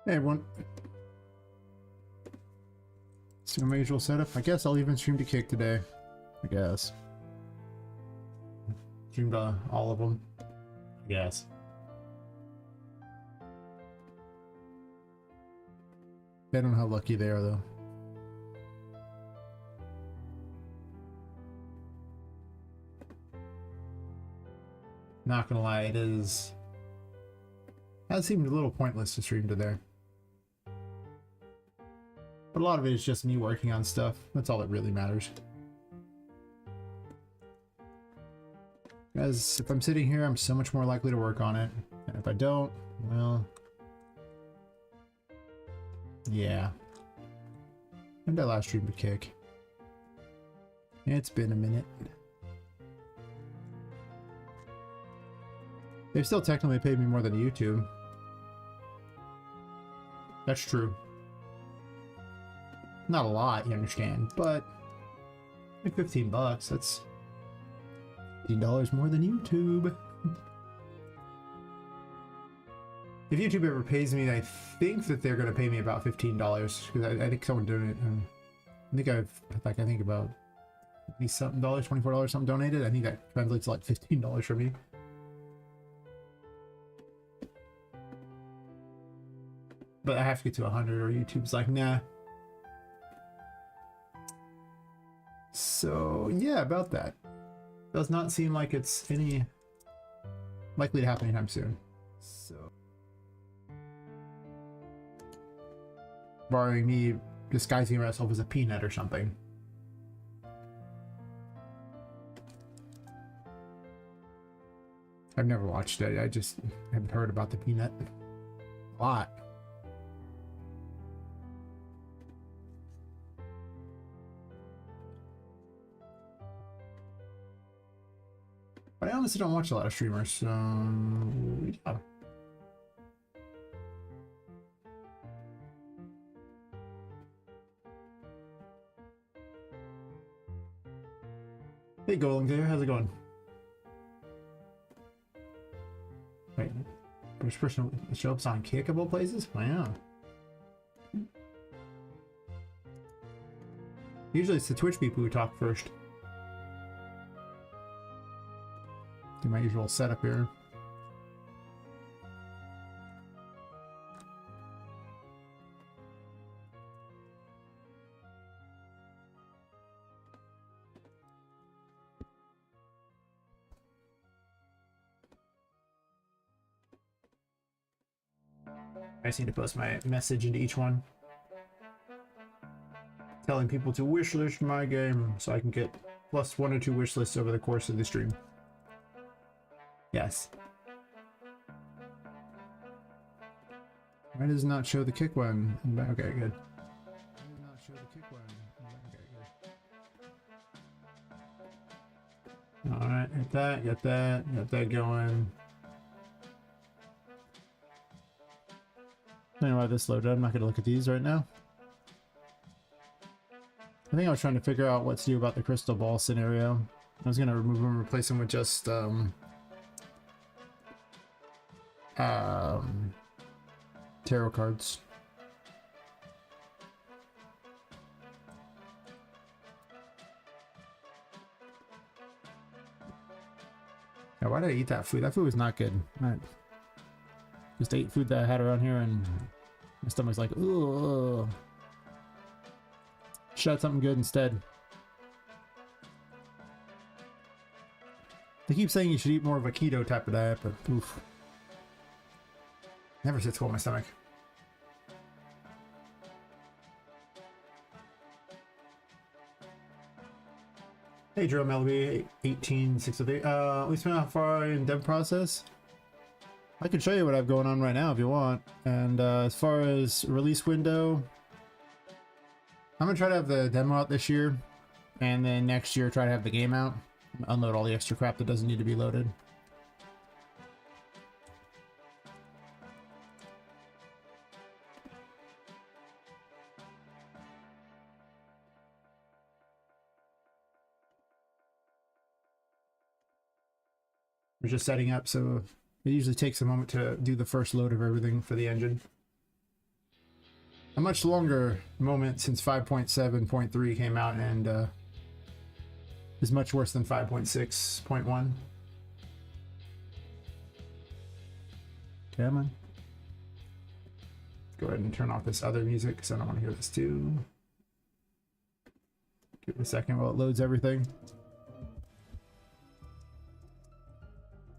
Hey everyone. See my usual setup. I guess I'll even stream to Kick today. I guess. Streamed all of them. I guess. I don't know how lucky they are though. Not gonna lie, that seemed a little pointless to stream today. But a lot of it is just me working on stuff. That's all that really matters. As if I'm sitting here, I'm so much more likely to work on it. And if I don't, well... yeah. When did I last stream to Kick? It's been a minute. They've still technically paid me more than YouTube. That's true. Not a lot, you understand, but like 15 bucks, that's $15 more than YouTube. If YouTube ever pays me, I think that they're going to pay me about $15 because I think someone donated. I think about $20 something, $24 something donated. I think that translates to like $15 for me. But I have to get to 100 or YouTube's like, nah. So yeah, about that. Does not seem like it's any likely to happen anytime soon. So barring me disguising myself as a peanut or something. I've never watched it. I just haven't heard about the peanut a lot. But I honestly don't watch a lot of streamers, so yeah. Hey Goling there, how's it going? Wait, first person show ups on Kickable places? Wow. Usually it's the Twitch people who talk first. Do my usual setup here. I just need to post my message into each one. Telling people to wishlist my game so I can get plus 1 or 2 wish lists over the course of the stream. Yes. Why does it not show the Kick one? Okay, good. Why does it not show the Kick one? Okay, good. Alright, get that going. I don't know why this loaded. I'm not going to look at these right now. I think I was trying to figure out what to do about the crystal ball scenario. I was going to remove them and replace them with just tarot cards. Now, why did I eat that food? That food was not good. I just ate food that I had around here and my stomach's like, ugh. Should have something good instead. They keep saying you should eat more of a keto type of diet, but oof. Never sits well in my stomach. Hey, Drill Melody 18603. We spent how far in dev process? I can show you what I have going on right now if you want. And as far as release window, I'm gonna try to have the demo out this year, and then next year try to have the game out. Unload all the extra crap that doesn't need to be loaded. We're just setting up, so it usually takes a moment to do the first load of everything for the engine. a much longer moment since 5.7.3 came out, and is much worse than 5.6.1. Come on. Go ahead and turn off this other music because I don't want to hear this too. Give it a second while it loads everything.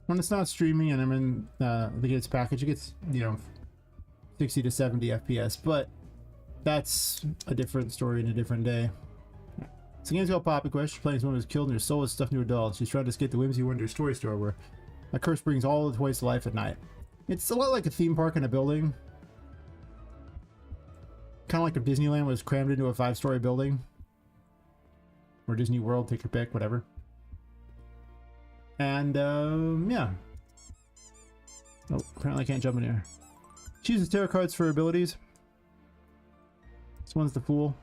When it's not streaming and I'm in the games package, it gets, you know, 60 to 70 FPS, but that's a different story in a different day. So the game's called Poppet Quest. You're playing as someone who's killed and your soul is stuffed into a doll. She's trying to escape the Whimsy Wonder toy store where a curse brings all the toys to life at night. It's a lot like a theme park in a building. Kind of like if Disneyland was crammed into a 5-story building. Or Disney World, take your pick, whatever. And, yeah. Oh, apparently I can't jump in here. She uses tarot cards for her abilities. This one's the Fool.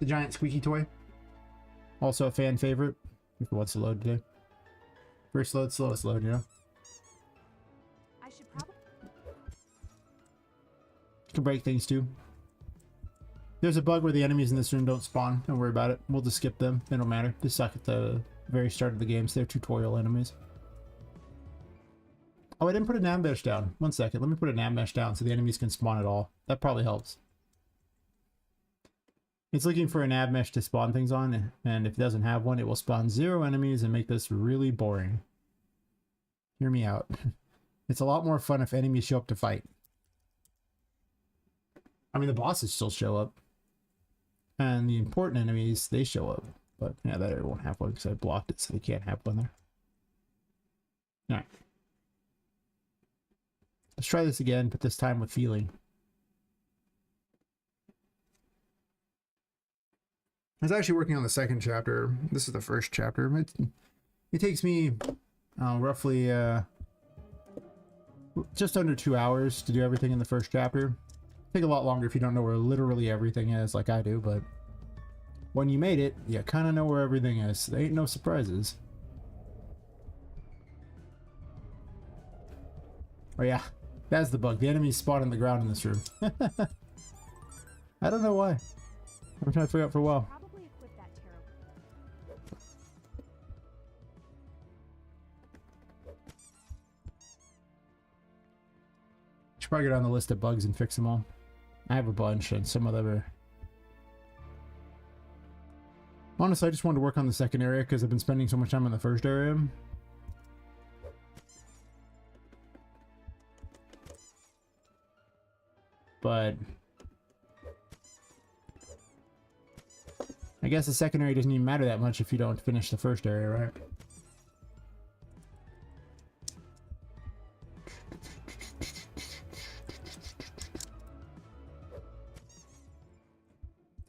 The giant squeaky toy. Also a fan favorite. If it wants to load today. First load, slowest load, you know? I should probably... Can break things too. There's a bug where the enemies in this room don't spawn. Don't worry about it. We'll just skip them. They don't matter. They suck at the very start of the game, so they're tutorial enemies. Oh, I didn't put a nav mesh down. One second. Let me put a nav mesh down so the enemies can spawn at all. That probably helps. It's looking for a nav mesh to spawn things on, and if it doesn't have one, it will spawn 0 enemies and make this really boring. Hear me out. It's a lot more fun if enemies show up to fight. I mean, the bosses still show up. And the important enemies, they show up. But yeah, that area won't have one because I blocked it, so they can't have one there. Alright. Let's try this again, but this time with feeling. I was actually working on the second chapter. This is the first chapter. It takes me roughly just under 2 hours to do everything in the first chapter. Take a lot longer if you don't know where literally everything is, like I do, but when you made it, you kind of know where everything is. There ain't no surprises. Oh yeah, that's the bug. The enemies spawn on the ground in this room. I don't know why. I've been trying to figure out for a while. Probably equip that tarot. Should probably go down the list of bugs and fix them all. I have a bunch, and some of them are... Honestly, I just wanted to work on the second area because I've been spending so much time in the first area. But... I guess the second area doesn't even matter that much if you don't finish the first area, right?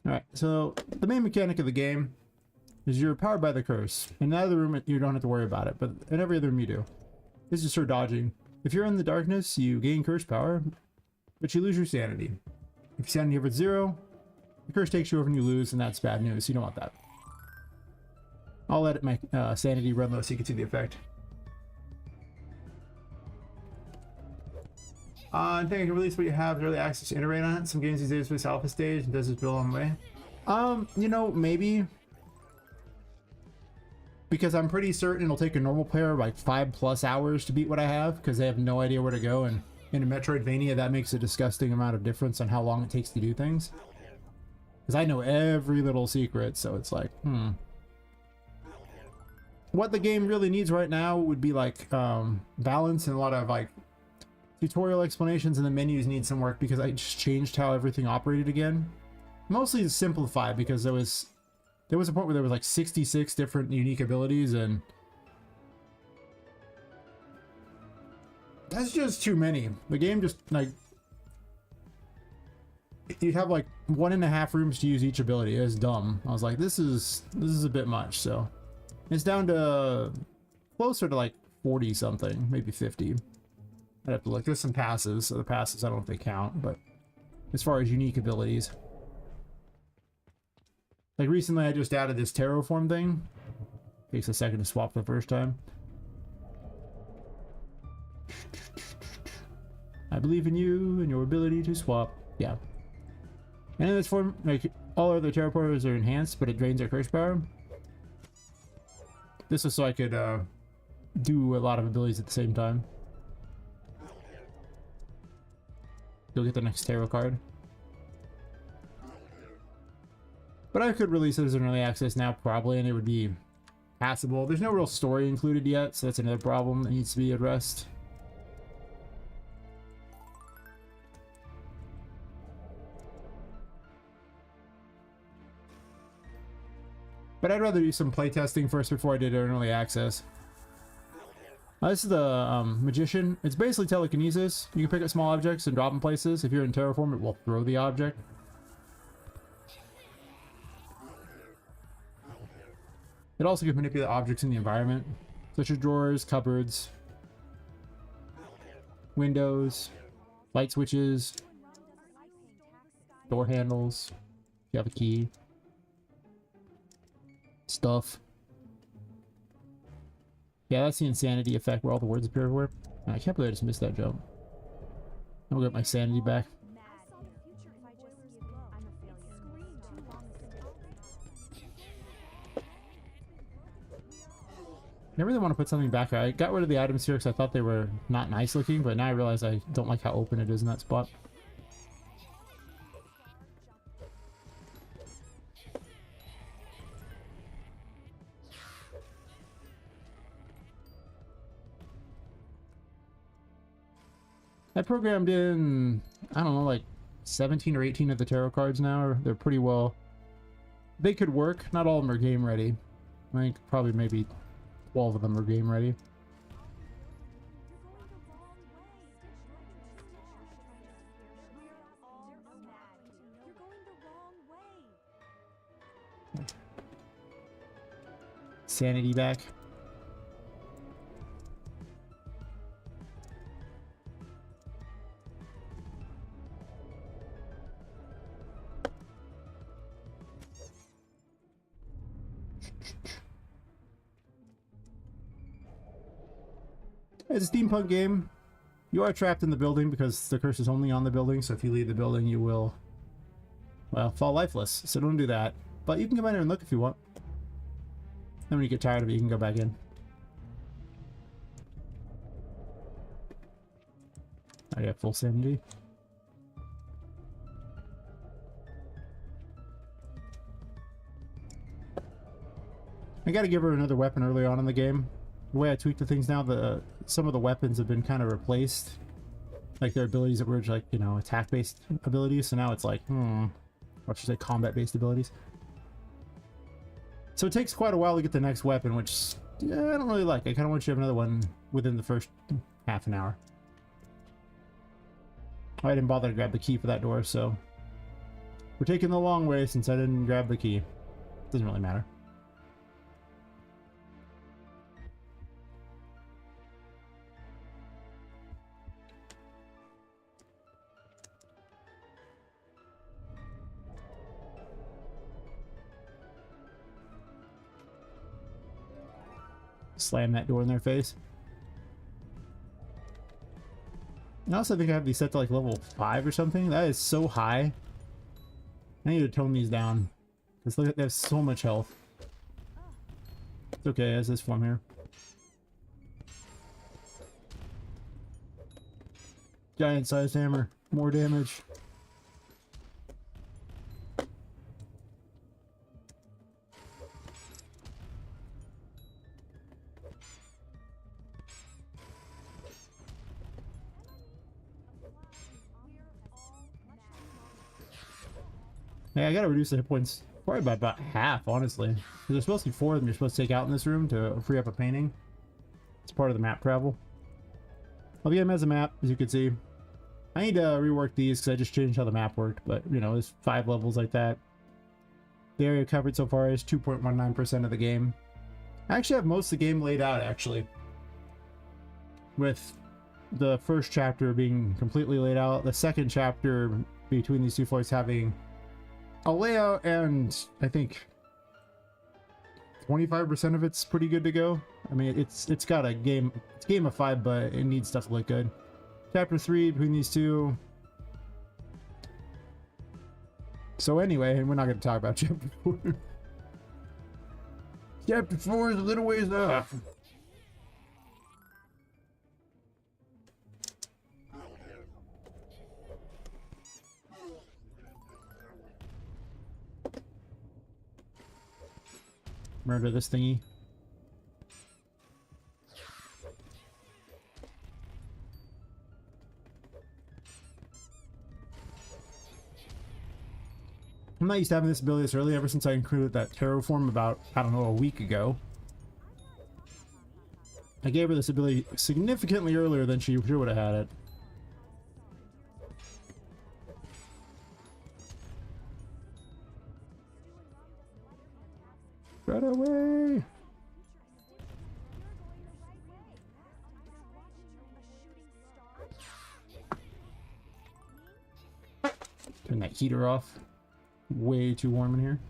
Alright, so the main mechanic of the game is you're powered by the curse. In that other room, you don't have to worry about it, but in every other room you do. This is for dodging. If you're in the darkness, you gain curse power, but you lose your sanity. If your sanity hits 0, the curse takes you over and you lose, and that's bad news. You don't want that. I'll let my sanity run low so you can see the effect. I think I can release what you have early access to iterate on it. Some games these days for this alpha stage and does this build on the way. You know, maybe. Because I'm pretty certain it'll take a normal player like 5+ hours to beat what I have, because they have no idea where to go, and in a Metroidvania that makes a disgusting amount of difference on how long it takes to do things. Because I know every little secret, so it's like, What the game really needs right now would be like balance and a lot of like tutorial explanations, and the menus need some work because I just changed how everything operated again. Mostly to simplify, because there was a point where there was like 66 different unique abilities, and that's just too many. The game just like, you'd have like 1.5 rooms to use each ability. It's dumb. I was like, this is a bit much. So it's down to closer to like 40 something, maybe 50. I'd have to look. There's some passives, so the passives I don't know if they count, but as far as unique abilities, like recently I just added this terraform thing. Takes a second to swap for the first time. I believe in you and your ability to swap. Yeah. And in this form, like all other teleporters are enhanced, but it drains their curse power. This was so I could do a lot of abilities at the same time. You'll get the next tarot card. But I could release it as an early access now, probably, and it would be passable. There's no real story included yet, so that's another problem that needs to be addressed. But I'd rather do some playtesting first before I did an early access. This is the Magician. It's basically telekinesis. You can pick up small objects and drop them places. If you're in terraform, it will throw the object. It also can manipulate objects in the environment, such as drawers, cupboards, windows, light switches, door handles, if you have a key, stuff. Yeah, that's the insanity effect where all the words appear everywhere. I can't believe I just missed that jump. I'll get my sanity back. I really want to put something back here. I got rid of the items here because I thought they were not nice looking, but now I realize I don't like how open it is in that spot. I programmed in, I don't know, like 17 or 18 of the tarot cards now. They're pretty well... They could work. Not all of them are game ready. I think probably maybe 12 of them are game ready. Sanity back. It's a steampunk game. You are trapped in the building because the curse is only on the building, so if you leave the building you will, well, fall lifeless. So don't do that. But you can come in here and look if you want. Then when you get tired of it, you can go back in. I got full sanity. I gotta give her another weapon early on in the game. The way I tweaked the things now, some of the weapons have been kind of replaced. Like their abilities that were like, you know, attack-based abilities. So now it's like, or I should say combat-based abilities. So it takes quite a while to get the next weapon, which yeah, I don't really like. I kind of want you to have another one within the first half an hour. I didn't bother to grab the key for that door, so we're taking the long way since I didn't grab the key. Doesn't really matter. Slam that door in their face. I also think I have these set to like level 5 or something. That is so high. I need to tone these down. Because look, they have so much health. It's okay as this form here. Giant sized hammer. More damage. Yeah, I gotta reduce the hit points probably by about half, honestly. There's supposed to be 4 of them you're supposed to take out in this room to free up a painting. It's part of the map travel. I'll get them as a map, as you can see. I need to rework these because I just changed how the map worked, but you know, there's 5 levels like that. The area covered so far is 2.19% of the game. I actually have most of the game laid out, actually. With the first chapter being completely laid out, the second chapter between these 2 floors having a layout, and I think 25% of it's pretty good to go. I mean, it's got a game, it's a game of 5, but it needs stuff to look good. Chapter 3 between these 2, So anyway, and we're not going to talk about chapter 4. Chapter 4 is a little ways off. Murder this thingy. I'm not used to having this ability this early ever since I included that terraform about, I don't know, a week ago. I gave her this ability significantly earlier than she would have had it. Right away! Turn that heater off. Way too warm in here.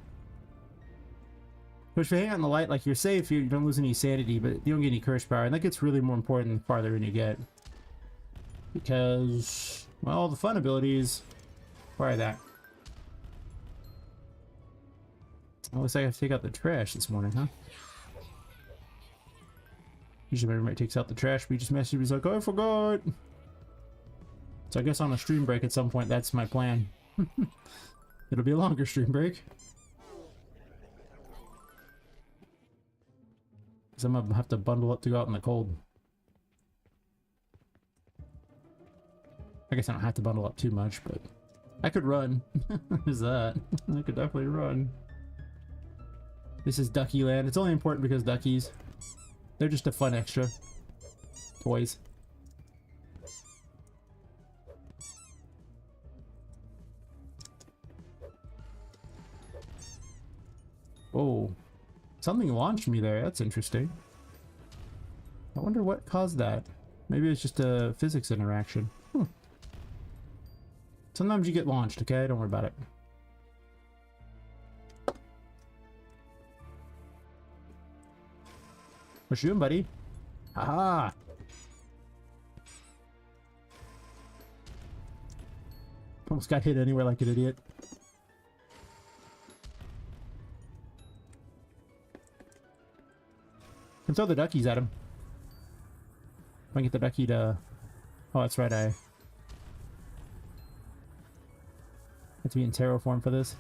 But if you hang out in the light, like, you're safe, you don't lose any sanity, but you don't get any curse power, and that gets really more important the farther in you get. Because, well, the fun abilities require that. Oh, looks like I have to take out the trash this morning, huh? Usually when everybody takes out the trash, we just message me like, oh, I forgot! So I guess on a stream break at some point, that's my plan. It'll be a longer stream break. Because I'm gonna have to bundle up to go out in the cold. I guess I don't have to bundle up too much, but I could run. Is that? I could definitely run. This is Ducky Land. It's only important because duckies. They're just a fun extra. Toys. Oh, something launched me there. That's interesting. I wonder what caused that. Maybe it's just a physics interaction. Sometimes you get launched, okay? Don't worry about it. What you doing, buddy? Aha! Almost got hit anywhere like an idiot. Can throw the duckies at him. If I can get the ducky to... Oh, that's right, I have to be in terraform for this.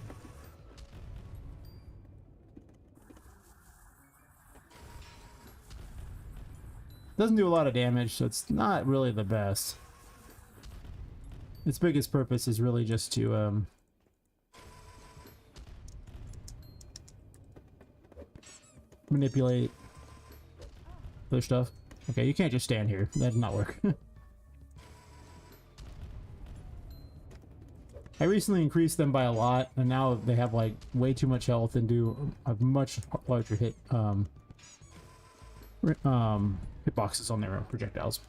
Doesn't do a lot of damage, so it's not really the best. Its biggest purpose is really just to manipulate other stuff. Okay, you can't just stand here. That did not work. I recently increased them by a lot, and now they have like way too much health and do a much larger hit hitboxes on their projectiles.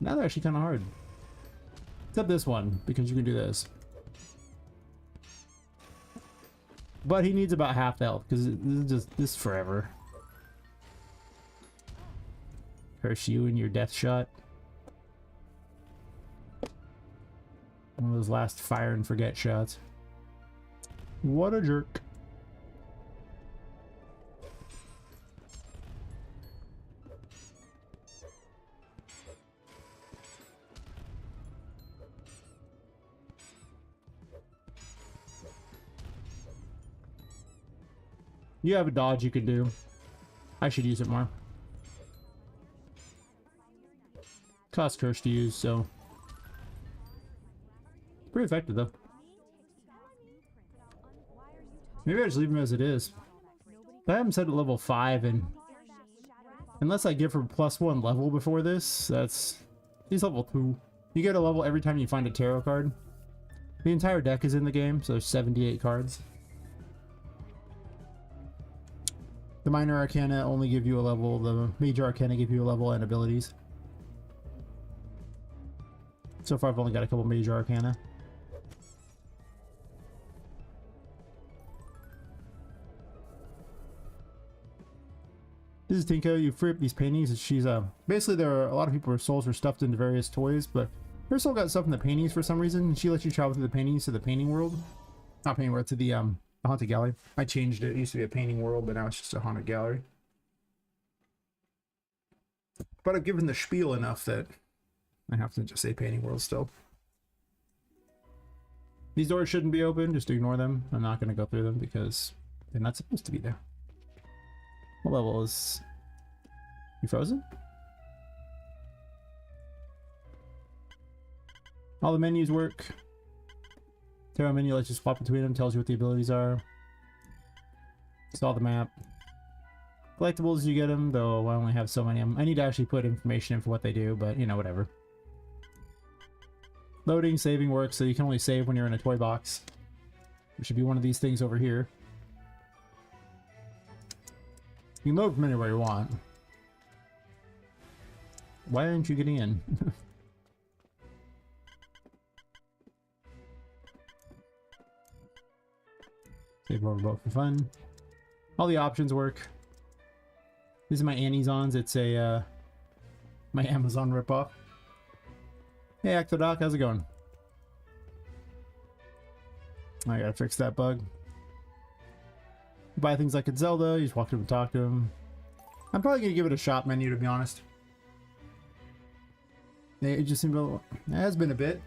Now they're actually kind of hard. Except this one, because you can do this. But he needs about half the health, because this is just this forever. Curse you and your death shot. One of those last fire and forget shots. What a jerk. You have a dodge you can do. I should use it more. Cost curse to use, so pretty effective though. Maybe I just leave him as it is. I haven't set it level 5, and unless I give her +1 level before this, he's level 2. You get a level every time you find a tarot card. The entire deck is in the game, so there's 78 cards. The minor arcana only give you a level, the major arcana give you a level and abilities. So far I've only got a couple major arcana. This is Tinko. You free up these paintings, and she's basically there are a lot of people whose souls were stuffed into various toys, but her soul got stuffed in the paintings for some reason, and she lets you travel through the paintings to the painting world. Not painting world, to the haunted gallery. I changed it. It used to be a painting world, but now it's just a haunted gallery. But I've given the spiel enough that I have to just say painting world still. These doors shouldn't be open, just ignore them. I'm not going to go through them because they're not supposed to be there. What level is... You frozen? All the menus work. Tarot menu lets you swap between them, tells you what the abilities are. Saw the map. Collectibles, you get them, though I only have so many of them. I need to actually put information in for what they do, but you know, whatever. Loading, saving works, so you can only save when you're in a toy box. It should be one of these things over here. You can load from anywhere you want. Why aren't you getting in? Save over both for fun. All the options work. This is my Annie's-ons. It's a my Amazon ripoff. Hey Actodoc, how's it going? I gotta fix that bug. You buy things like it's Zelda, you just walk up and talk to him. I'm probably gonna give it a shop menu, to be honest. It just seemed a little, it has been a bit.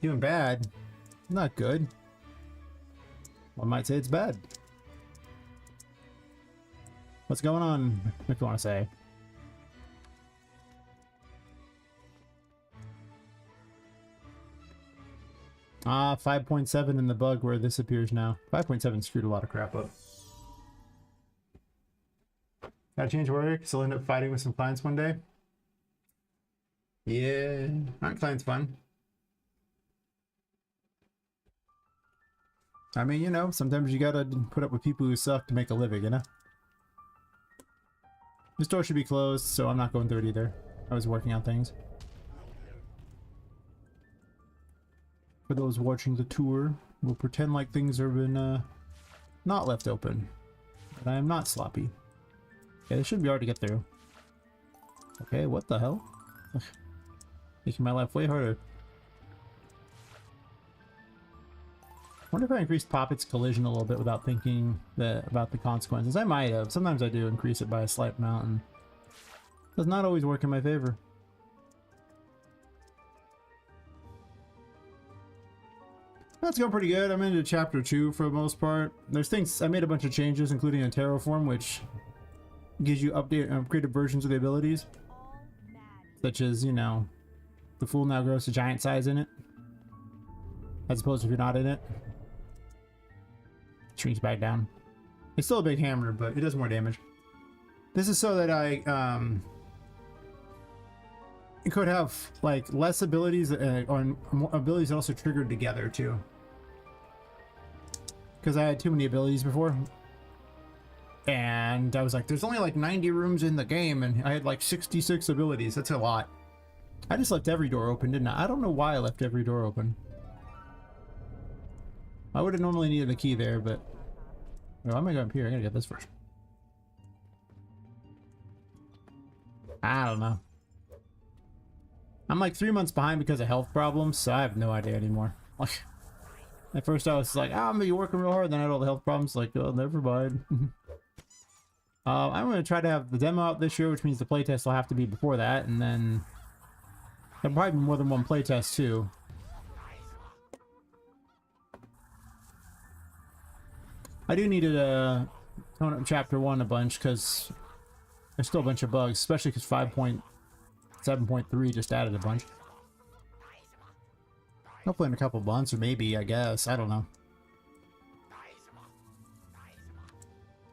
Doing bad. Not good. One might say it's bad. What's going on, if you want to say? 5.7 in the bug where this appears now. 5.7 screwed a lot of crap up. Gotta change work, so I'll end up fighting with some clients one day. Yeah, aren't clients fun? I mean, you know, sometimes you gotta put up with people who suck to make a living, you know? This door should be closed, so I'm not going through it either. I was working on things. For those watching the tour, we'll pretend like things have been not left open. But I am not sloppy. Okay, this should be hard to get through. Okay, what the hell? Making my life way harder. Wonder if I increased Poppet's collision a little bit without thinking about the consequences. I might have. Sometimes I do increase it by a slight amount, and it does not always work in my favor. That's going pretty good. I'm into chapter 2 for the most part. There's things, I made a bunch of changes, including a terraform, which gives you upgraded versions of the abilities. Such as, you know, the Fool now grows to giant size in it. As opposed to if you're not in it. Shrinks back down. It's still a big hammer, but it does more damage. This is so that I could have like less abilities or more abilities that also triggered together too. Because I had too many abilities before. And I was like, there's only like 90 rooms in the game and I had like 66 abilities. That's a lot. I just left every door open, didn't I? I don't know why I left every door open. I would have normally needed a key there, but... Why am I going up here? I gotta get this first. I don't know. I'm like 3 months behind because of health problems, so I have no idea anymore. Like, at first I was like, oh, I'm gonna be working real hard, then I had all the health problems, like, oh, never mind. I'm gonna try to have the demo out this year, which means the playtest will have to be before that, and then... There'll probably be more than one playtest, too. I do need to tone up chapter 1 a bunch because there's still a bunch of bugs, especially because 5.7.3 just added a bunch. Hopefully in a couple months, or maybe, I guess. I don't know.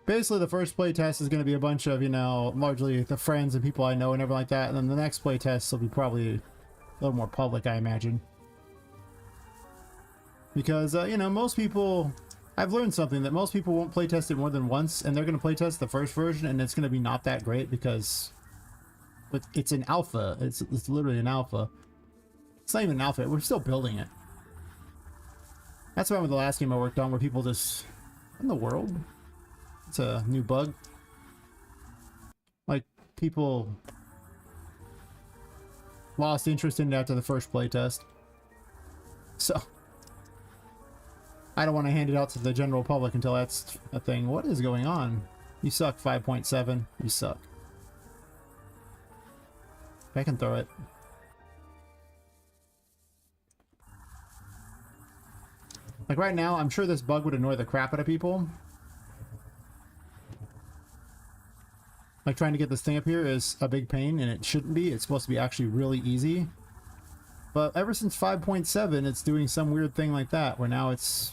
Basically, the first playtest is going to be a bunch of, you know, largely the friends and people I know and everything like that. And then the next playtest will be probably a little more public, I imagine. Because, you know, most people... I've learned something, that most people won't playtest it more than once, and they're going to playtest the first version, and it's going to be not that great because it's an alpha. It's literally an alpha. It's not even an alpha. We're still building it. That's why with the last game I worked on, where people just... What in the world? It's a new bug. Like, people lost interest in it after the first playtest. So I don't want to hand it out to the general public until that's a thing. What is going on? You suck, 5.7. You suck. I can throw it. Like right now, I'm sure this bug would annoy the crap out of people. Like trying to get this thing up here is a big pain, and it shouldn't be. It's supposed to be actually really easy. But ever since 5.7, it's doing some weird thing like that, where now it's...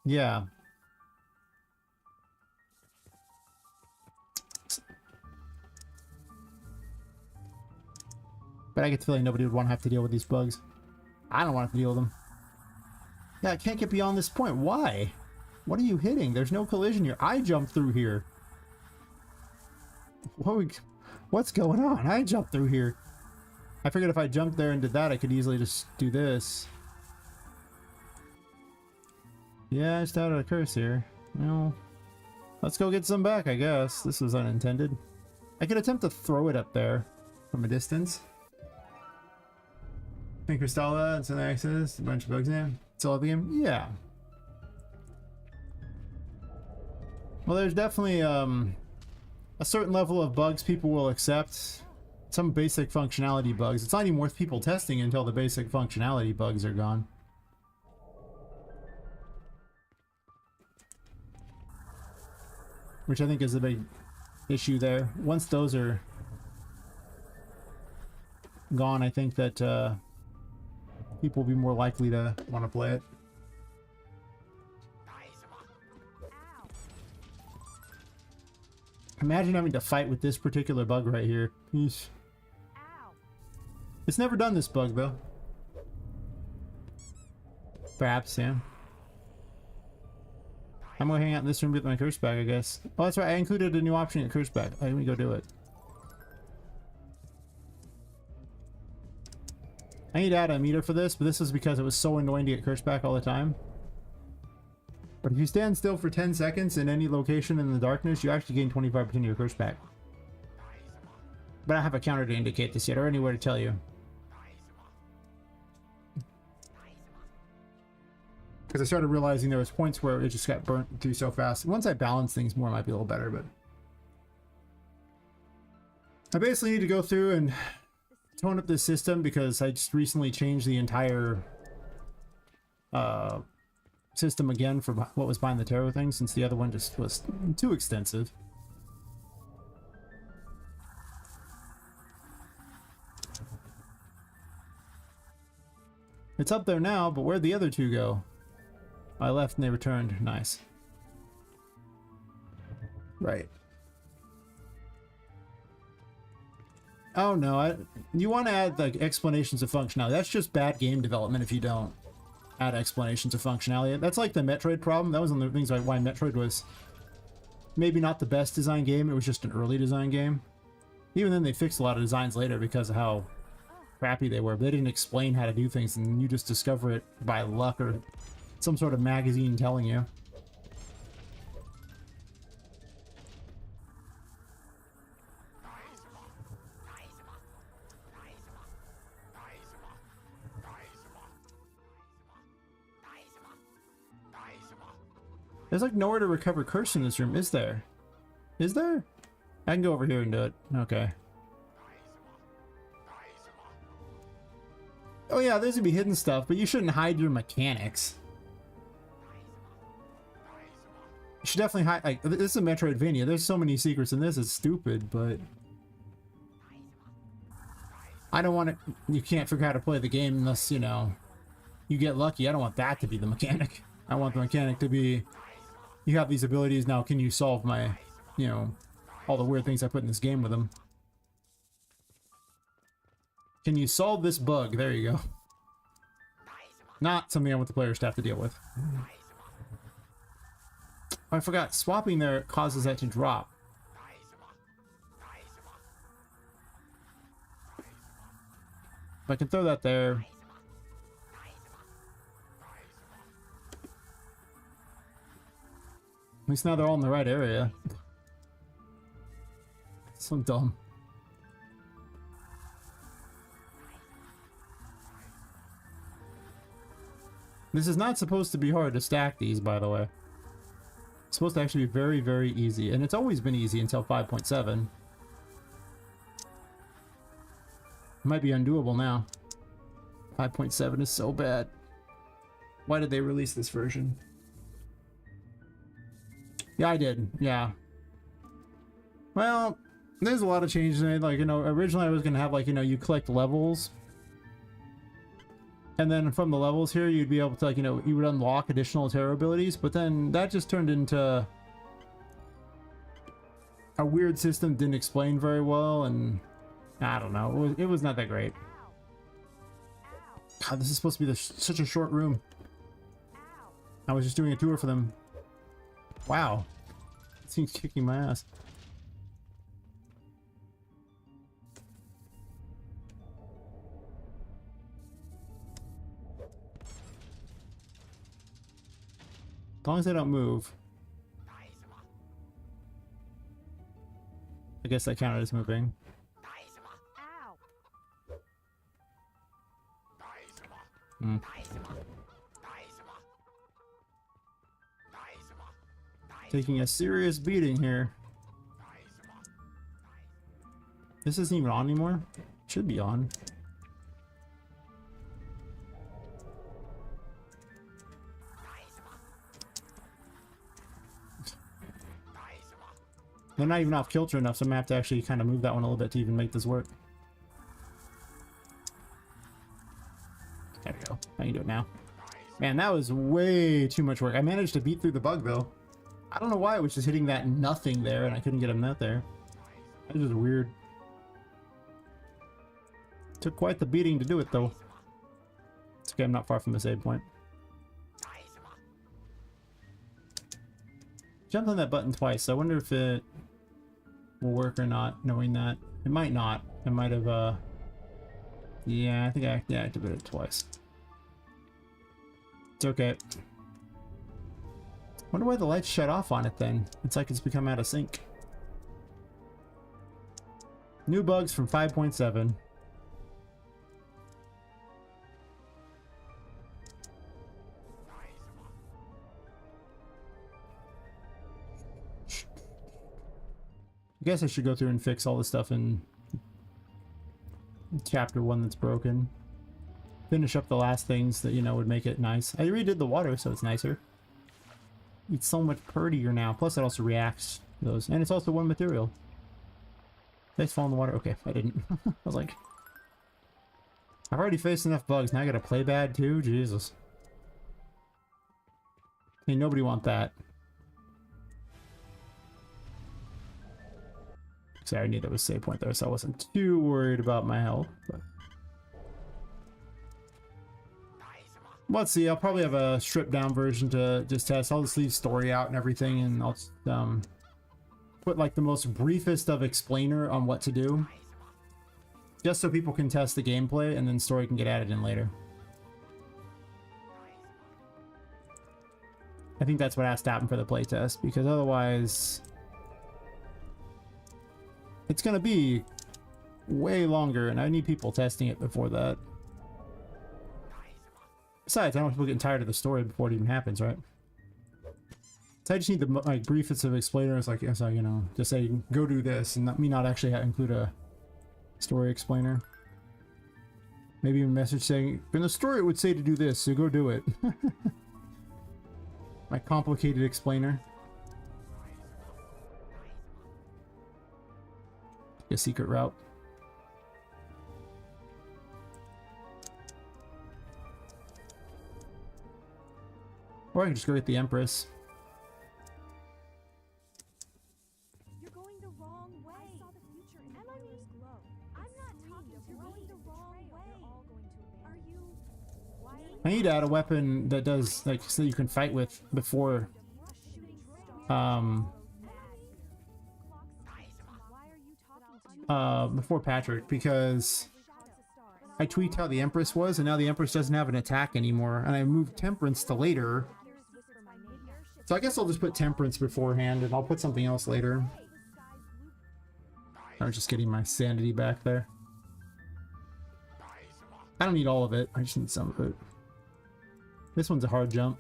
Yeah. But I get the feeling nobody would want to have to deal with these bugs. I don't want to deal with them. Yeah, I can't get beyond this point. Why? What are you hitting? There's no collision here. I jumped through here. What's going on? I jumped through here. I figured if I jumped there and did that, I could easily just do this. Yeah, I just added a curse here. Well, let's go get some back, I guess. This was unintended. I could attempt to throw it up there from a distance. And Crystalla, it's an access, a bunch of bugs in. It's all the game? Yeah. Well, there's definitely a certain level of bugs people will accept. Some basic functionality bugs. It's not even worth people testing until the basic functionality bugs are gone. Which I think is a big issue there. Once those are gone, I think that people will be more likely to want to play it. Imagine having to fight with this particular bug right here. Yeesh. It's never done this bug though. Perhaps, yeah. I'm gonna hang out in this room with my curse bag, I guess. Oh, that's right. I included a new option in curse bag. Let me go do it. I need to add a meter for this, but this is because it was so annoying to get curse back all the time. But if you stand still for 10 seconds in any location in the darkness, you actually gain 25% of your curse back. But I don't have a counter to indicate this yet, or anywhere to tell you. Because I started realizing there was points where it just got burnt through so fast. Once I balance things more, it might be a little better, but... I basically need to go through and tone up this system because I just recently changed the entire system again for what was behind the tarot thing, since the other one just was too extensive. It's up there now, but where'd the other two go? I left and they returned. Nice. Right. Oh no, you want to add like explanations of functionality. That's just bad game development if you don't add explanations of functionality. That's like the Metroid problem. That was one of the things why Metroid was maybe not the best design game. It was just an early design game. Even then they fixed a lot of designs later because of how crappy they were. But they didn't explain how to do things, and you just discover it by luck or some sort of magazine telling you. There's like nowhere to recover curse in this room, is there? Is there? I can go over here and do it. Okay. Oh yeah, there's gonna be hidden stuff, but you shouldn't hide your mechanics. You should definitely hide. Like, this is a Metroidvania. There's so many secrets in this. It's stupid, but I don't want it. You can't figure out how to play the game unless, you know, you get lucky. I don't want that to be the mechanic. I want the mechanic to be, you have these abilities now. Can you solve my, you know, all the weird things I put in this game with them? Can you solve this bug? There you go. Not something I want the players to have to deal with. Oh, I forgot. Swapping there causes that to drop. If I can throw that there. At least now they're all in the right area. So dumb. This is not supposed to be hard to stack these, by the way. It's supposed to actually be very, very easy. And it's always been easy until 5.7. It might be undoable now. 5.7 is so bad. Why did they release this version? Yeah, I did. Yeah. Well, there's a lot of changes in it. Like, you know, originally I was going to have, like, you know, you collect levels. And then from the levels here, you'd be able to, like, you know, you would unlock additional terror abilities. But then that just turned into a weird system, didn't explain very well. And I don't know. It was not that great. God, this is supposed to be such a short room. I was just doing a tour for them. Wow. This thing's kicking my ass. As long as they don't move. I guess that counted as moving. Hmm. Taking a serious beating here. This isn't even on anymore. It should be on. They're not even off kilter enough, so I'm gonna have to actually kind of move that one a little bit to even make this work. There we go. I can do it now. Man, that was way too much work. I managed to beat through the bug though. I don't know why it was just hitting that nothing there and I couldn't get him out there. That was just weird. Took quite the beating to do it though. It's okay, I'm not far from the save point. Jumped on that button twice, so I wonder if it will work or not, knowing that. It might not. I might have, yeah, I think I activated it twice. It's okay. Wonder why the lights shut off on it then. It's like it's become out of sync. New bugs from 5.7. I guess I should go through and fix all the stuff in chapter 1 that's broken. Finish up the last things that, you know, would make it nice. I redid the water, so it's nicer. It's so much prettier now. Plus, it also reacts to those. And it's also one material. Did I fall in the water? Okay, I didn't. I was like... I've already faced enough bugs. Now I gotta play bad, too? Jesus. Hey, nobody want that. Sorry, I knew there was a save point there, so I wasn't too worried about my health. But... let's see, I'll probably have a stripped down version to just test. I'll just leave story out and everything, and I'll just, put like the most briefest of explainer on what to do. Just so people can test the gameplay, and then story can get added in later. I think that's what has to happen for the playtest, because otherwise... it's gonna be way longer, and I need people testing it before that. Besides, I don't want people getting tired of the story before it even happens, right? So I just need the like briefest of explainers, like, so, you know, just say go do this, and not actually include a story explainer. Maybe a message saying in the story it would say to do this, so go do it. My complicated explainer. A secret route. Or I can just go get the Empress. You're going the wrong way. I saw the future in Emily's glow. I'm not talking to you. You're going the wrong way. They're all going to abandon. Are you? Why are you? I need to add a weapon that does, like, so you can fight with before, before Patrick, because I tweaked how the Empress was, and now the Empress doesn't have an attack anymore, and I moved Temperance to later. So I guess I'll just put Temperance beforehand, and I'll put something else later. I'm just getting my sanity back there. I don't need all of it, I just need some of it. This one's a hard jump.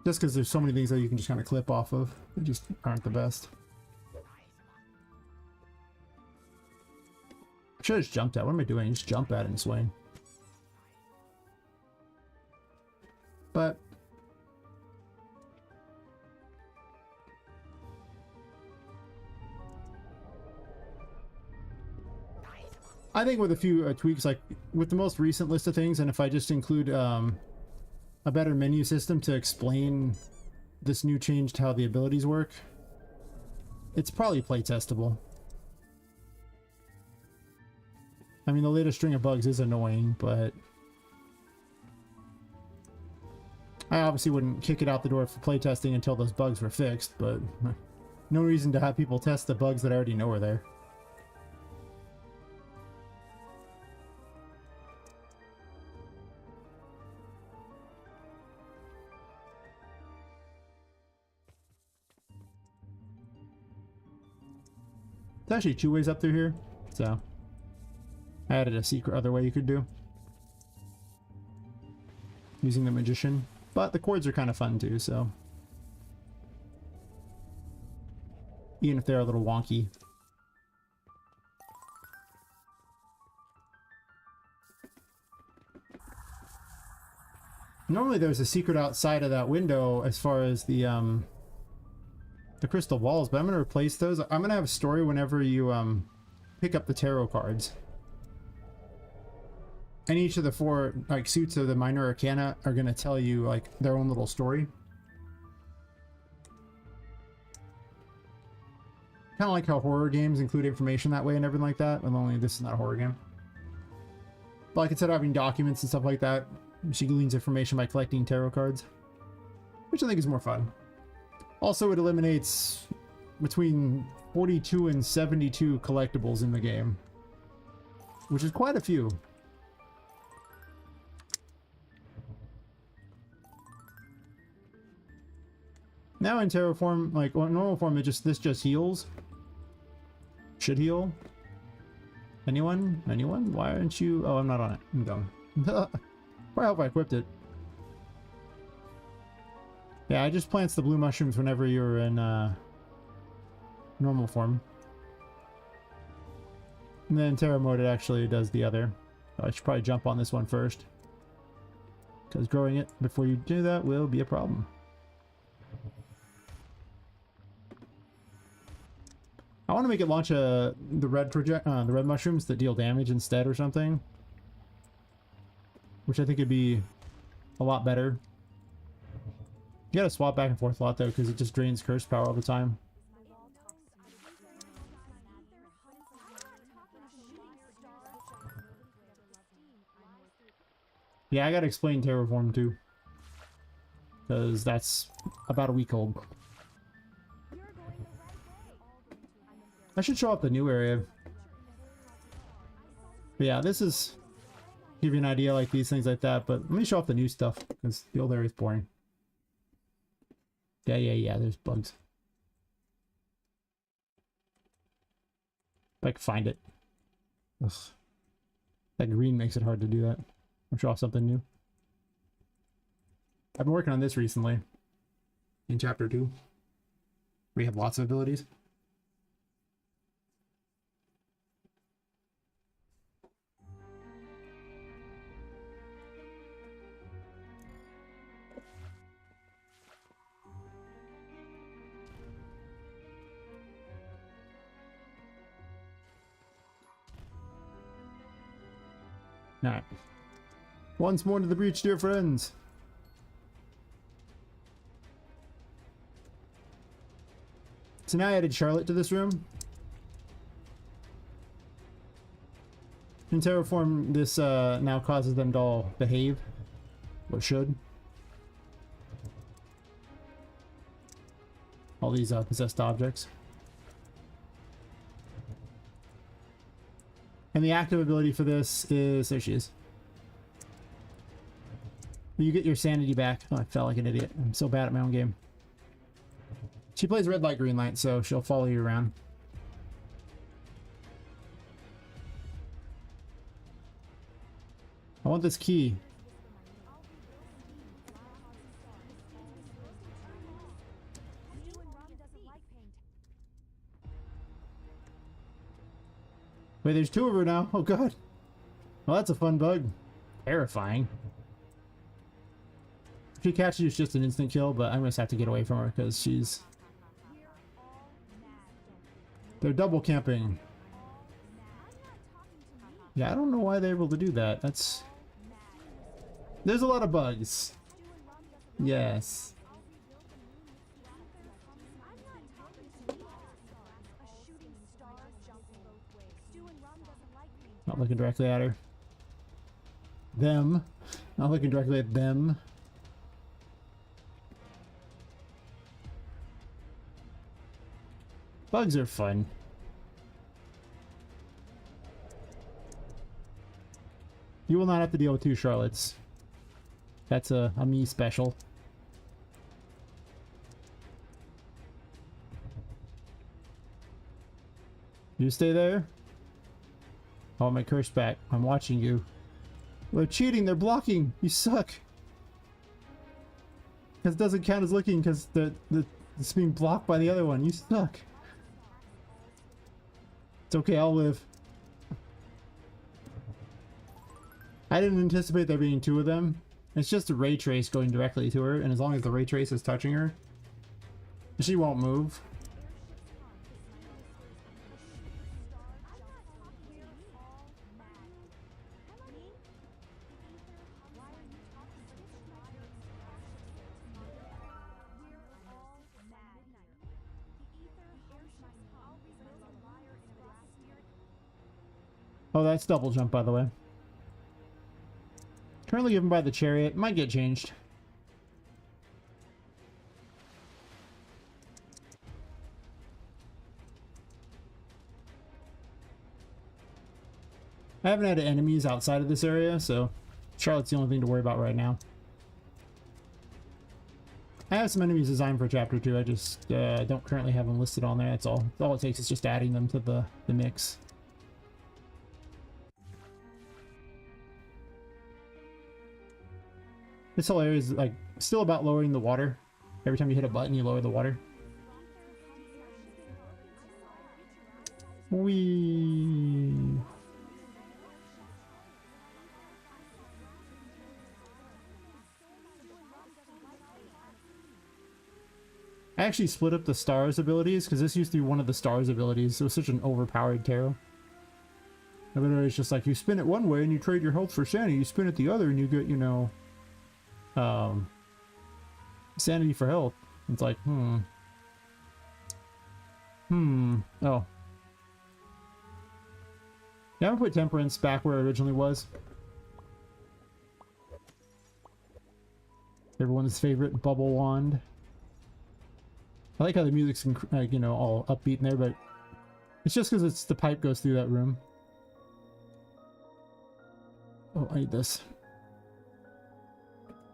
Just because there's so many things that you can just kind of clip off of. They just aren't the best. I should have just jumped at. What am I doing? Just jump at it and swing. But I think with a few tweaks, like with the most recent list of things, and if I just include a better menu system to explain this new change to how the abilities work, it's probably play testable. I mean, the latest string of bugs is annoying, but I obviously wouldn't kick it out the door for playtesting until those bugs were fixed, but no reason to have people test the bugs that I already know are there. There's actually 2 ways up through here, so I added a secret other way you could do using the magician, but the chords are kind of fun too, so even if they're a little wonky. Normally there's a secret outside of that window as far as the crystal balls, but I'm going to replace those. I'm going to have a story whenever you pick up the tarot cards. And each of the 4 like suits of the minor arcana are going to tell you like their own little story. Kind of like how horror games include information that way and everything like that, but only this is not a horror game. But like instead of having documents and stuff like that, she gleans information by collecting tarot cards, which I think is more fun. Also, it eliminates between 42 and 72 collectibles in the game, which is quite a few. Now in Terra form, like well, normal form, this just heals. Should heal. Anyone? Anyone? Why aren't you? Oh, I'm not on it. I'm dumb. I hope I equipped it. Yeah, it just plants the blue mushrooms whenever you're in normal form. And then in Terra mode it actually does the other. I should probably jump on this one first, because growing it before you do that will be a problem. I want to make it launch the red mushrooms that deal damage instead or something, which I think would be a lot better. You gotta swap back and forth a lot though, because it just drains curse power all the time. Yeah, I gotta explain Terraform too, because that's about a week old. I should show up the new area. But yeah, this is give you an idea like these things like that, but let me show off the new stuff because the old area is boring. Yeah, there's bugs. If I can find it. Ugh. That green makes it hard to do that. I'll show off something new. I've been working on this recently. In chapter 2. We have lots of abilities. Alright. Once more to the breach, dear friends. So now I added Charlotte to this room. In Terraform, this now causes them to all behave. Or should. All these possessed objects. And the active ability for this is... There she is. You get your sanity back. Oh, I felt like an idiot. I'm so bad at my own game. She plays red light, green light, so she'll follow you around. I want this key. Wait, there's two of her now. Oh god. Well, that's a fun bug. Terrifying. If she catches you, it's just an instant kill, but I'm gonna have to get away from her because she's... They're double camping. Yeah, I don't know why they're able to do that. That's... There's a lot of bugs. Yes. Not looking directly at her. Them. Not looking directly at them. Bugs are fun. You will not have to deal with two Charlottes. That's a me special. You stay there. Oh, my curse back. I'm watching you. They're cheating. They're blocking. You suck. Because it doesn't count as looking because it's being blocked by the other one. You suck. It's okay. I'll live. I didn't anticipate there being two of them. It's just a ray trace going directly to her, and as long as the ray trace is touching her, she won't move. Oh, that's double jump, by the way. Currently given by the chariot. Might get changed. I haven't had enemies outside of this area, so Charlotte's the only thing to worry about right now. I have some enemies designed for Chapter 2. I just don't currently have them listed on there. That's all. All it takes is just adding them to the mix. This whole area is like still about lowering the water. Every time you hit a button, you lower the water. Whee! I actually split up the stars abilities because this used to be one of the stars abilities. It was such an overpowered tarot. Everybody's just like, you spin it one way and you trade your health for sanity. You spin it the other and you get, you know, sanity for health. It's like, oh. Yeah, I'm gonna put temperance back where it originally was. Everyone's favorite bubble wand. I like how the music's, you know, all upbeat in there, but it's just because it's the pipe goes through that room. Oh, I need this.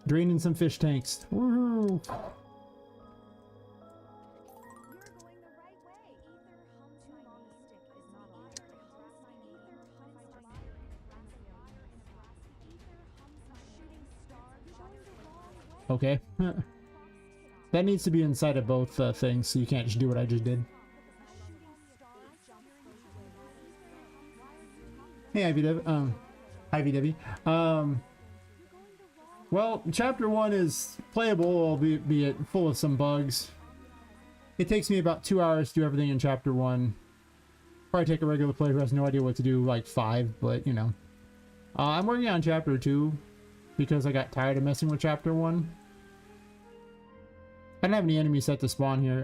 Draining some fish tanks. Woohoo! Okay. That needs to be inside of both things, so you can't just do what I just did. Hey, Ivy Debbie. Well, Chapter 1 is playable, albeit full of some bugs. It takes me about 2 hours to do everything in Chapter 1. Probably take a regular player who has no idea what to do, like 5, but, you know. I'm working on Chapter 2 because I got tired of messing with Chapter 1. I don't have any enemies set to spawn here.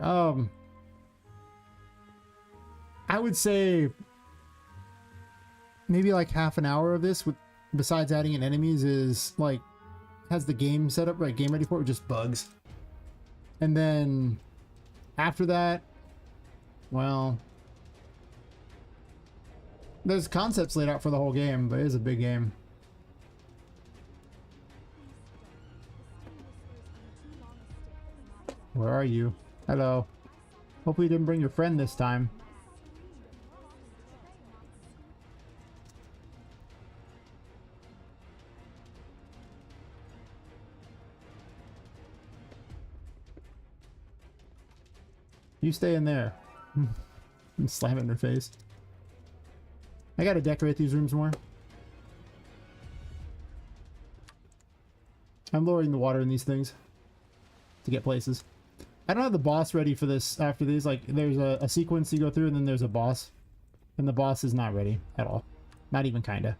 I would say maybe like half an hour of this, with besides adding in enemies, is like has the game set up, right, game ready for it, with just bugs. And then after that, well, there's concepts laid out for the whole game, but it is a big game. Where are you? Hello. Hopefully you didn't bring your friend this time. You stay in there. Slam it in her face. I gotta decorate these rooms more. I'm lowering the water in these things to get places. I don't have the boss ready for this after these. Like, there's a sequence you go through, and then there's a boss. And the boss is not ready at all. Not even kinda.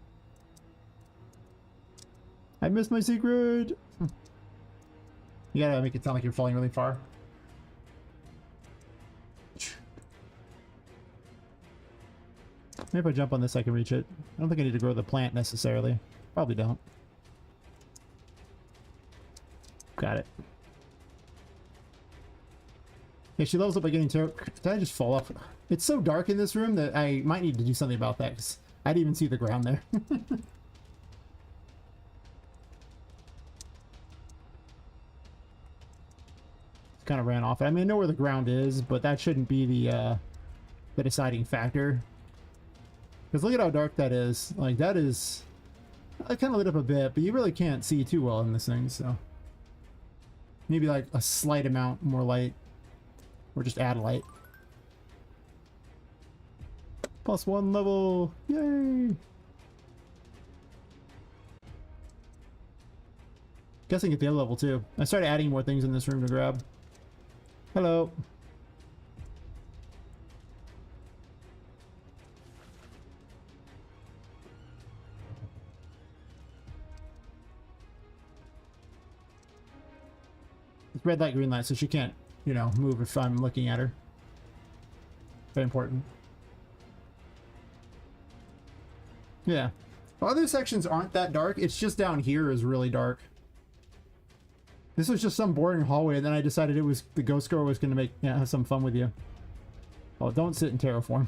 I missed my secret! You gotta make it sound like you're falling really far. Maybe if I jump on this I can reach it. I don't think I need to grow the plant necessarily. Probably don't. Got it. Yeah, she levels up by getting tarot. Did I just fall off? It's so dark in this room that I might need to do something about that, because I didn't even see the ground there. Kind of ran off. I mean, I know where the ground is, but that shouldn't be the deciding factor. Because look at how dark that is. Like, that is... I kind of lit up a bit, but you really can't see too well in this thing, so... Maybe like a slight amount more light. Or just add light. +1 level! Yay! Guessing at the other level too. I started adding more things in this room to grab. Hello. It's red light, green light, so she can't, you know, move if I'm looking at her. Very important. Yeah. Other sections aren't that dark. It's just down here is really dark. This was just some boring hallway, and then I decided it was the ghost girl was going to make, yeah, have some fun with you. Oh, don't sit in terraform.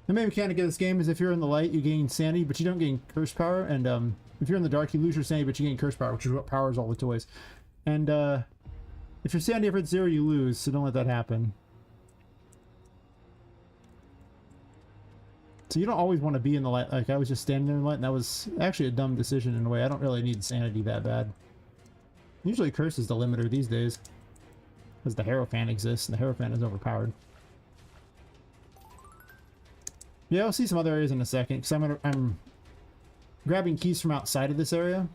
The main mechanic of this game is if you're in the light, you gain sanity, but you don't gain curse power, and if you're in the dark, you lose your sanity, but you gain curse power, which is what powers all the toys. And if your sanity ever hits 0, you lose, so don't let that happen. So you don't always want to be in the light. Like, I was just standing there in the light, and that was actually a dumb decision in a way. I don't really need sanity that bad. Usually curse is the limiter these days, because the Hierophant exists, and the Hierophant is overpowered. Yeah, I'll see some other areas in a second, because I'm grabbing keys from outside of this area.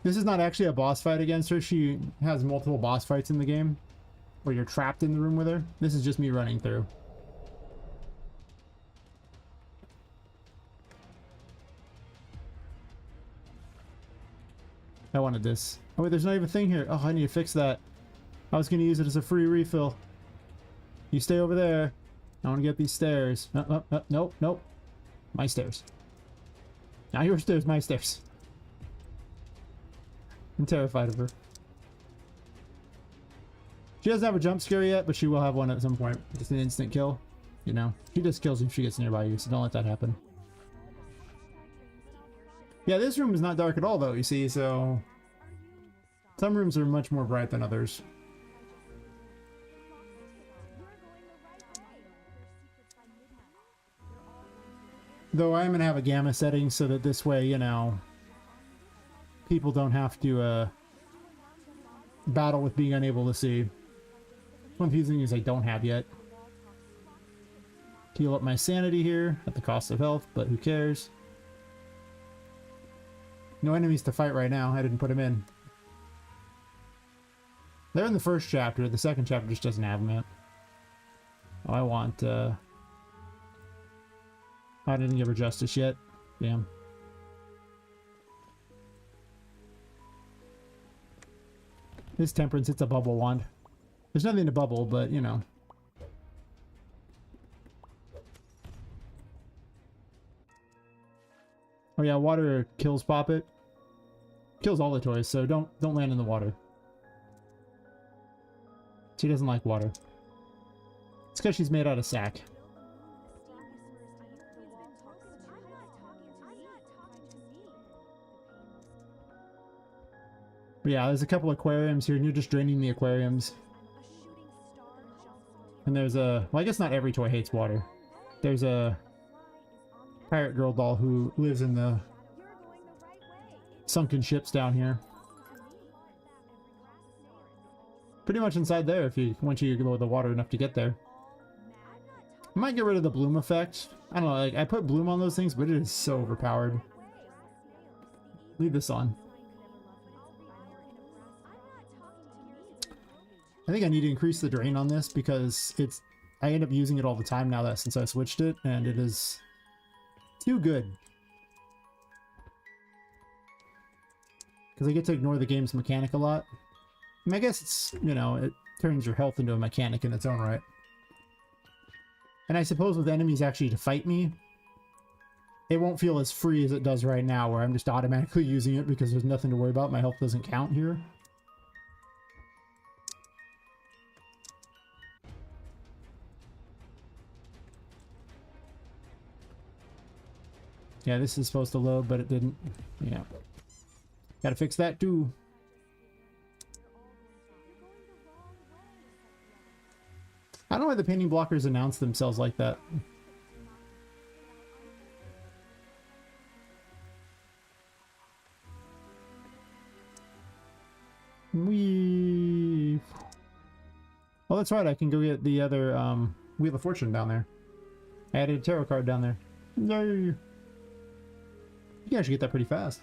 This is not actually a boss fight against her. She has multiple boss fights in the game, where you're trapped in the room with her. This is just me running through. I wanted this. Oh wait, there's not even a thing here. Oh, I need to fix that. I was going to use it as a free refill. You stay over there. I want to get these stairs. Nope, nope. My stairs. Not your stairs, my stairs. I'm terrified of her. She doesn't have a jump scare yet, but she will have one at some point. Just an instant kill. You know, she just kills you if she gets nearby you, so don't let that happen. Yeah, this room is not dark at all, though, you see, so... Some rooms are much more bright than others. Though I am going to have a gamma setting so that this way, you know, people don't have to battle with being unable to see. One of the things I don't have yet. Heal up my sanity here at the cost of health, but who cares? No enemies to fight right now. I didn't put them in. They're in the first chapter. The second chapter just doesn't have them yet. Oh, I want, I didn't give her justice yet. Damn. This temperance, it's a bubble wand. There's nothing to bubble, but, you know. Oh yeah, water kills Poppet. Kills all the toys, so don't land in the water. She doesn't like water. It's because she's made out of sack. But yeah, there's a couple aquariums here, and you're just draining the aquariums. And there's a... Well, I guess not every toy hates water. There's a pirate girl doll who lives in the sunken ships down here. pretty much inside there if you once you lower the water enough to get there. I might get rid of the bloom effect. I don't know, like I put bloom on those things, but it is so overpowered. Leave this on. I think I need to increase the drain on this because I end up using it all the time now that since I switched it, and it is too good. Because I get to ignore the game's mechanic a lot. I mean, I guess it's, you know, it turns your health into a mechanic in its own right. And I suppose with enemies actually to fight me, it won't feel as free as it does right now, where I'm just automatically using it because there's nothing to worry about. My health doesn't count here. Yeah, this is supposed to load, but it didn't. Yeah. Gotta fix that too. I don't know why the painting blockers announce themselves like that. Oh, that's right. I can go get the other Wheel of Fortune down there. I added a tarot card down there. Yay! You can actually get that pretty fast.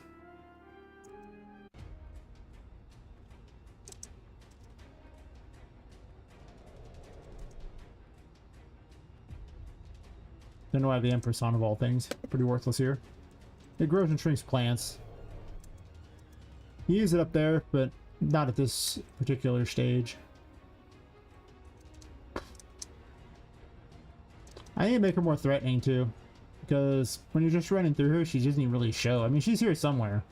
Don't know why the Empress on of all things. Pretty worthless here. It grows and shrinks plants. You use it up there, but not at this particular stage. I need to make her more threatening too, because when you're just running through her, she doesn't even really show. I mean, she's here somewhere.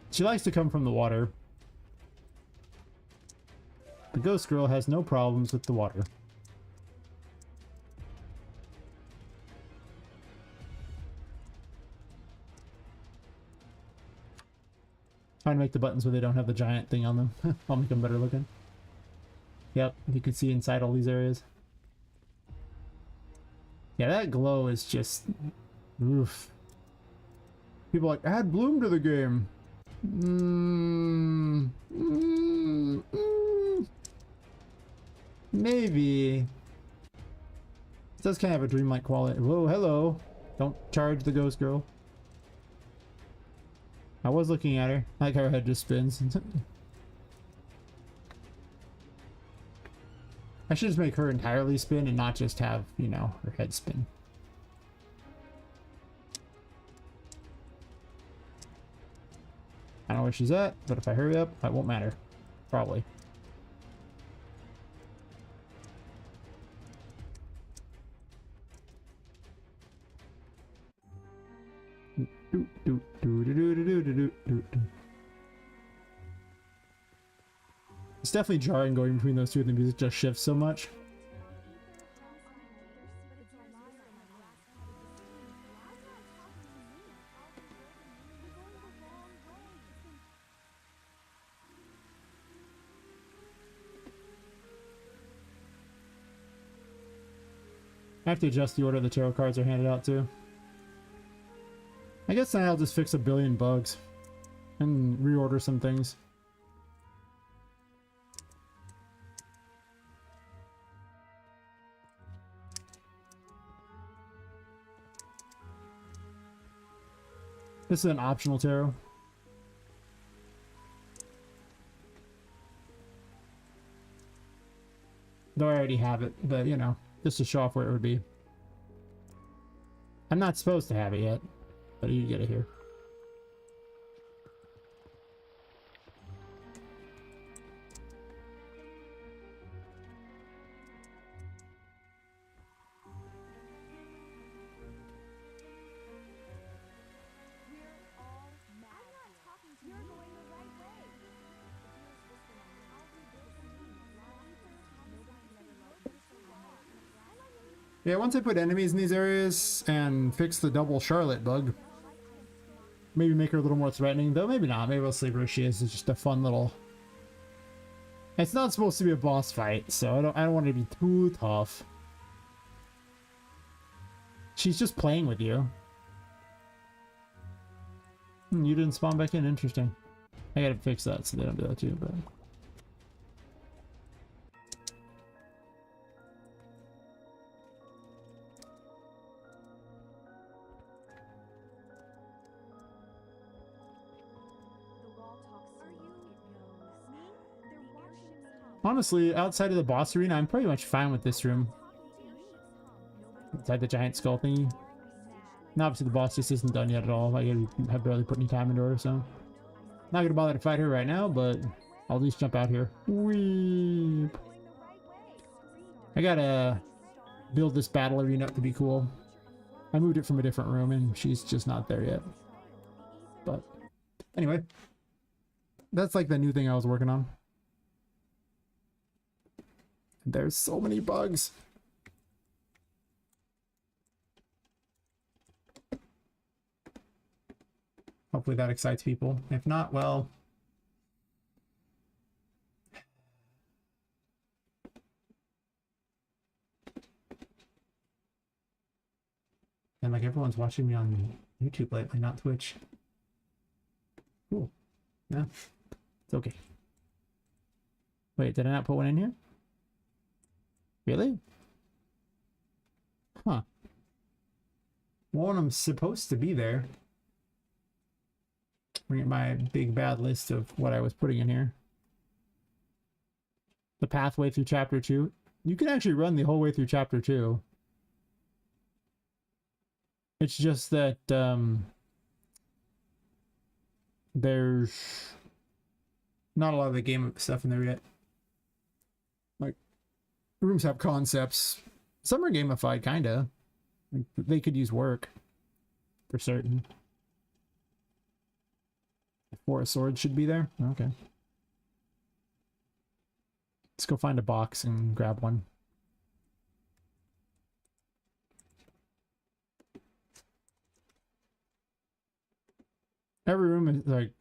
She likes to come from the water. The ghost girl has no problems with the water. Trying to make the buttons where they don't have the giant thing on them. I'll make them better looking. Yep, you can see inside all these areas. Yeah, that glow is just... oof. People are like, add bloom to the game. Maybe. It does kind of have a dreamlike quality. Whoa, hello. Don't charge the ghost girl. I was looking at her. I like how her head just spins. I should just make her entirely spin and not just have, you know, her head spin. I don't know where she's at, but if I hurry up, it won't matter. Probably. It's definitely jarring going between those two, and the music just shifts so much. I have to adjust the order the tarot cards are handed out too. I guess then I'll just fix a billion bugs and reorder some things. This is an optional tarot. Though I already have it, but you know, just to show off where it would be. I'm not supposed to have it yet, but you get it here. Yeah, once I put enemies in these areas and fix the double Charlotte bug, maybe make her a little more threatening, though maybe not. Maybe I'll leave her as she is. It's just a fun little... It's not supposed to be a boss fight, so I don't want it to be too tough. She's just playing with you. You didn't spawn back in. Interesting. I gotta fix that so they don't do that too, but... Honestly, outside of the boss arena, I'm pretty much fine with this room. Inside the giant skull thingy. And obviously the boss just isn't done yet at all. I have barely put any time into her, so. Not gonna bother to fight her right now, but I'll at least jump out here. Weep. I gotta build this battle arena up to be cool. I moved it from a different room and she's just not there yet. But anyway, that's like the new thing I was working on. There's so many bugs. Hopefully that excites people. If not, well... And like everyone's watching me on YouTube lately, not Twitch. Cool. Yeah, it's okay. Wait, did I not put one in here? Really? Huh. Well, I'm supposed to be there. Bring up my big bad list of what I was putting in here. The pathway through chapter 2. You can actually run the whole way through chapter 2. It's just that there's not a lot of the game stuff in there yet. Like, rooms have concepts. Some are gamified, kinda. Like, they could use work, for certain. Four of Swords should be there? Okay. Let's go find a box and grab one. Every room is like,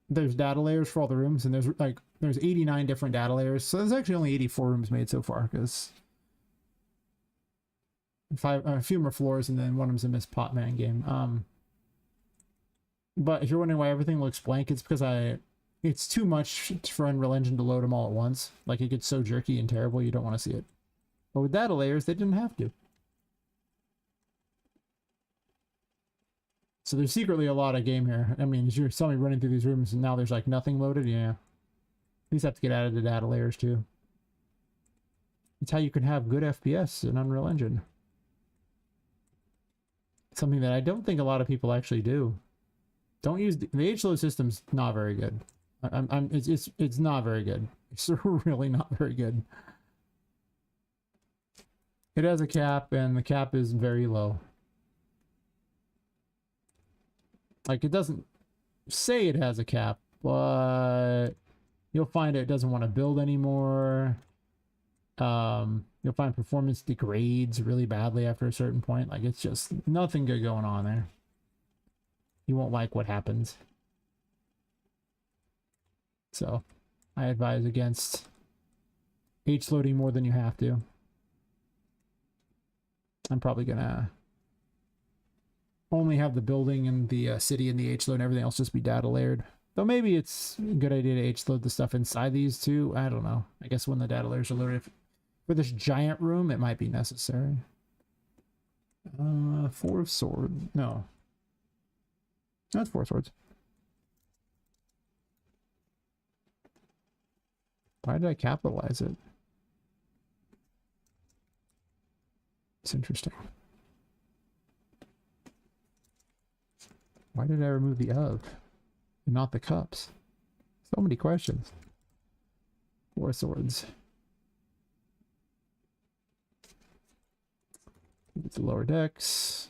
there's data layers for all the rooms, and there's 89 different data layers. So there's actually only 84 rooms made so far, because a few more floors, and then one of them's a Miss Potman game. But if you're wondering why everything looks blank, it's because it's too much for Unreal Engine to load them all at once. Like, it gets so jerky and terrible, you don't want to see it. But with data layers, they didn't have to. So there's secretly a lot of game here. I mean, you saw me running through these rooms and now there's like nothing loaded. Yeah. These have to get added to data layers too. It's how you can have good FPS in Unreal Engine. Something that I don't think a lot of people actually do. Don't use the H-load system's not very good. It's not very good. It's really not very good. It has a cap and the cap is very low. Like, it doesn't say it has a cap, but you'll find it doesn't want to build anymore. You'll find performance degrades really badly after a certain point. Like, it's just nothing good going on there. You won't like what happens. So, I advise against H-loading more than you have to. I'm probably gonna only have the building and the city and the H-load and everything else just be data layered. Though maybe it's a good idea to H-load the stuff inside these too. I don't know. I guess when the data layers are loaded for this giant room, it might be necessary. Four of Swords. No. That's Four Swords. Why did I capitalize it? It's interesting. Why did I remove the of and not the cups? So many questions. Four Swords. It's the lower decks.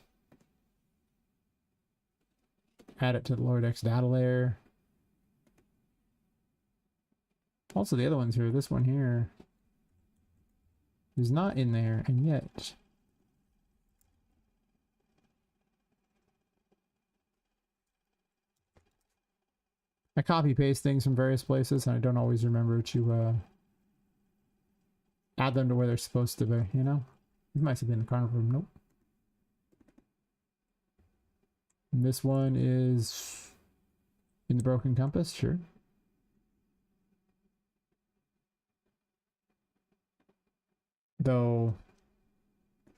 Add it to the lower decks data layer. Also, the other ones here, this one here is not in there, and yet I copy paste things from various places and I don't always remember to add them to where they're supposed to be, you know? These might have been in the carnival room. Nope. And this one is in the Broken Compass, sure. Though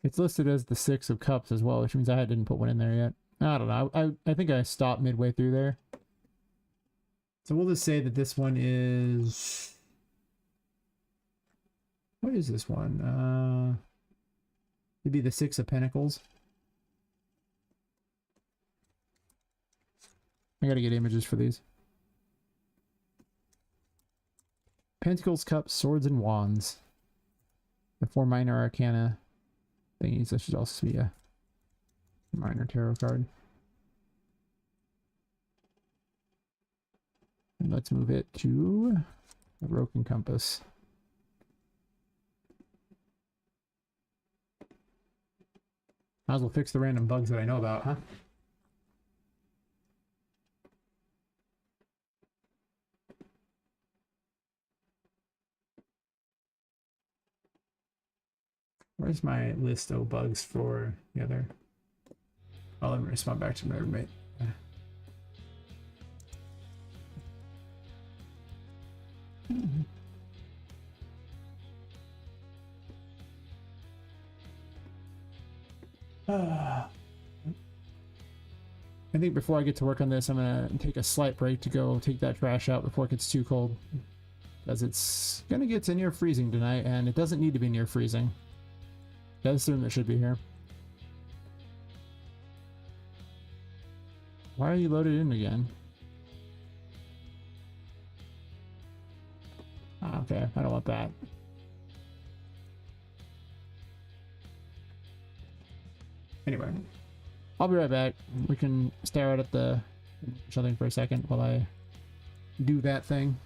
it's listed as the Six of Cups as well, which means I didn't put one in there yet. I don't know. I think I stopped midway through there. So we'll just say that this one is what is this one? It'd be the Six of Pentacles. I gotta get images for these. Pentacles, Cups, Swords, and Wands. The 4 minor arcana thingies. That should also be a minor tarot card. And let's move it to a broken compass. Might as well fix the random bugs that I know about, huh? Where's my list of bugs for the other? Oh, let me respond back to my roommate. I think before I get to work on this, I'm gonna take a slight break to go take that trash out before it gets too cold, because it's gonna get to near freezing tonight, and it doesn't need to be near freezing. That's the room that should be here. Why are you loaded in again? Ah, okay, I don't want that. Anyway, I'll be right back. We can stare out at the something for a second while I do that thing.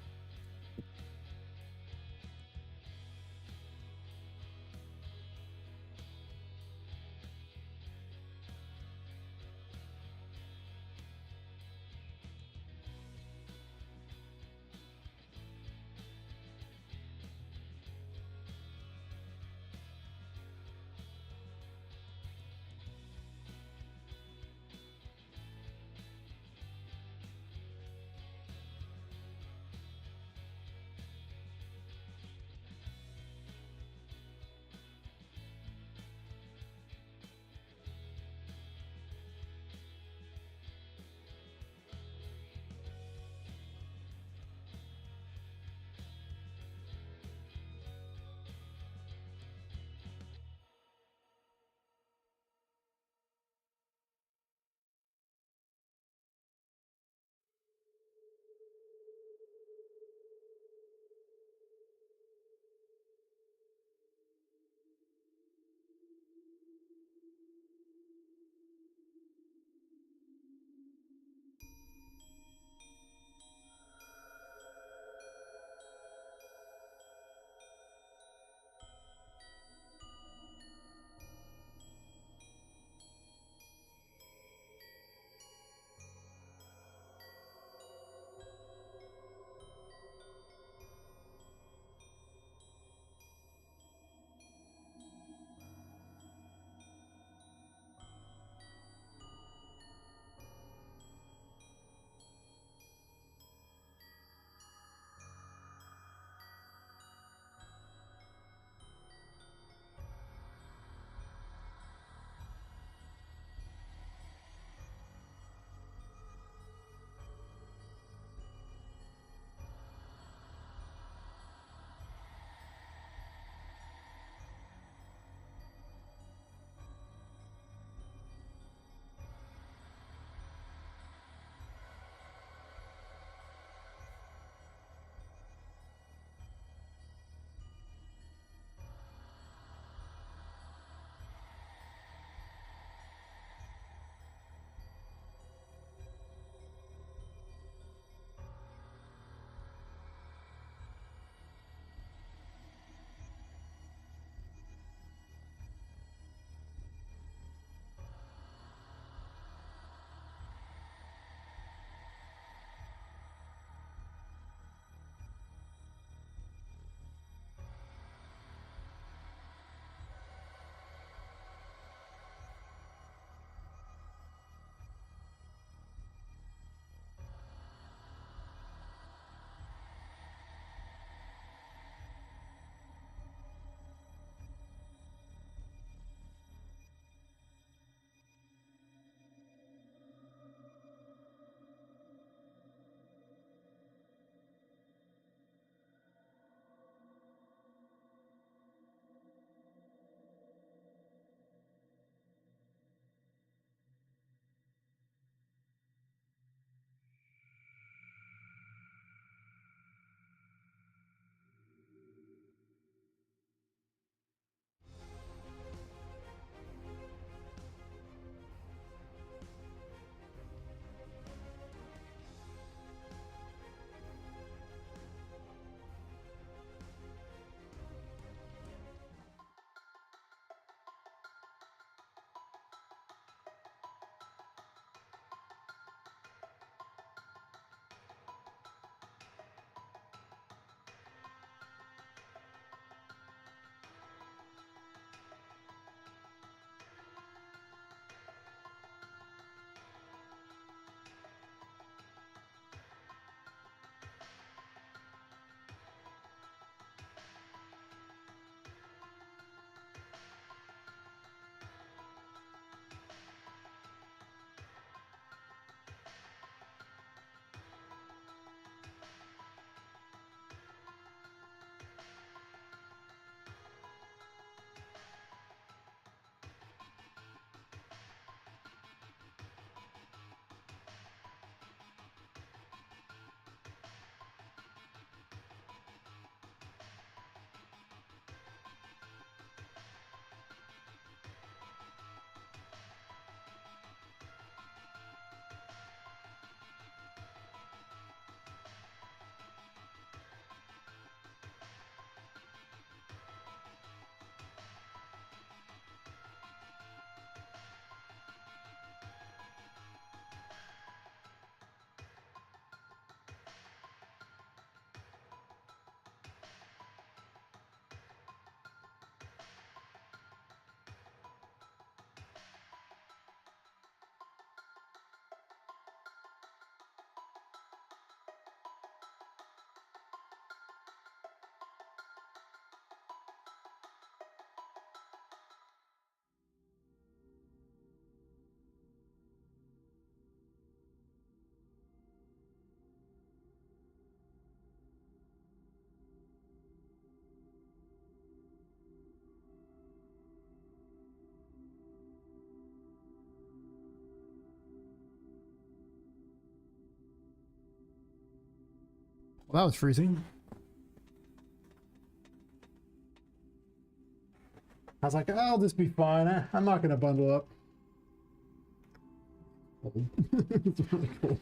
Well, that was freezing. I was like, oh, I'll just be fine. I'm not going to bundle up. It's really cool.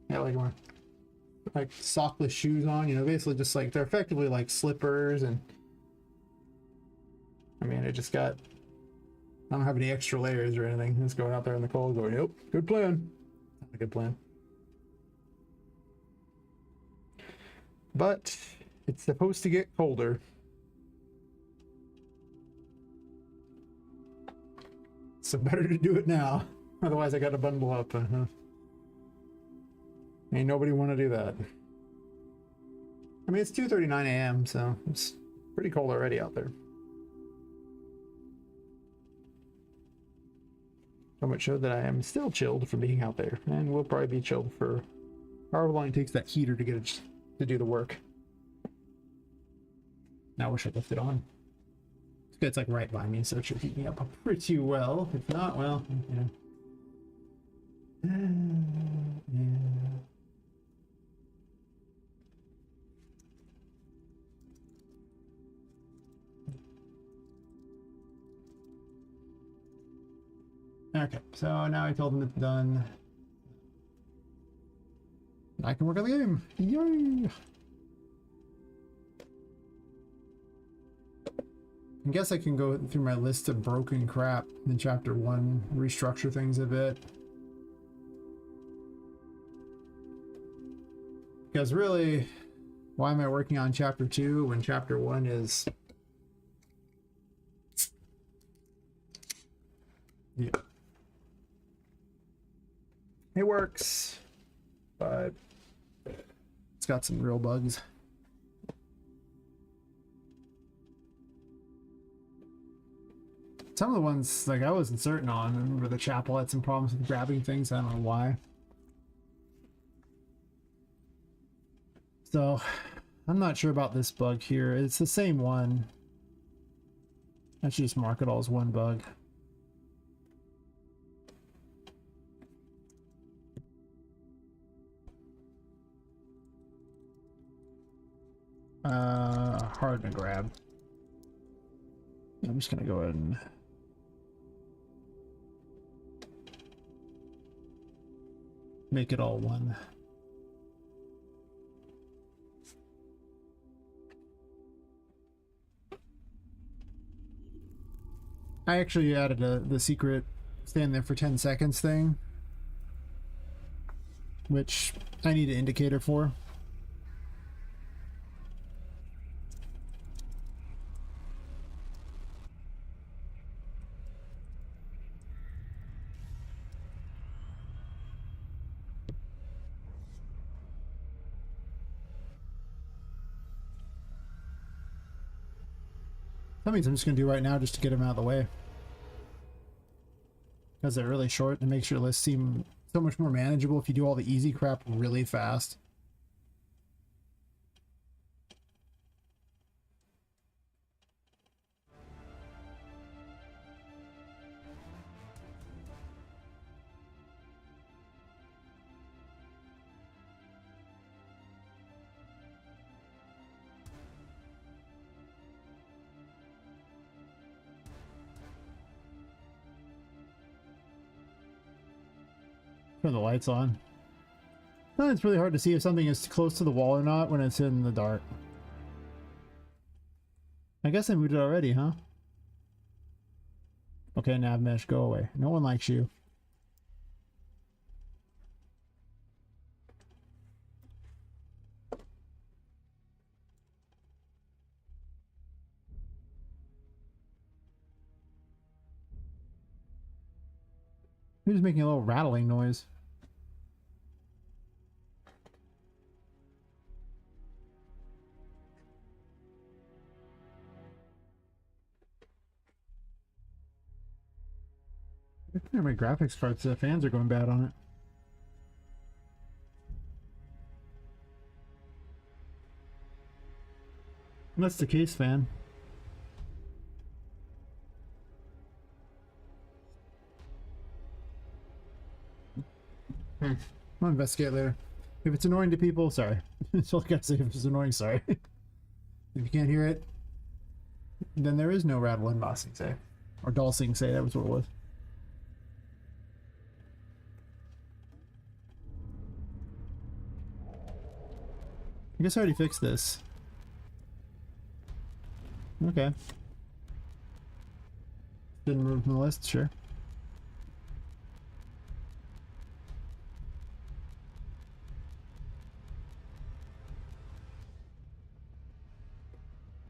Yeah, like sockless shoes on, you know, basically just like they're effectively like slippers, and I mean, it just got, I don't have any extra layers or anything. Just going out there in the cold going, yep, good plan. Not a good plan. But it's supposed to get colder. So better to do it now. Otherwise I gotta bundle up. Ain't nobody want to do that. I mean, it's 2:39 a.m., so it's pretty cold already out there. So much so that I am still chilled from being out there, and will probably be chilled for however long it takes that heater to get it to do the work. Now I wish I left it on. It's like right by me, so it should heat me up pretty well. If not, well, yeah. Okay, so now I told him it's done. I can work on the game. Yay! I guess I can go through my list of broken crap in chapter 1, restructure things a bit. Because really, why am I working on chapter 2 when chapter 1 is... Yeah. It works, but it's got some real bugs. Some of the ones, like, I wasn't certain on. I remember the chapel had some problems with grabbing things. I don't know why. So, I'm not sure about this bug here. It's the same one. I should just mark it all as one bug. Hard to grab. I'm just gonna go ahead and make it all one. I actually added the secret stand there for 10 seconds thing, which I need an indicator for. That means I'm just going to do right now just to get them out of the way. Because they're really short and makes your list seem so much more manageable if you do all the easy crap really fast. Turn the lights on. No, it's really hard to see if something is close to the wall or not when it's in the dark. I guess I moved it already, huh? Okay, nav mesh, go away. No one likes you. You're just making a little rattling noise. My graphics cards, the fans are going bad on it. That's the case, fan. I'll investigate later. If it's annoying to people, sorry. That's all I gotta say. If it's annoying, sorry. If you can't hear it, then there is no rattle in Bossing Say. Or Dulcing Say, that was what it was. I guess I already fixed this. Okay. Didn't move from the list, sure.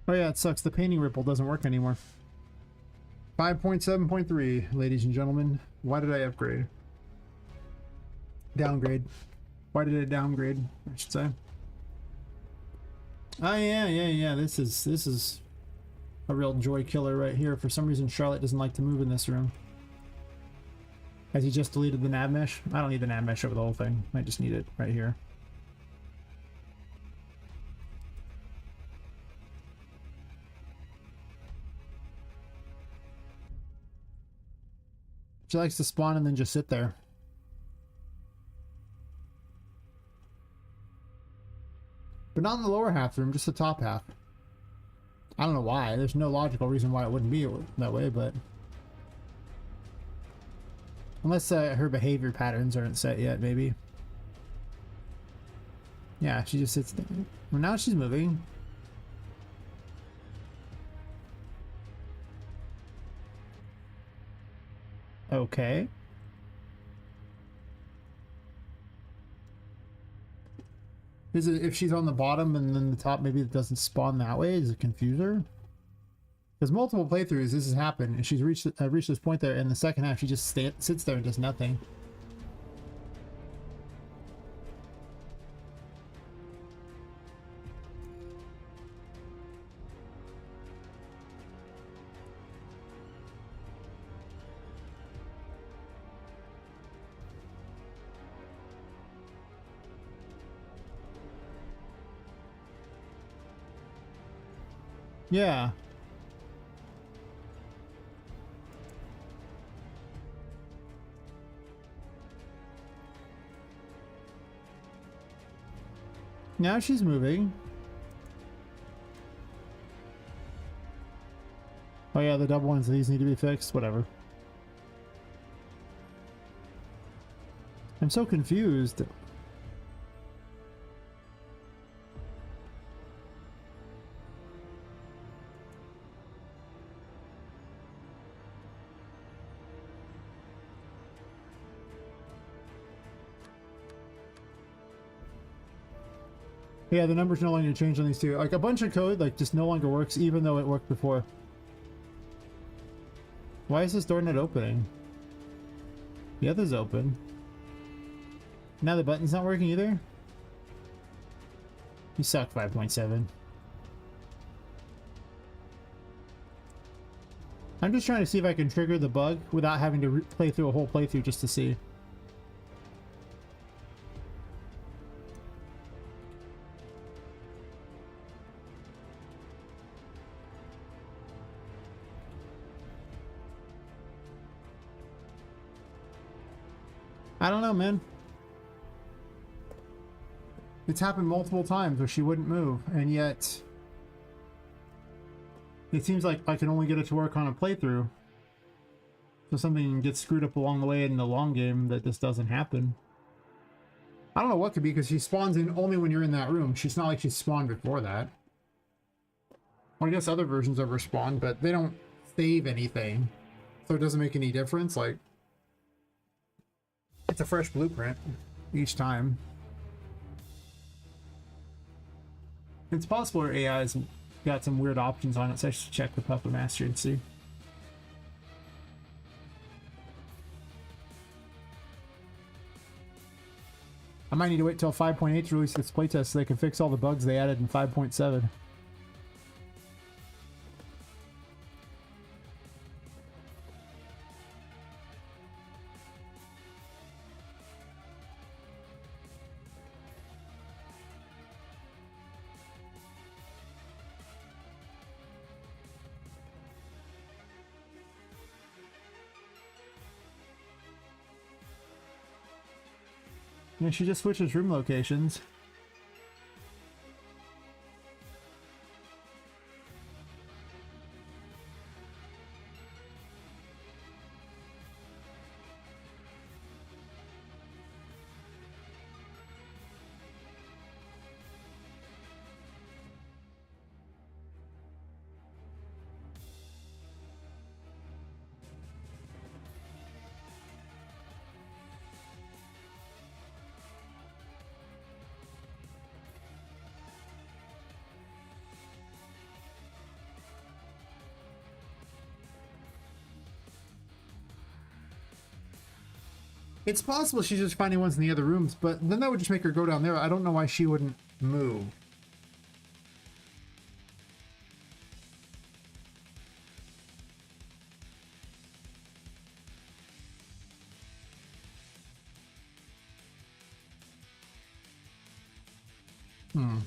Oh yeah, it sucks. The painting ripple doesn't work anymore. 5.7.3, ladies and gentlemen. Why did I upgrade? Downgrade. Why did it downgrade, I should say. Oh yeah. This is a real joy killer right here. For some reason, Charlotte doesn't like to move in this room. Has he just deleted the nav mesh? I don't need the nav mesh over the whole thing. I just need it right here. She likes to spawn and then just sit there. But not in the lower half room, just the top half. I don't know why. There's no logical reason why it wouldn't be that way, but... Unless her behavior patterns aren't set yet, maybe. Yeah, she just sits there. Well, now she's moving. Okay. Is it if she's on the bottom and then the top, maybe it doesn't spawn that way? Does it confuse her? There's multiple playthroughs this has happened, and she's reached this point there. In the second half, she just sits there and does nothing. Yeah. Now she's moving. Oh yeah, the double ones, these need to be fixed. Whatever. I'm so confused. Yeah, the numbers no longer change on these two. Like a bunch of code, like just no longer works, even though it worked before. Why is this door not opening? The other's open. Now the button's not working either? You suck, 5.7. I'm just trying to see if I can trigger the bug without having to play through a whole playthrough just to see. I don't know, man. It's happened multiple times where she wouldn't move, and yet it seems like I can only get it to work on a playthrough. So something gets screwed up along the way in the long game that this doesn't happen. I don't know what could be, because she spawns in only when you're in that room. She's not like she spawned before that. Well, I guess other versions of her spawn, but they don't save anything. So it doesn't make any difference. Like, it's a fresh blueprint each time. It's possible her AI's got some weird options on it, so I should check the Puppet Master and see. I might need to wait till 5.8 to release this playtest so they can fix all the bugs they added in 5.7. Yeah, she just switches room locations. It's possible she's just finding ones in the other rooms, but then that would just make her go down there. I don't know why she wouldn't move. Hmm.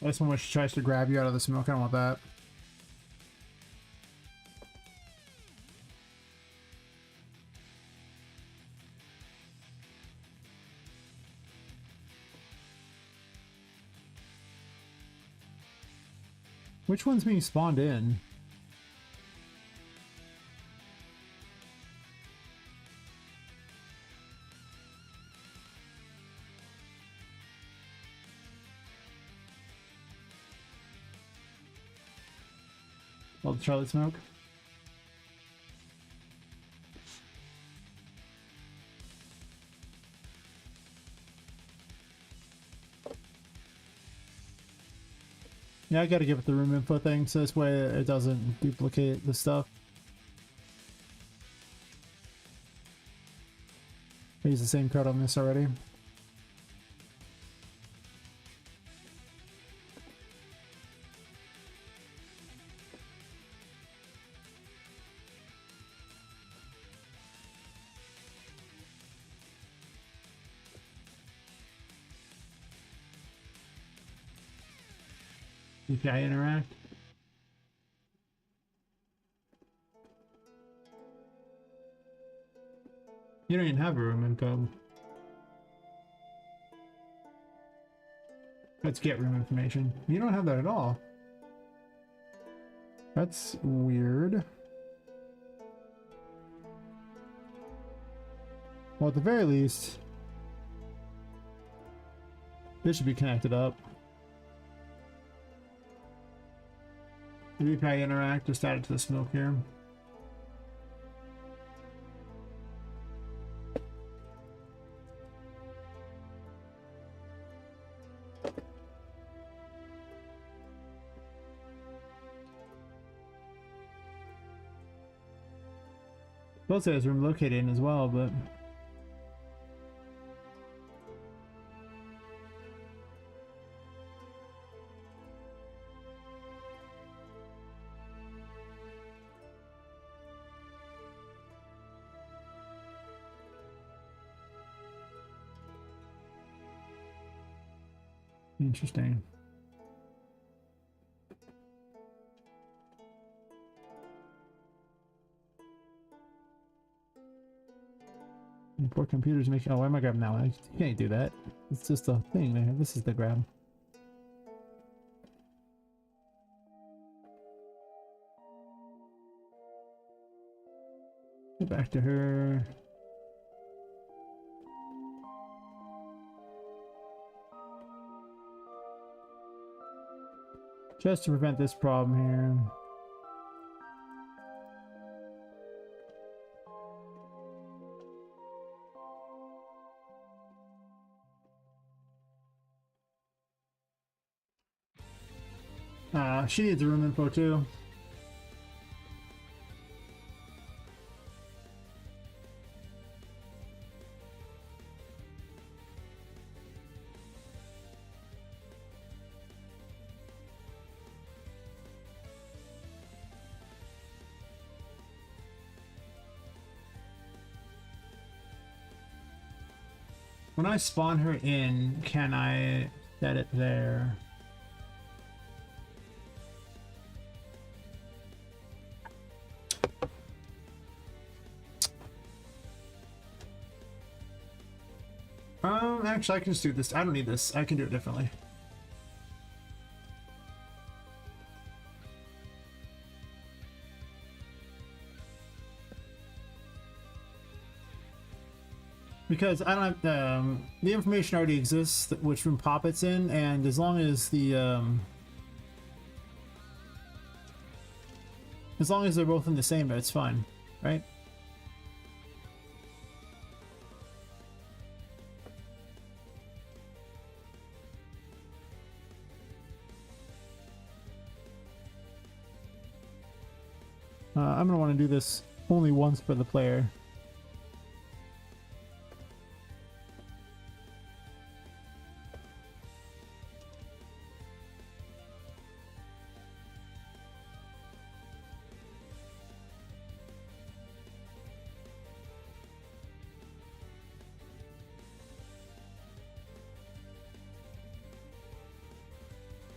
This one where she tries to grab you out of the smoke. I don't want that. Which one's being spawned in? Oh, the Charlotte smoke. Yeah, I gotta give it the room info thing so this way it doesn't duplicate the stuff. I used the same code on this already. API interact. You don't even have a room info. Let's get room information. You don't have that at all. That's weird. Well, at the very least, this should be connected up. The API interact, just add it to the smoke here. Both says room located in as well, but interesting. Import computers make. Oh, why am I grabbing that one? You can't do that. It's just a thing there. This is the grab. Get back to her. Just to prevent this problem here. She needs a room info too. When I spawn her in, can I set it there? Actually, I can just do this. I don't need this. I can do it differently. Because I don't have the information already exists, which room Poppet's in, and as long as the as long as they're both in the same, it's fine, right? I'm gonna want to do this only once for the player.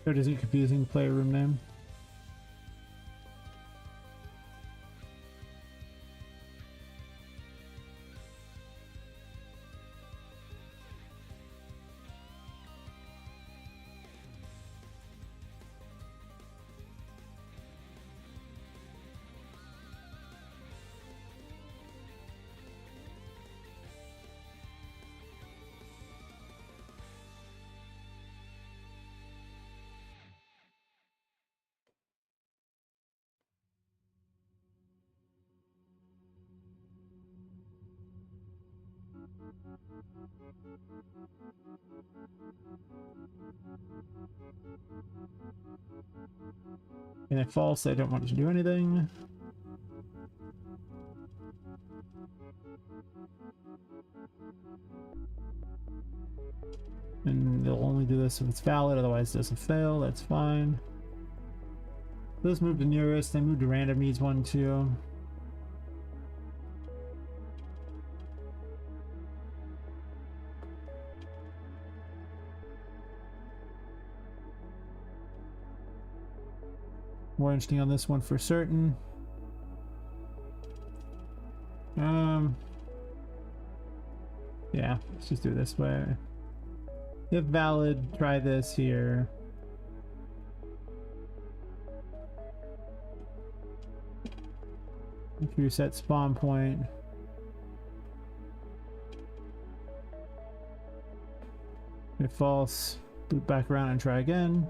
That is a confusing player room name. And if false, I don't want it to do anything. And they'll only do this if it's valid, otherwise it doesn't fail. That's fine. Those move to nearest, they move to random needs 1, 2. More interesting on this one for certain. Yeah, let's just do it this way. If valid, try this here. If you set spawn point. If false, loop back around and try again.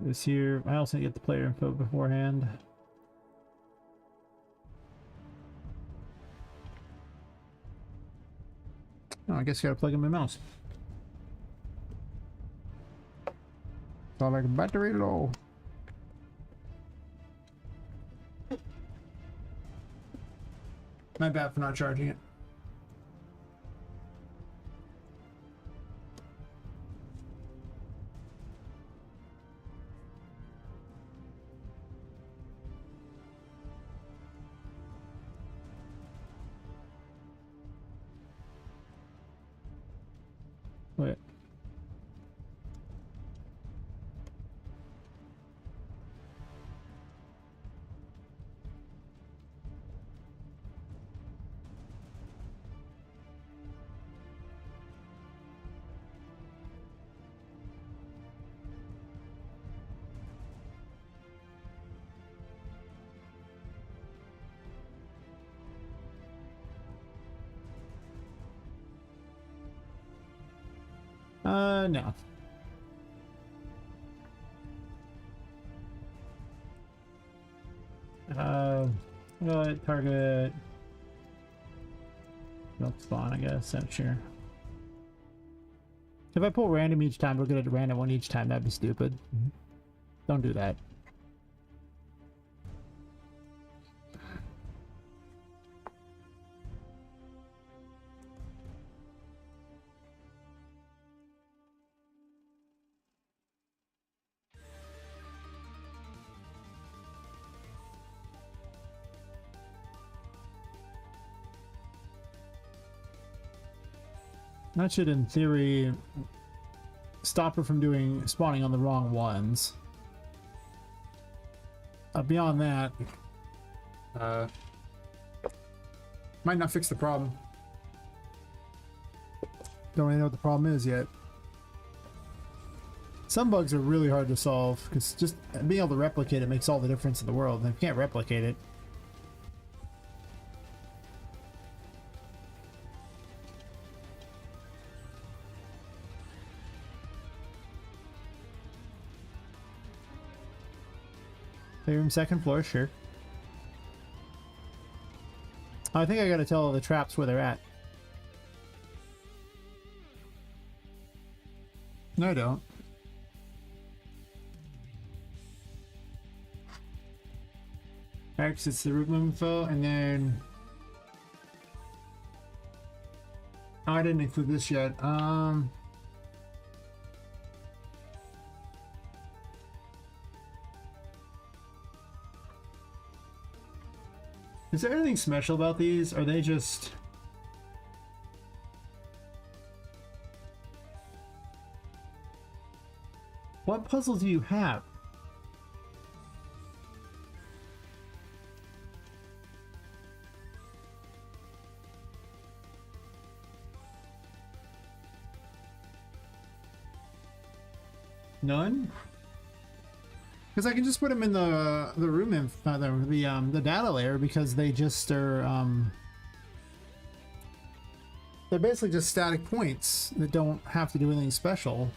This here, I also get the player info beforehand. Oh, I guess I gotta plug in my mouse. It's all like battery low. My bad for not charging it. Wait. No. Target. Milk spawn, I guess. I'm sure. If I pull random each time, we'll get a random one each time. That'd be stupid. Don't do that. That should, in theory, stop her from spawning on the wrong ones. Beyond that, might not fix the problem. Don't really know what the problem is yet. Some bugs are really hard to solve because just being able to replicate it makes all the difference in the world. And if you can't replicate it, playroom second floor, sure. I think I gotta tell all the traps where they're at. No, I don't. Alright, it's the room info, and then... Oh, I didn't include this yet. Is there anything special about these? Are they just... What puzzle do you have? None? Because I can just put them in the room info, the data layer, because they just are they're basically just static points that don't have to do anything special.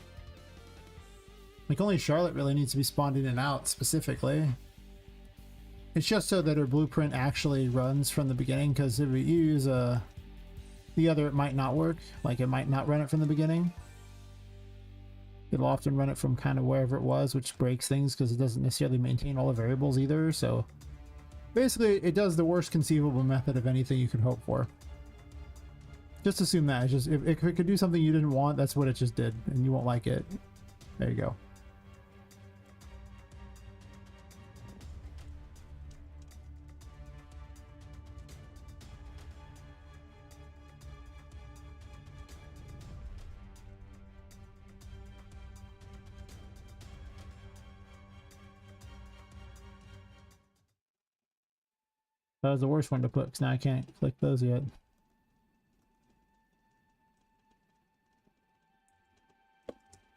Like only Charlotte really needs to be spawned in and out specifically. It's just so that her blueprint actually runs from the beginning, because if you use the other, it might not work. Like it might not run it from the beginning. It'll often run it from kind of wherever it was, which breaks things because it doesn't necessarily maintain all the variables either. So basically it does the worst conceivable method of anything you could hope for. Just assume that. It's just, if it could do something you didn't want, that's what it just did, and you won't like it. There you go. That was the worst one to put, because now I can't click those yet.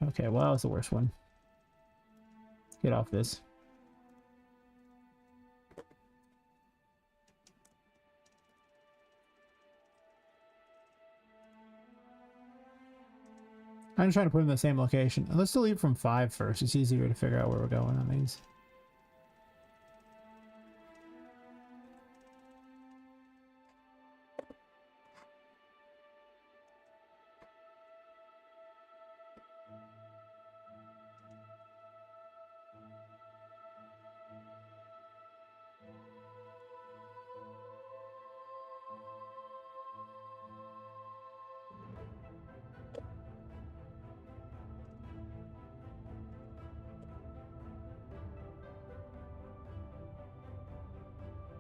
Okay, well, that was the worst one. Get off this. I'm just trying to put them in the same location. Let's delete from 5 first. It's easier to figure out where we're going on these.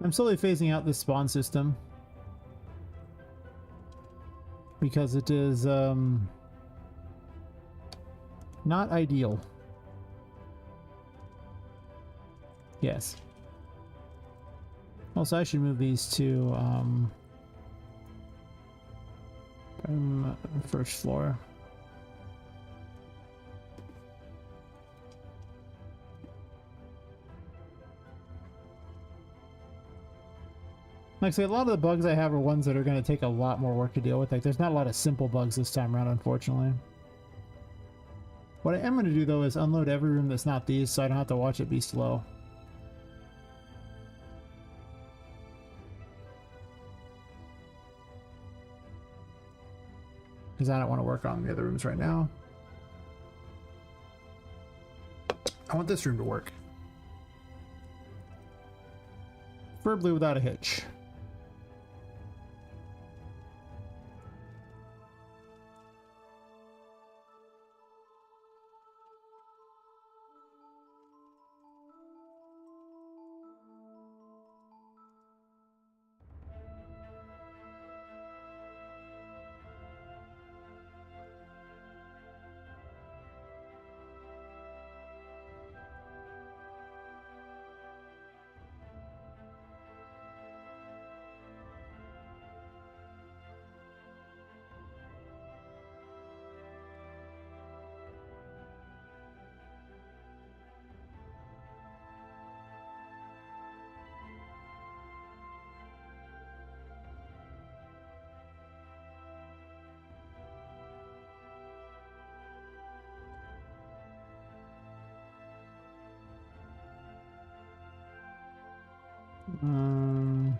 I'm slowly phasing out this spawn system because it is not ideal. Yes. Also, I should move these to first floor. Like I say, a lot of the bugs I have are ones that are going to take a lot more work to deal with. Like, there's not a lot of simple bugs this time around, unfortunately. What I am going to do, though, is unload every room that's not these, so I don't have to watch it be slow. Because I don't want to work on the other rooms right now. I want this room to work. Preferably without a hitch. Um,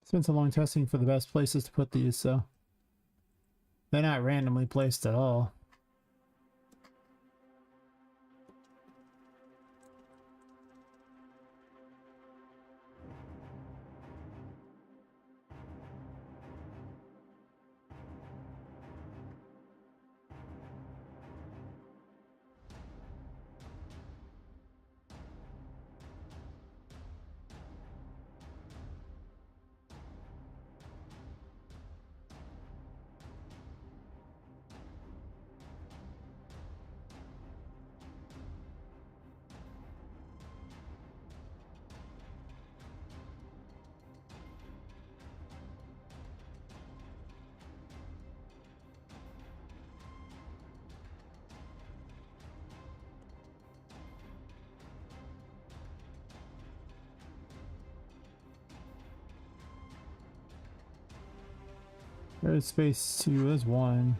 Spent so long testing for the best places to put these, so they're not randomly placed at all. There's space 2, there's 1.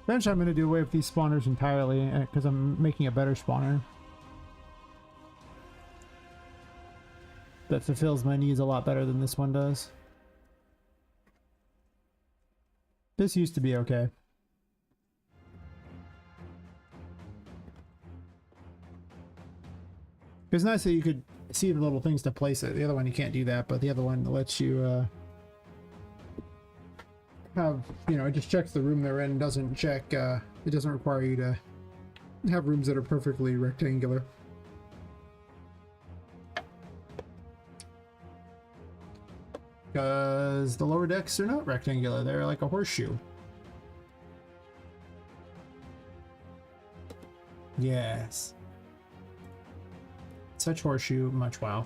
Eventually I'm going to do away with these spawners entirely because I'm making a better spawner that fulfills my needs a lot better than this one does. This used to be okay. It's nice that you could see the little things to place it. The other one you can't do that, but the other one lets you have, you know, it just checks the room they're in, doesn't check, it doesn't require you to have rooms that are perfectly rectangular. Because the lower decks are not rectangular, they're like a horseshoe. Yes. Such horseshoe, much wow.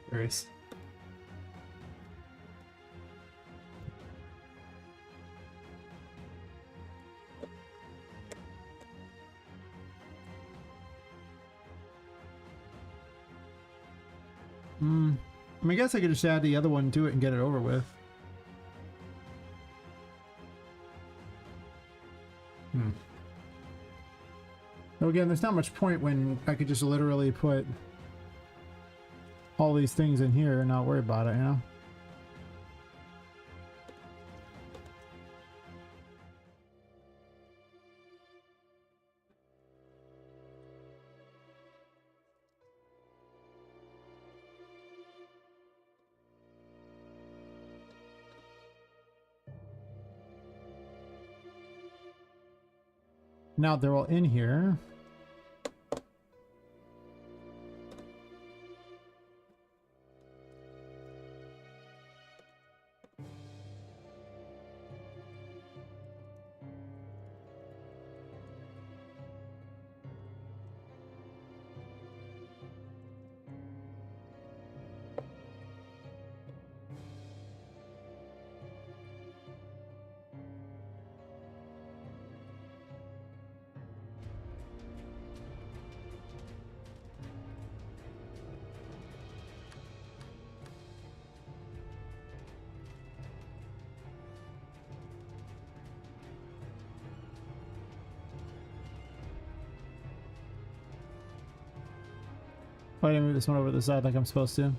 Curious. I mean, I guess I could just add the other one to it and get it over with. So again, there's not much point when I could just literally put all these things in here and not worry about it, you know? Now they're all in here. Why did I move this one over to the side like I'm supposed to?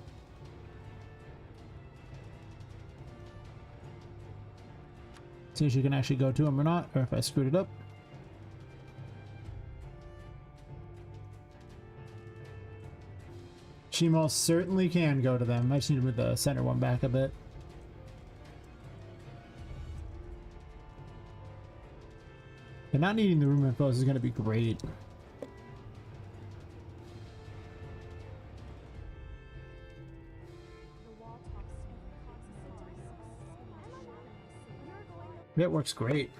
See if you can actually go to him or not, or if I screwed it up. She most certainly can go to them. I just need to move the center one back a bit. And not needing the room info is going to be great. It works great.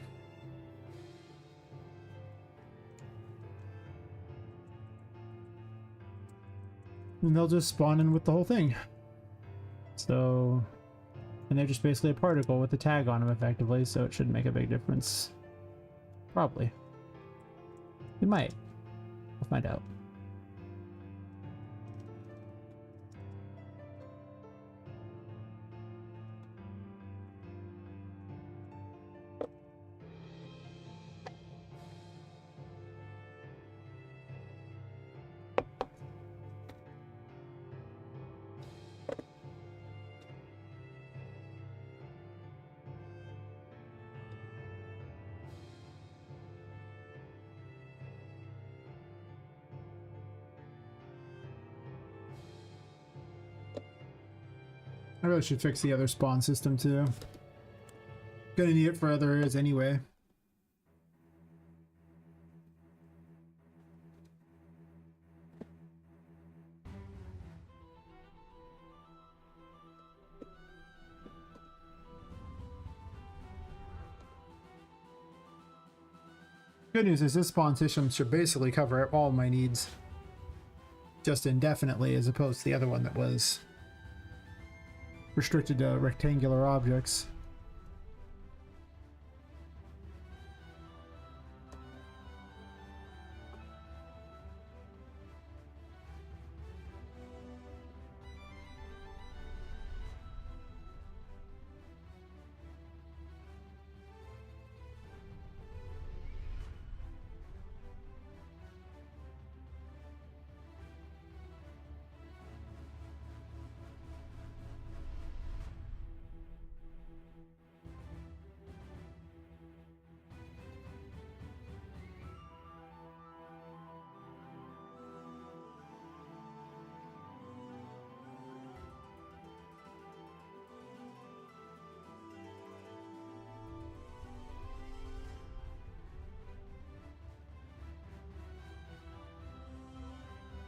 And they'll just spawn in with the whole thing. So, and they're just basically a particle with a tag on them effectively, so it shouldn't make a big difference. Probably. It might. We'll find out. I really should fix the other spawn system too. Gonna need it for other areas anyway. Good news is this spawn system should basically cover all my needs. Just indefinitely, as opposed to the other one that was restricted to rectangular objects.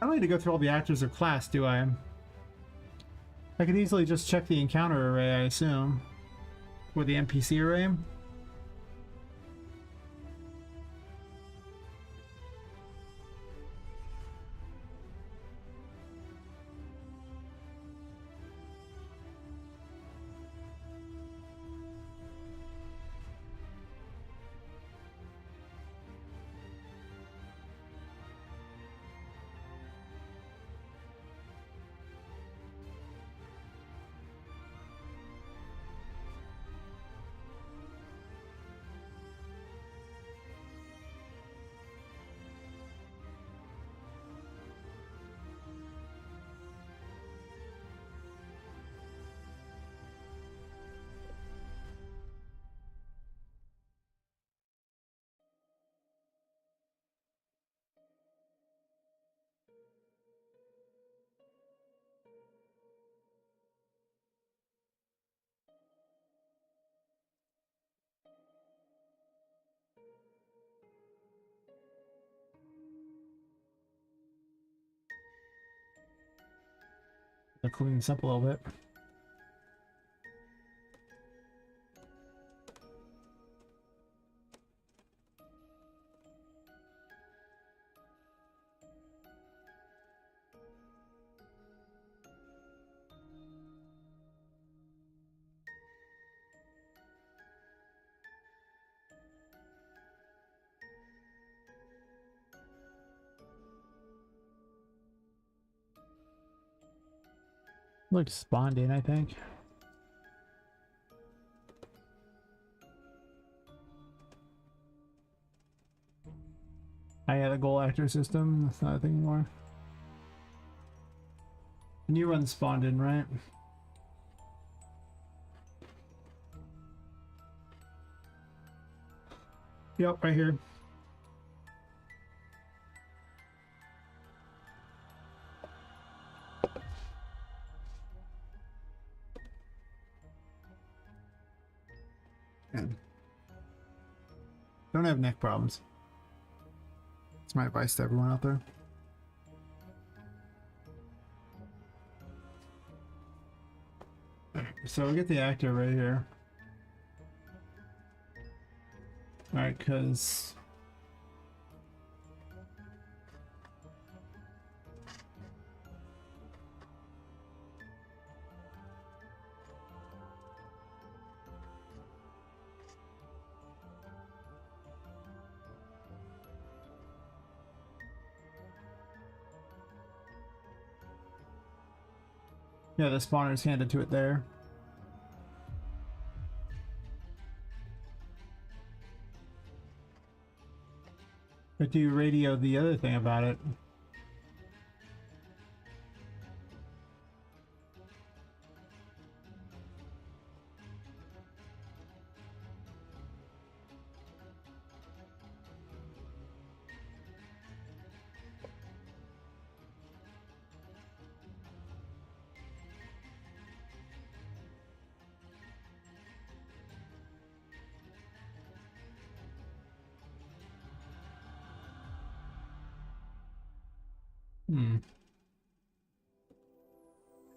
I don't need to go through all the actors or class, do I? I could easily just check the encounter array, I assume. Or the NPC array. They're cleaning this up a little bit. Look, spawned in, I think. I had a goal actor system. That's not a thing anymore. And you run spawned in, right? Yep, right here. And don't have neck problems. It's my advice to everyone out there. So we get the actor right here. Alright, because yeah, the spawner's handed to it there. But do you radio the other thing about it?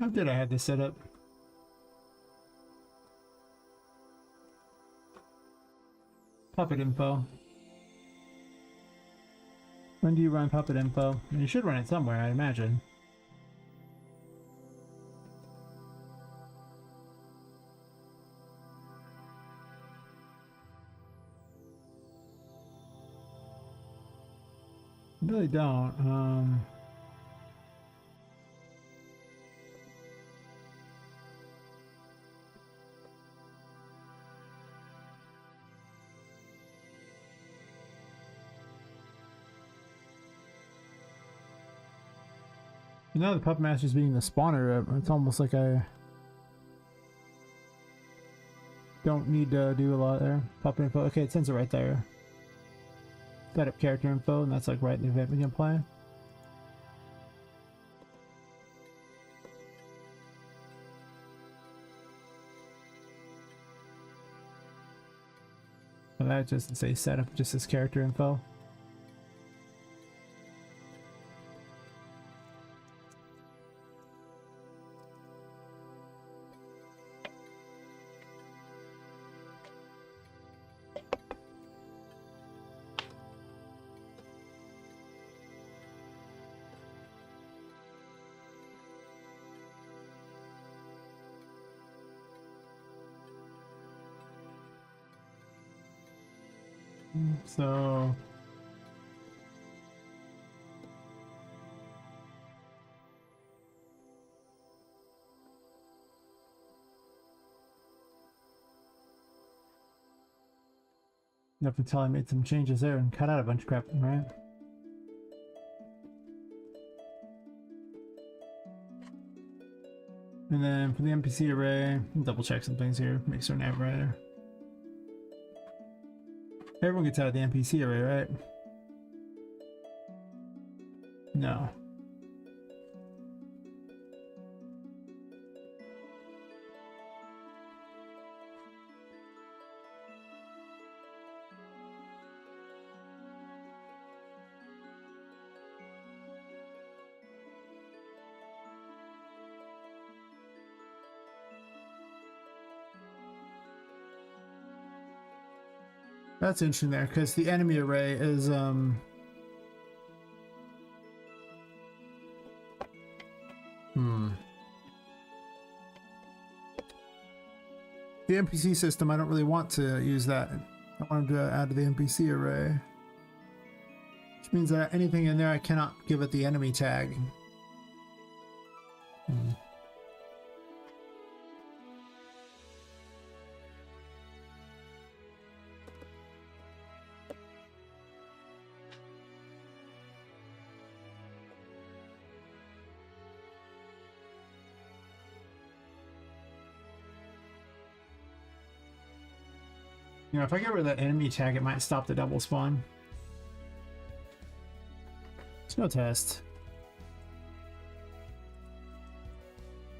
How did I have this set up? Puppet info. When do you run puppet info? You should run it somewhere, I imagine. I really don't. You know, the Puppet Master's being the spawner, it's almost like I don't need to do a lot there. Puppet info, okay, it sends it right there. Set up character info, and that's like right in the event we can play. And that just doesn't say setup, just says character info. So you have to tell I made some changes there and cut out a bunch of crap, right? And then for the NPC array, double check some things here, make certain I have right there. Everyone gets out of the NPC array, right? No. That's interesting there, because the enemy array is the NPC system, I don't really want to use that. I want to add to the NPC array. Which means that anything in there I cannot give it the enemy tag. You know, if I get rid of that enemy tag, it might stop the double spawn. Let's go test.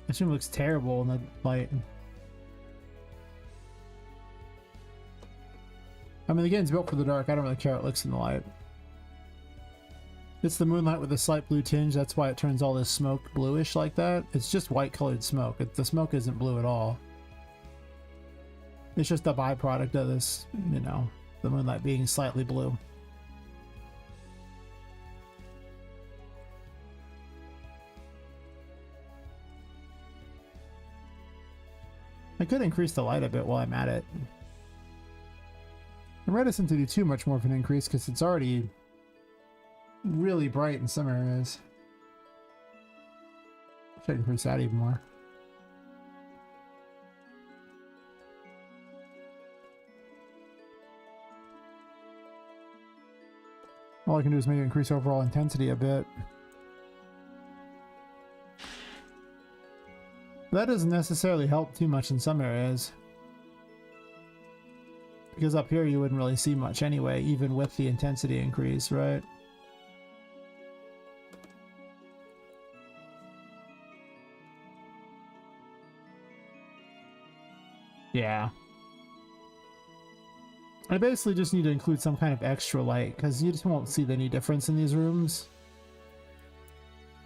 This room looks terrible in the light. I mean, the game's built for the dark. I don't really care how it looks in the light. It's the moonlight with a slight blue tinge. That's why it turns all this smoke bluish like that. It's just white colored smoke. The smoke isn't blue at all. It's just a byproduct of this, you know, the moonlight being slightly blue. I could increase the light a bit while I'm at it. I'm reticent to do too much more of an increase because it's already really bright in some areas. Should increase that even more. All I can do is maybe increase overall intensity a bit. That doesn't necessarily help too much in some areas. Because up here you wouldn't really see much anyway, even with the intensity increase, right? Yeah. I basically just need to include some kind of extra light, because you just won't see any difference in these rooms.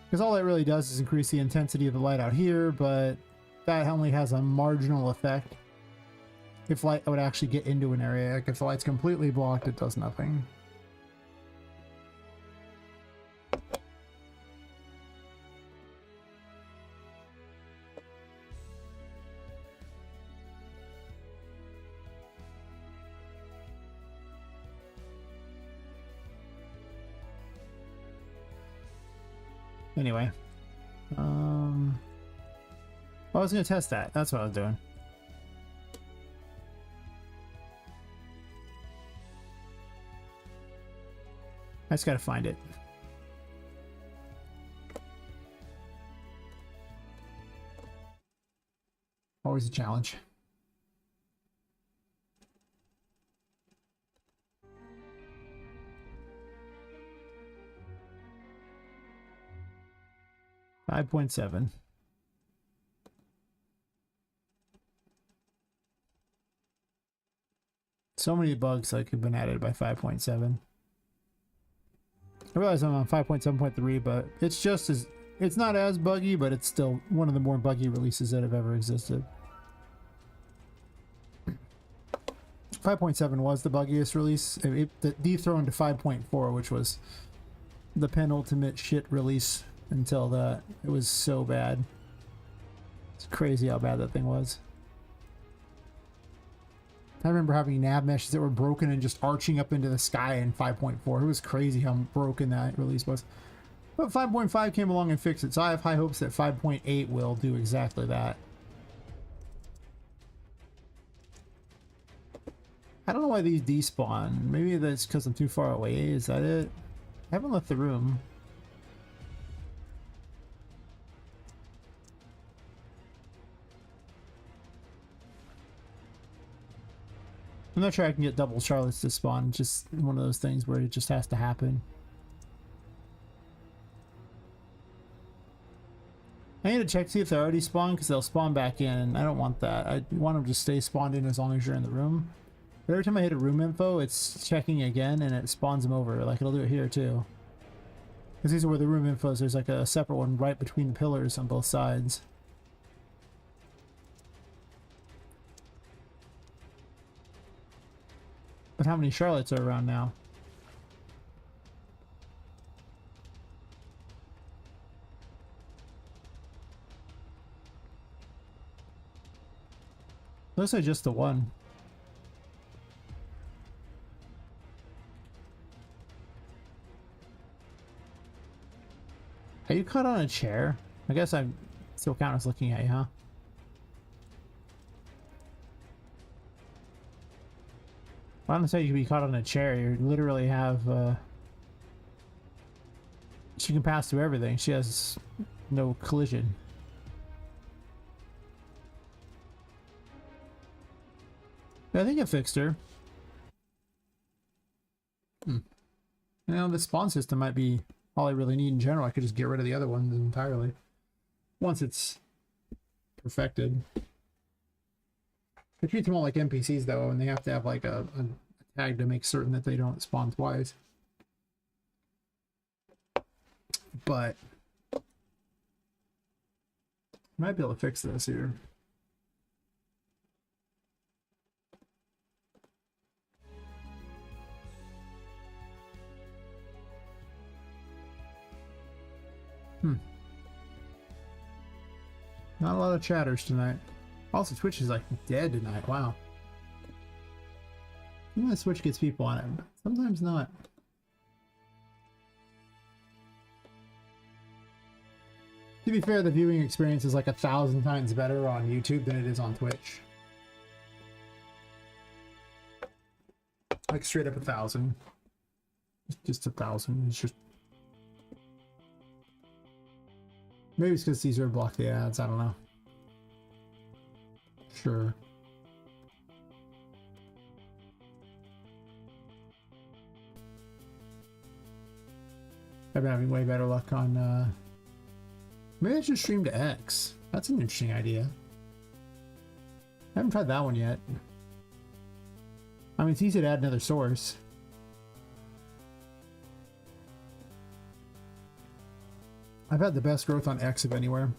Because all it really does is increase the intensity of the light out here, but that only has a marginal effect. If light would actually get into an area, like if the light's completely blocked, it does nothing. Anyway, I was gonna test that. That's what I was doing. I just gotta find it. Always a challenge. .7. So many bugs that could have been added by 5.7. I realize I'm on 5.7.3, but it's just as... It's not as buggy, but it's still one of the more buggy releases that have ever existed. 5.7 was the buggiest release. It dethroned to 5.4, which was the penultimate shit release until that. It was so bad. It's crazy how bad that thing was. I remember having nav meshes that were broken and just arching up into the sky in 5.4. It was crazy how broken that release was. But 5.5 came along and fixed it, so I have high hopes that 5.8 will do exactly that. I don't know why these despawn. Maybe that's because I'm too far away. Is that it? I haven't left the room. I'm not sure I can get double Charlottes to spawn. Just one of those things where it just has to happen. I need to check to see if they're already spawned, because they'll spawn back in, and I don't want that. I want them to stay spawned in as long as you're in the room. But every time I hit a room info, it's checking again, and it spawns them over. Like, it'll do it here, too. Because these are where the room infos. There's like a separate one right between the pillars on both sides. But how many Charlottes are around now? Looks like just the one. Are you caught on a chair? I guess I'm still count as looking at you, huh? I don't say you can be caught on a chair. You literally have, she can pass through everything. She has no collision. I think I fixed her. You know, the spawn system might be all I really need in general. I could just get rid of the other ones entirely once it's perfected. I treat them all like NPCs though, and they have to have like a tag to make certain that they don't spawn twice. But might be able to fix this here. Not a lot of chatters tonight. Also, Twitch is like dead tonight. Wow. Sometimes Twitch gets people on it, but sometimes not. To be fair, the viewing experience is like 1,000 times better on YouTube than it is on Twitch. Like straight up 1,000. Just 1,000. It's just. Maybe it's because these are block the ads. I don't know. Sure. I've been having way better luck on, maybe I should stream to X. That's an interesting idea. I haven't tried that one yet. I mean, it's easy to add another source. I've had the best growth on X of anywhere.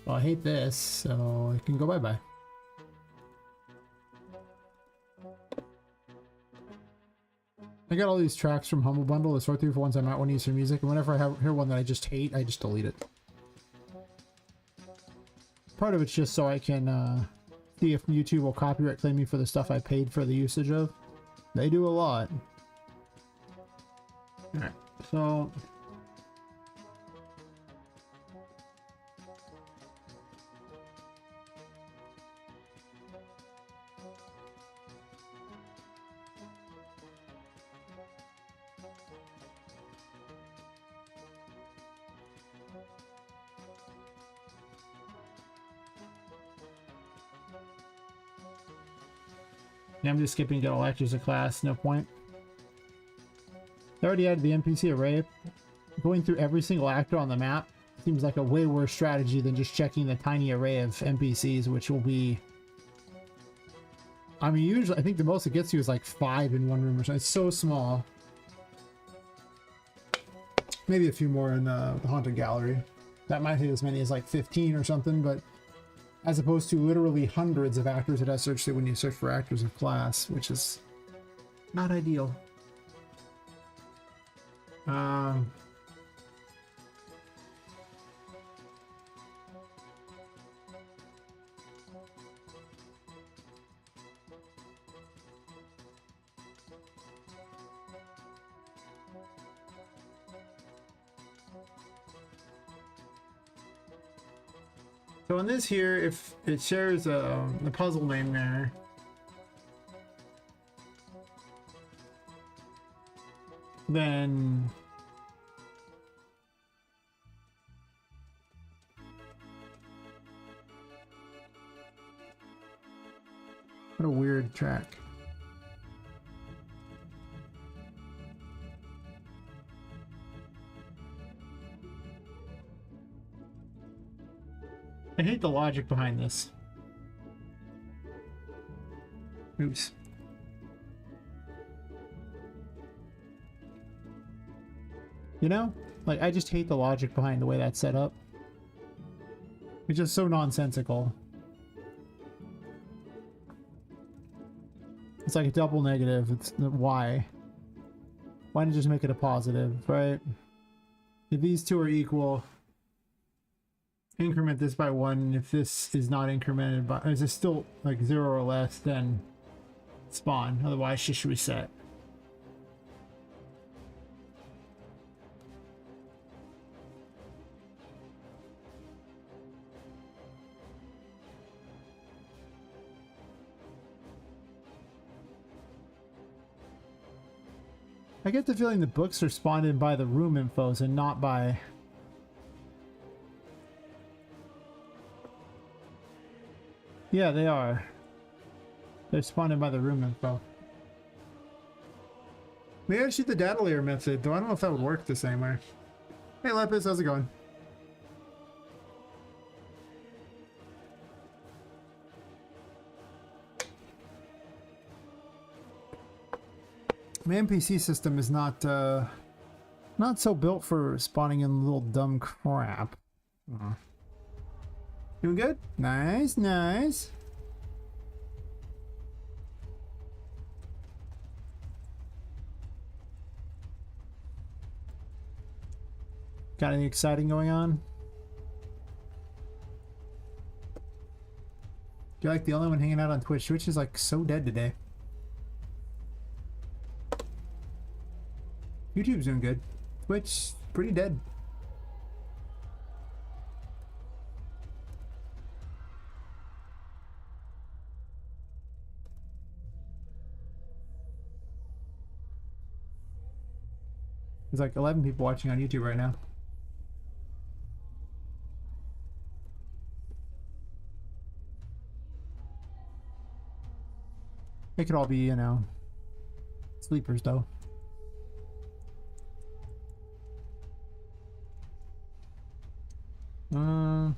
Well, I hate this, so it can go bye-bye. I got all these tracks from Humble Bundle to sort through for ones I might want to use for music, and whenever I hear one that I just hate, I just delete it. Part of it's just so I can see if YouTube will copyright claim me for the stuff I paid for the usage of. They do a lot. Alright, so... yeah, I'm just skipping to all actors of class, no point. They already added the NPC array. Going through every single actor on the map seems like a way worse strategy than just checking the tiny array of NPCs, which will be... I mean, usually, I think the most it gets you is like 5 in one room or something. It's so small. Maybe a few more in the Haunted Gallery. That might hit as many as like 15 or something, but as opposed to literally hundreds of actors that I searched through when you search for actors of class, which is not ideal. So in this here, if it shares the puzzle name there, then what a weird track. I hate the logic behind this. Oops. You know, like, I just hate the logic behind the way that's set up. It's just so nonsensical. It's like a double negative. It's why? Why not just make it a positive, right? If these two are equal, increment this by 1. If this is not incremented by, is it still like 0 or less, then spawn. Otherwise, just reset. I get the feeling the books are spawned in by the room infos and not by... Yeah, they are. They're spawned in by the room info. Maybe I shoot the data layer method, though I don't know if that would work the same way. Hey Lepus, how's it going? My NPC system is not so built for spawning in little dumb crap. Doing good? Nice, nice. Got anything exciting going on? You're like the only one hanging out on Twitch. Twitch is like so dead today. YouTube's doing good. Twitch, pretty dead. There's like 11 people watching on YouTube right now. They could all be, you know, sleepers though. I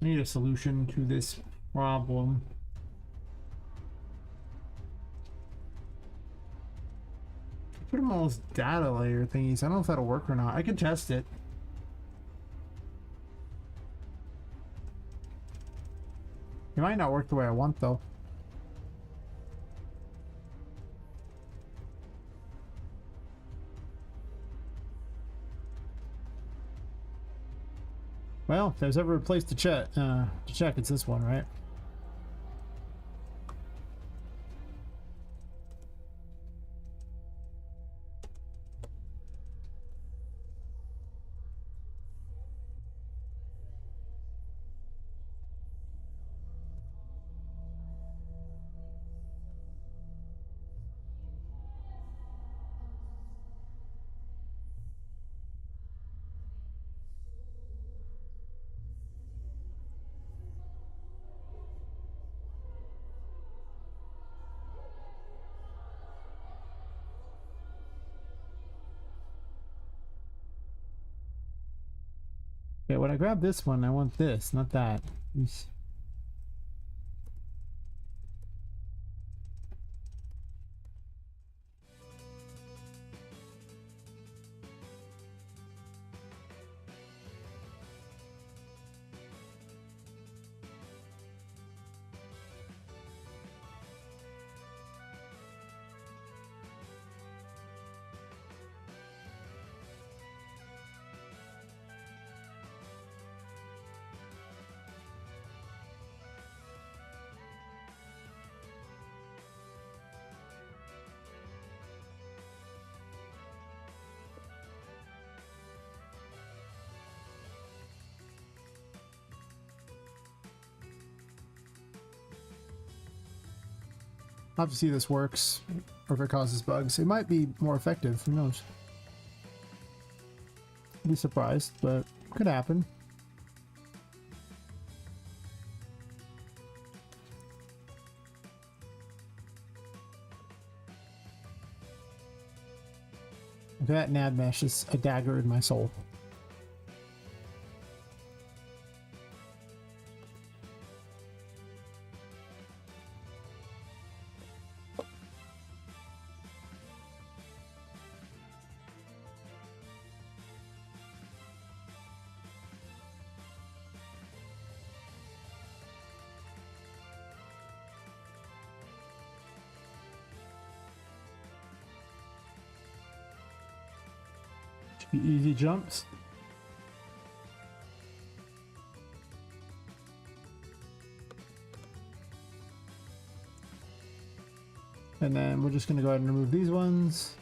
need a solution to this problem. Put them all as data layer thingies. I don't know if that'll work or not. I can test it. It might not work the way I want though. Well, if there's ever a place to check, it's this one, right? Okay, when I grab this one, I want this, not that. Oops. I'll have to see if this works or if it causes bugs. It might be more effective, who knows? I'd be surprised, but could happen. That nav mesh is a dagger in my soul. The easy jumps. And then we're just going to go ahead and remove these ones.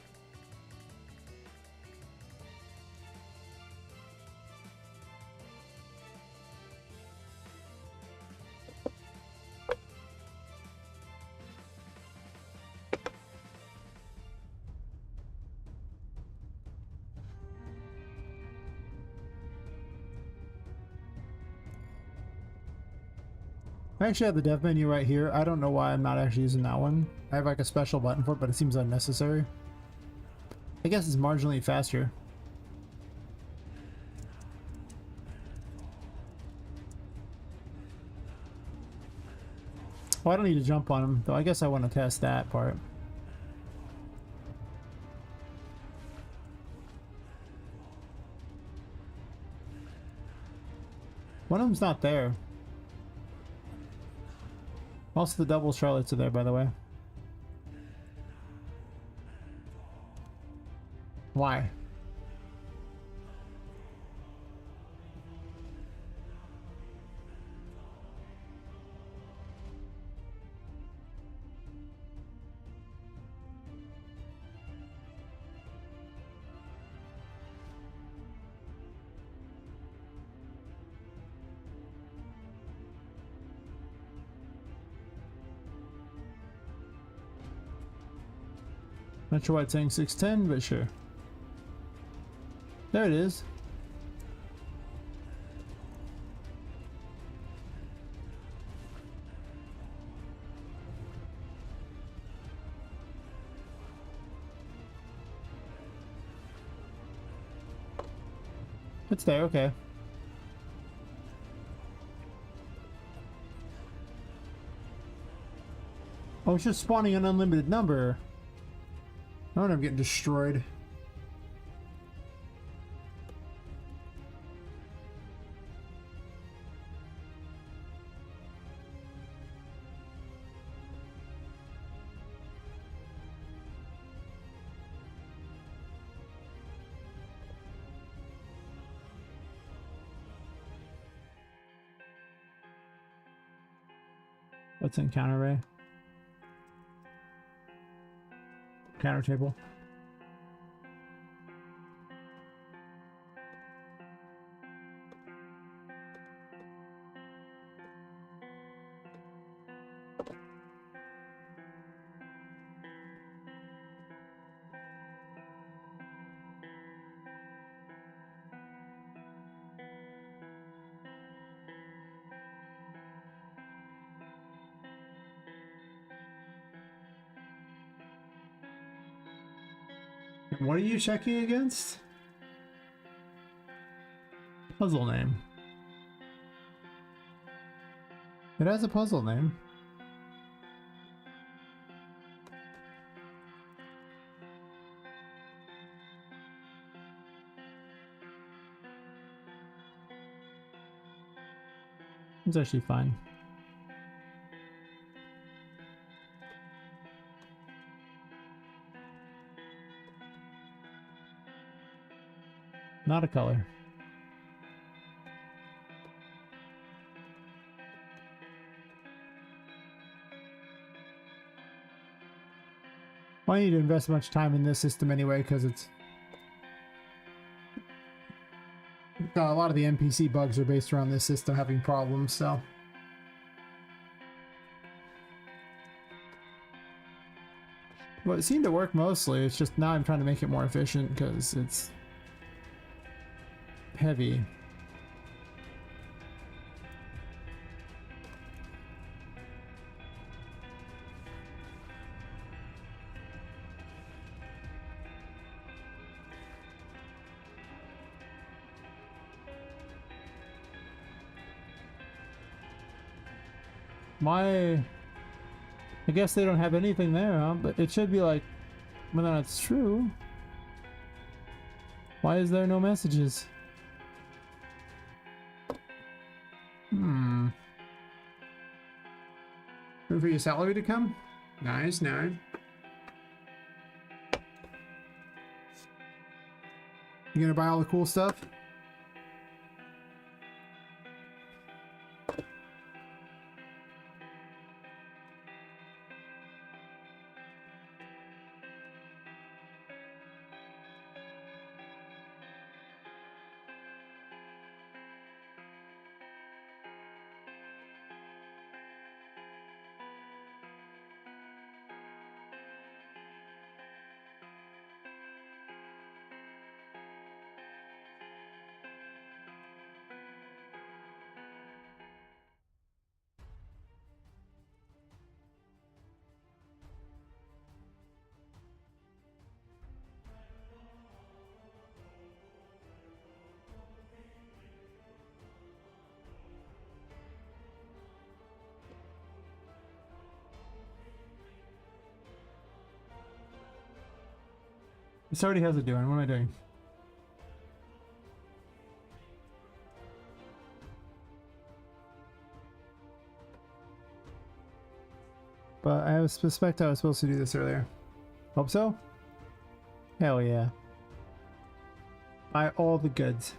I actually have the dev menu right here. I don't know why I'm not actually using that one. I have like a special button for it, but it seems unnecessary. I guess it's marginally faster. Oh, I don't need to jump on him, though I guess I want to test that part. One of them's not there. Also, the double Charlottes are there, by the way. Why? Not sure why it's saying 610, but sure. There it is. It's there, okay. Oh, it's just spawning an unlimited number. Oh, and I'm getting destroyed. What's in counter array? Counter table. What are you checking against? Puzzle name. It has a puzzle name. It's actually fine. Not a color. Well, I need to invest much time in this system anyway, because it's a lot of the NPC bugs are based around this system having problems, so. Well, it seemed to work mostly. It's just now I'm trying to make it more efficient because it's heavy. I guess they don't have anything there, huh? But it should be like, whether that's true. Why is there no messages? Room for your salary to come? Nice, no. You gonna buy all the cool stuff? This already has it doing. What am I doing? But I suspect I was supposed to do this earlier. Hope so? Hell yeah. Buy all the goods.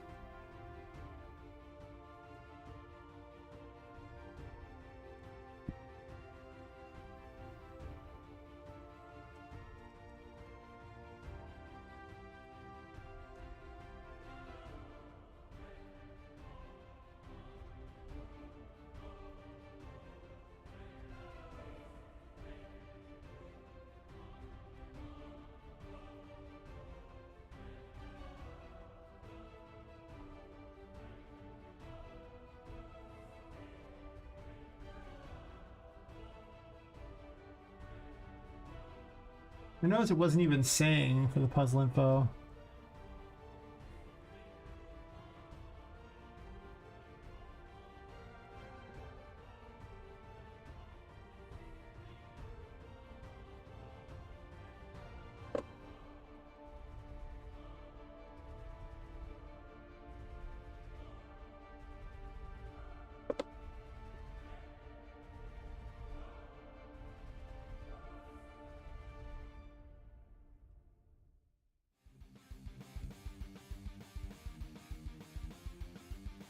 I noticed it wasn't even saying for the puzzle info.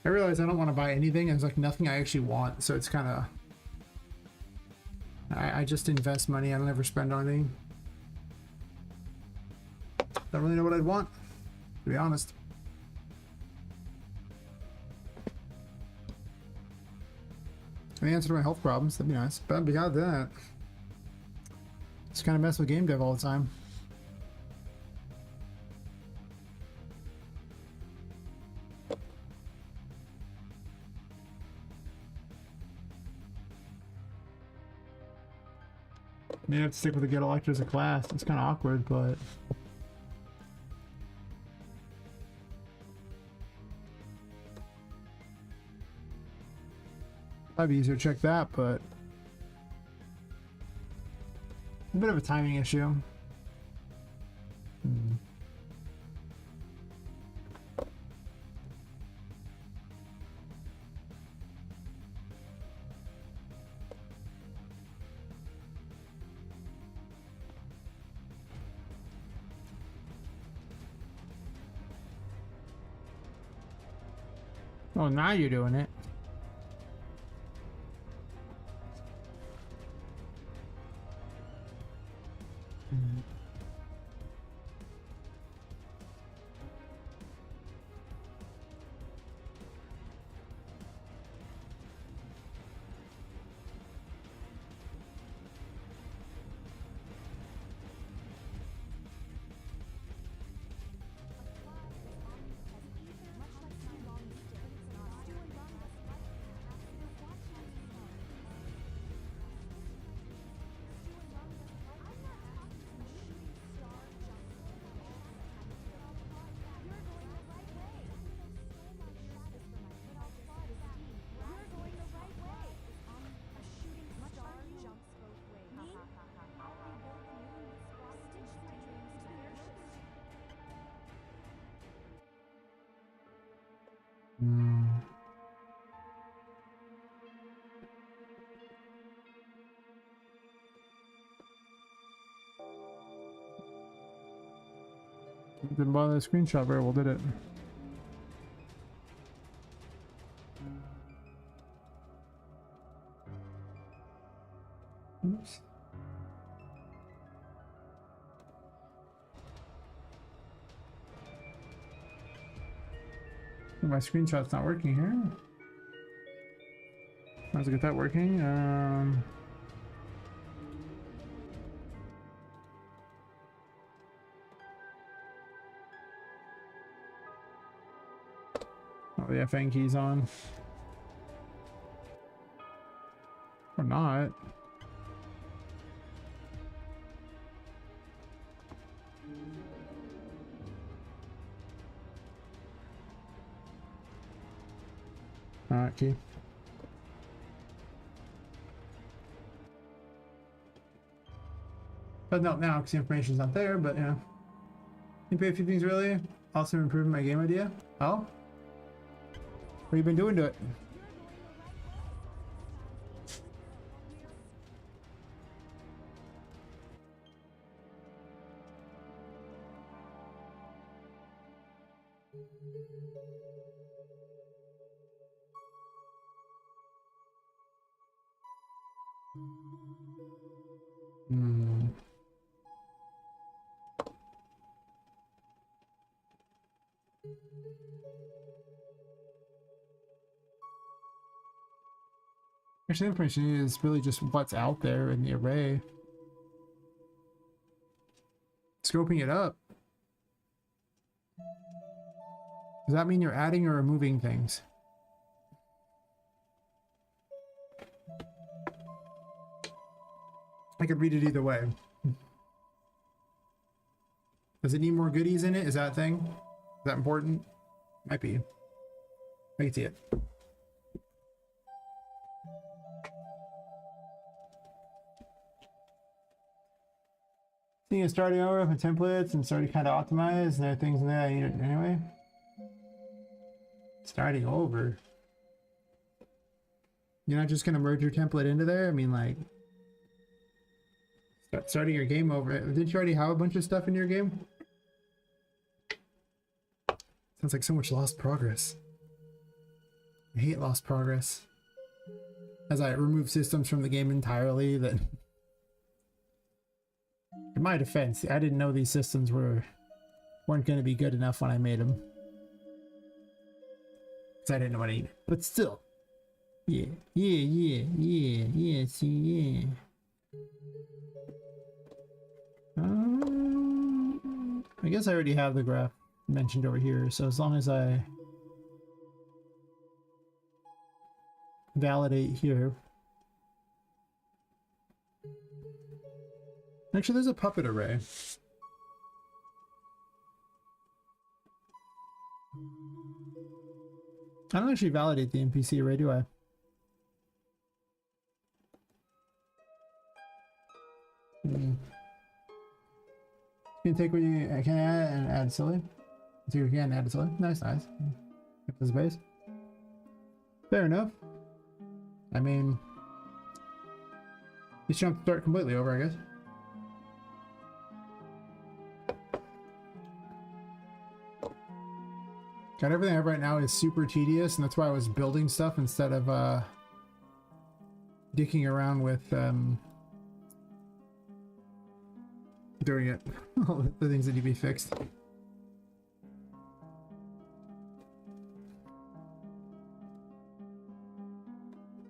I realize I don't want to buy anything. There's like nothing I actually want, so it's kind of... I just invest money. I don't ever spend on anything. Don't really know what I'd want, to be honest. The answer to my health problems, that'd be nice. But beyond that, just kind of mess with game dev all the time. Maybe I have to stick with the Get Elector as a class. It's kind of awkward, but... That'd be easier to check that, but... A bit of a timing issue. Oh, now you're doing it. Didn't bother the screenshot very well, did it? Oops. My screenshot's not working here. Might as well get that working. Oh, the FN key's on. Or not. Alright, key. Doesn't help now because the information's not there, but yeah. You pay a few things really. Also improving my game idea. Oh? What have you been doing to it? Hmm. Actually, the information is really just what's out there in the array. Scoping it up. Does that mean you're adding or removing things? I could read it either way. Does it need more goodies in it? Is that a thing? Is that important? Might be. I can see it. Seeing it starting over with templates and starting kind of optimized, and there are things in there I need it anyway. Starting over. You're not just gonna merge your template into there? I mean, like, starting your game over. Didn't you already have a bunch of stuff in your game? Sounds like so much lost progress. I hate lost progress. As I remove systems from the game entirely that... In my defense, I didn't know these systems weren't going to be good enough when I made them. Because I didn't know what I needed. But still. Yeah. See, yeah. I guess I already have the graph mentioned over here, so as long as I validate here. Actually, there's a puppet array. I don't actually validate the NPC array, do I? Can you take what you can add and add silly? See if you can add silly. Nice. Get this base. Fair enough. I mean, you should start completely over, I guess. God, everything I have right now is super tedious, and that's why I was building stuff instead of dicking around with doing it. All the things that need to be fixed.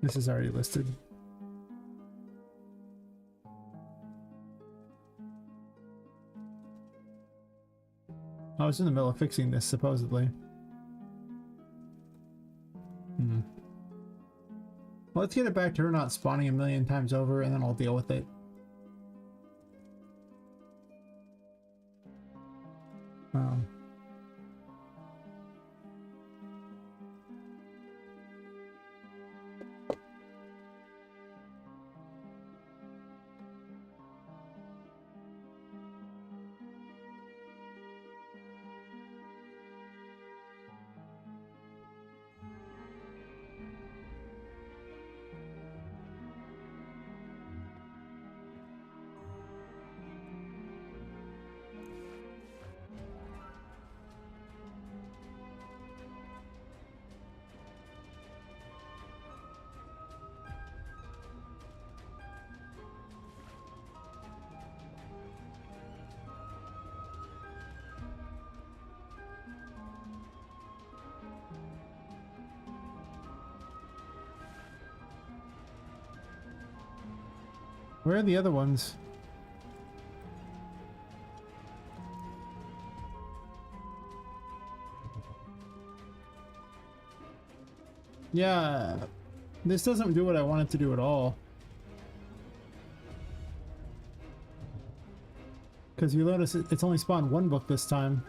This is already listed. I was in the middle of fixing this, supposedly. Well, let's get it back to her not spawning a million times over, and then I'll deal with it. Where are the other ones? Yeah, this doesn't do what I want it to do at all. Because you notice it's only spawned one book this time.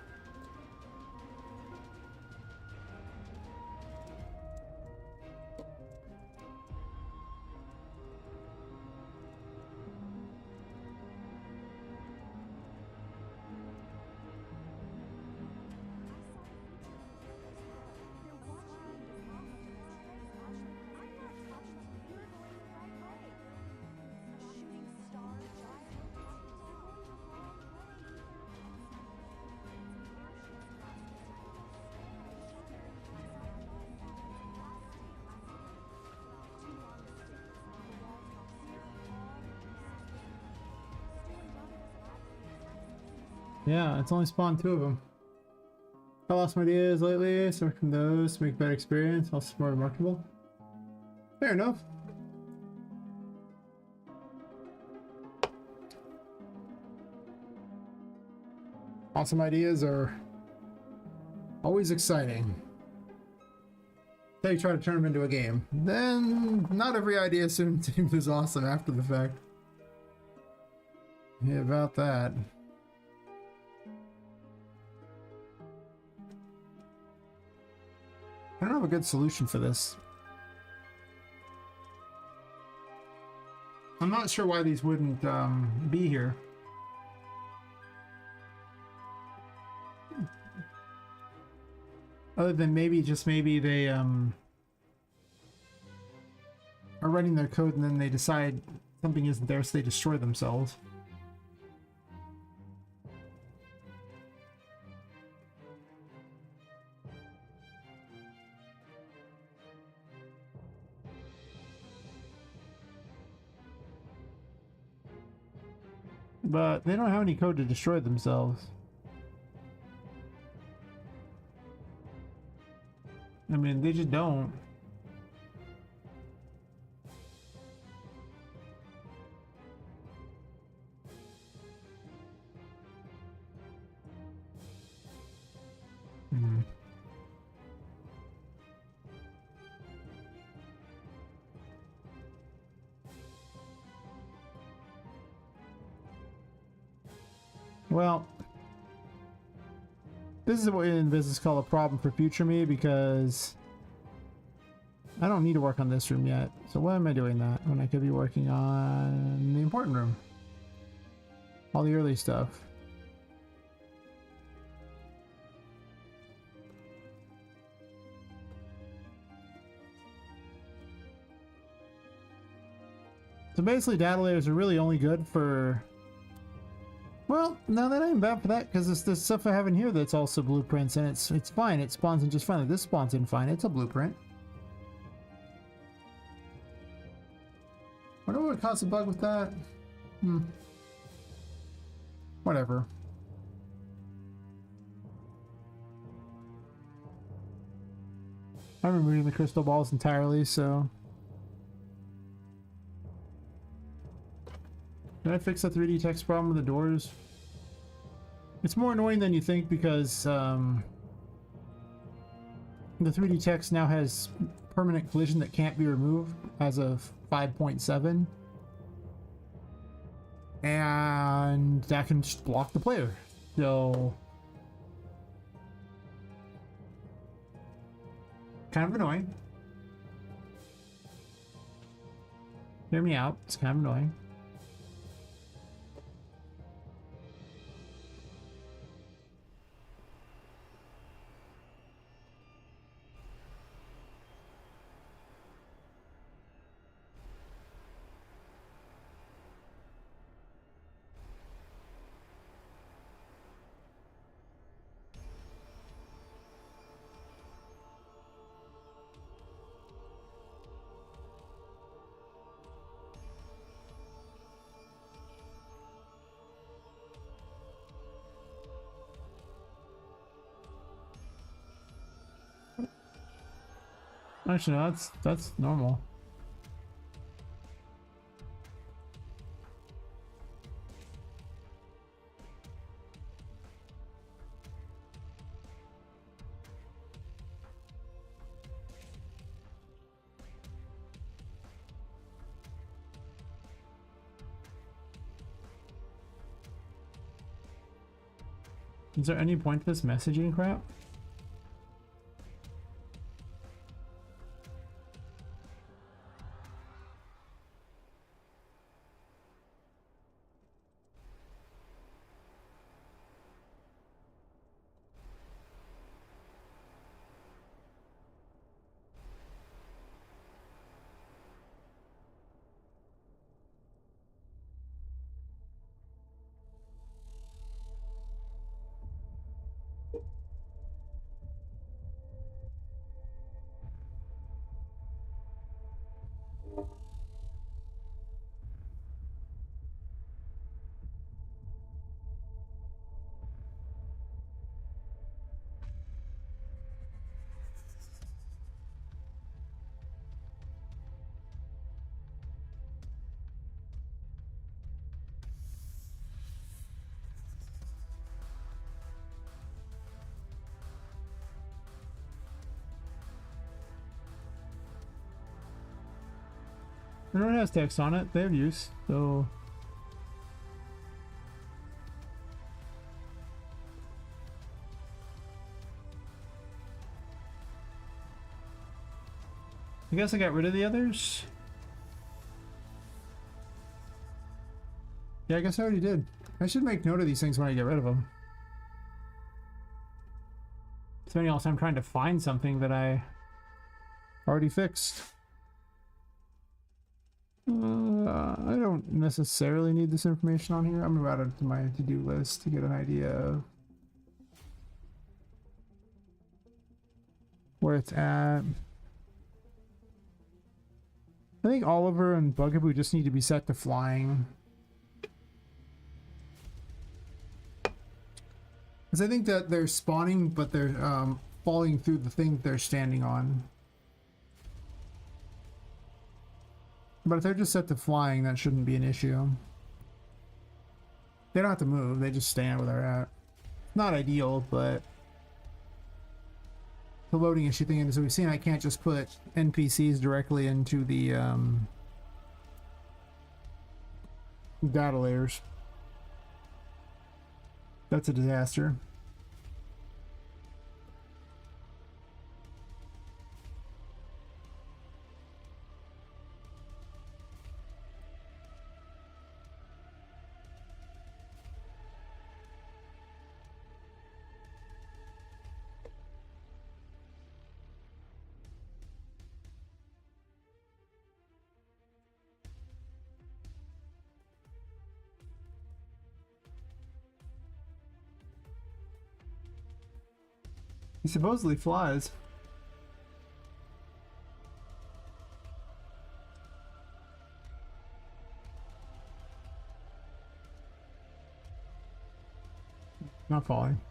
Yeah, it's only spawned two of them. I lost my ideas lately, so working those to make a better experience, also more remarkable. Fair enough. Awesome ideas are always exciting. Then you try to turn them into a game. Then, not every idea seems as awesome after the fact. Yeah, about that. I don't have a good solution for this. I'm not sure why these wouldn't be here. Other than maybe, just maybe they are writing their code and then they decide something isn't there, so they destroy themselves. But they don't have any code to destroy themselves. I mean, they just don't. Well, this is what in business call a problem for future me, because I don't need to work on this room yet. So why am I doing that when I could be working on the important room? All the early stuff. So basically data layers are really only good for... Well, no, that ain't bad for that, because it's the stuff I have in here that's also blueprints, and it's fine. It spawns in just fine. Like this spawns in fine. It's a blueprint. Wonder what would cause a bug with that? Whatever. I'm removing the crystal balls entirely, so... Did I fix the 3D text problem with the doors? It's more annoying than you think, because the 3D text now has permanent collision that can't be removed as of 5.7. And that can just block the player. So... kind of annoying. Hear me out. It's kind of annoying. Actually, no, that's normal. Is there any point to this messaging crap? Everyone has text on it. They have use, so. I guess I got rid of the others. Yeah, I guess I already did. I should make note of these things when I get rid of them. Spending all this time trying to find something that I already fixed. I don't necessarily need this information on here. I'm gonna add it to my to-do list to get an idea of where it's at. I think Oliver and Bugaboo just need to be set to flying. Because I think that they're spawning, but they're falling through the thing they're standing on. But if they're just set to flying, that shouldn't be an issue. They don't have to move, they just stand where they're at. Not ideal, but the loading issue thing is, we've seen I can't just put NPCs directly into the data layers. That's a disaster. He supposedly flies. Not falling.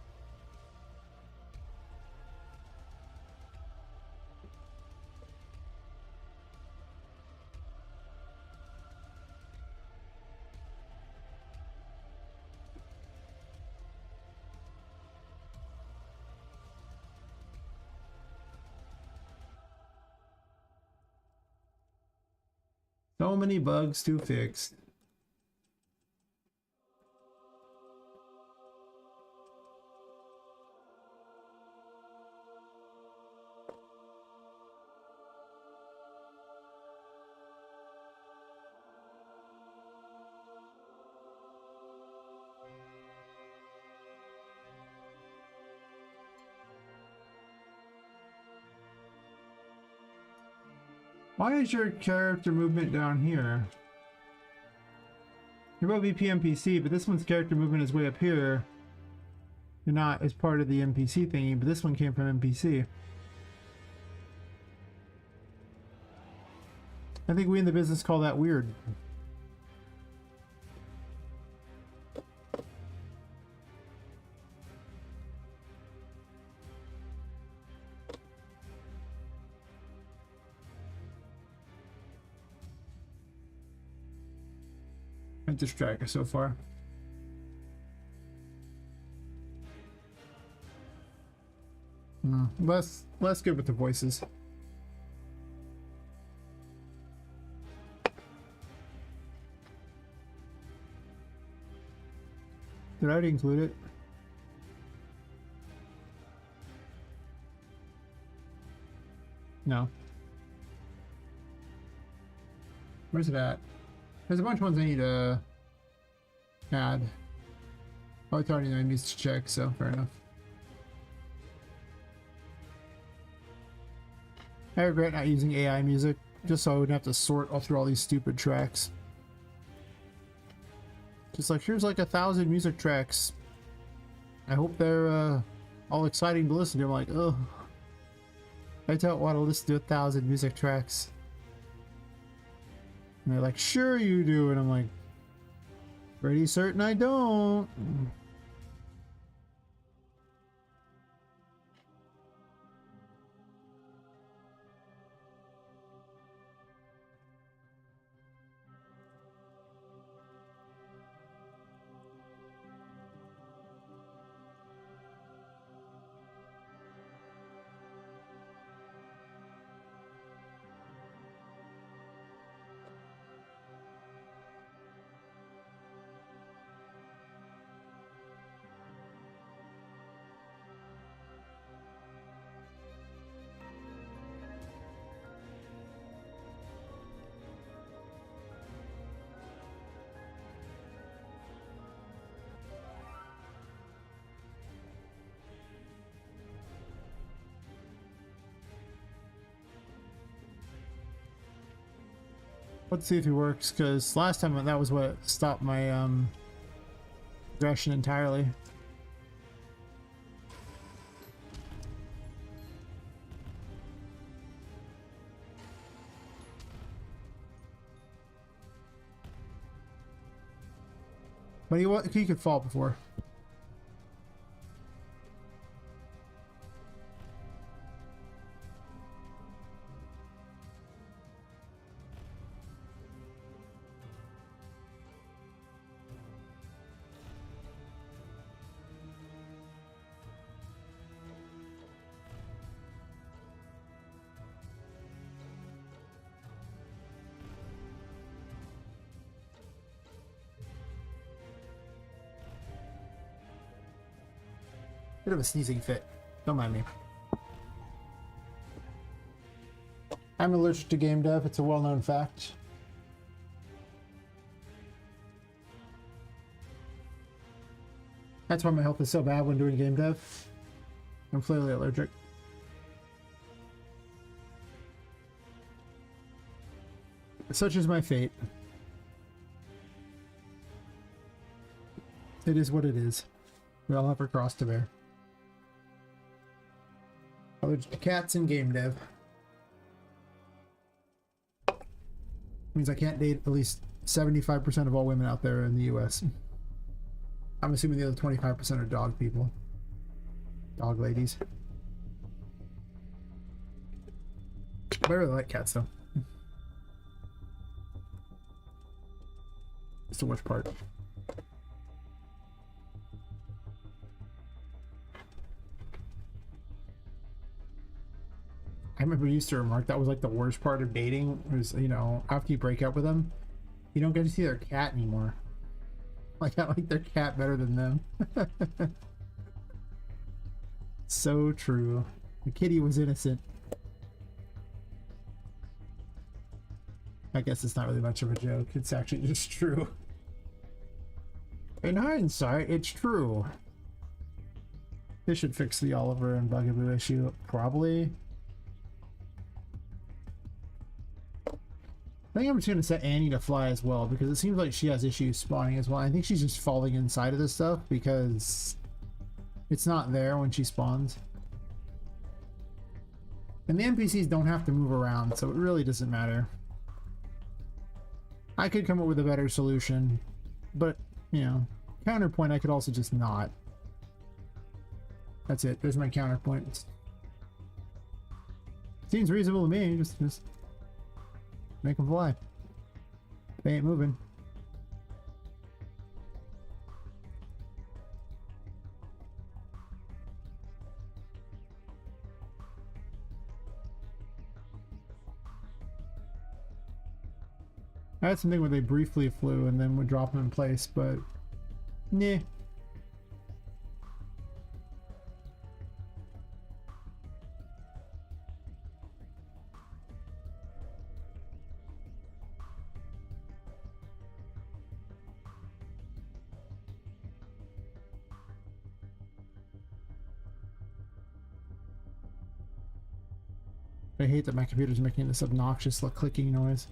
So many bugs to fix. Why is your character movement down here? You're both VP NPC, but this one's character movement is way up here. You're not as part of the NPC thingy, but this one came from NPC. I think we in the business call that weird. I'm distracted so far. Less good with the voices. Did I already include it? No. Where's it at? There's a bunch of ones I need to add. Oh, it's already I need to check, so fair enough. I regret not using AI music, just so I wouldn't have to sort all through all these stupid tracks. Just like, here's like 1,000 music tracks. I hope they're all exciting to listen to. I'm like, ugh. I don't want to listen to 1,000 music tracks. And they're like, sure you do. And I'm like, pretty certain I don't. Let's see if he works, because last time that was what stopped my progression entirely. But he could fall before. Bit of a sneezing fit. Don't mind me. I'm allergic to game dev. It's a well-known fact. That's why my health is so bad when doing game dev. I'm clearly allergic. Such is my fate. It is what it is. We all have our cross to bear. Allergic to cats and game dev. Means I can't date at least 75% of all women out there in the US. I'm assuming the other 25% are dog people. Dog ladies. But I really like cats though. It's the worst part. I remember you used to remark that was like the worst part of dating was, you know, after you break up with them, you don't get to see their cat anymore. Like, I like their cat better than them. So true. The kitty was innocent. I guess it's not really much of a joke. It's actually just true. In hindsight, it's true. They should fix the Oliver and Bugaboo issue. Probably. I think I'm just going to set Annie to fly as well, because it seems like she has issues spawning as well. I think she's just falling inside of this stuff because it's not there when she spawns. And the NPCs don't have to move around, so it really doesn't matter. I could come up with a better solution, but, you know, counterpoint, I could also just not. That's it. There's my counterpoint. Seems reasonable to me. Just make them fly. They ain't moving. I had something where they briefly flew and then would drop them in place, but nah. I hate that my computer's making this obnoxious clicking noise.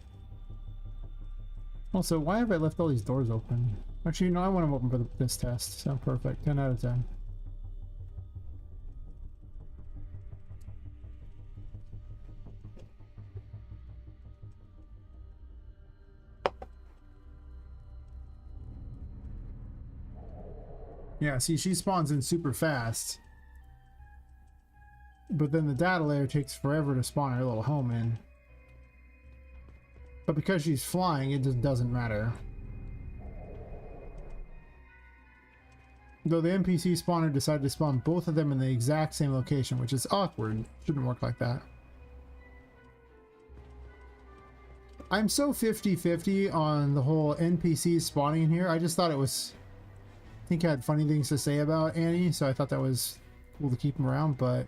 Also, why have I left all these doors open? Actually, no, I want them open for this test. So perfect. 10 out of 10. Yeah, see, she spawns in super fast. But then the data layer takes forever to spawn her little home in. But because she's flying, it just doesn't matter. Though the NPC spawner decided to spawn both of them in the exact same location, which is awkward. Shouldn't work like that. I'm so 50-50 on the whole NPC spawning in here. I just thought it was... I think I had funny things to say about Annie, so I thought that was cool to keep him around, but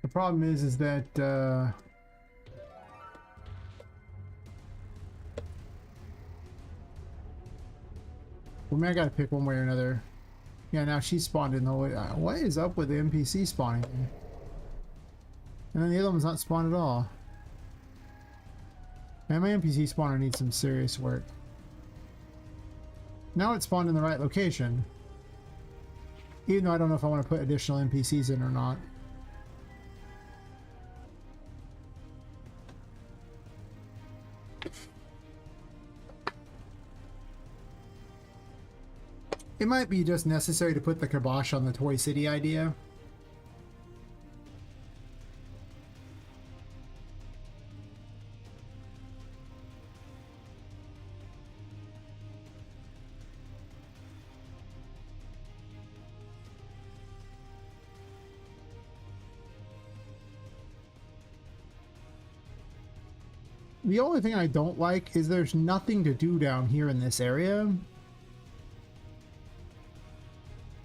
the problem is that well, I mean, I gotta pick one way or another. Yeah, now she spawned in the way. What is up with the NPC spawning? And then the other one's not spawned at all. Man, my NPC spawner needs some serious work. Now it's spawned in the right location. Even though I don't know if I want to put additional NPCs in or not. It might be just necessary to put the kibosh on the Toy City idea. The only thing I don't like is there's nothing to do down here in this area.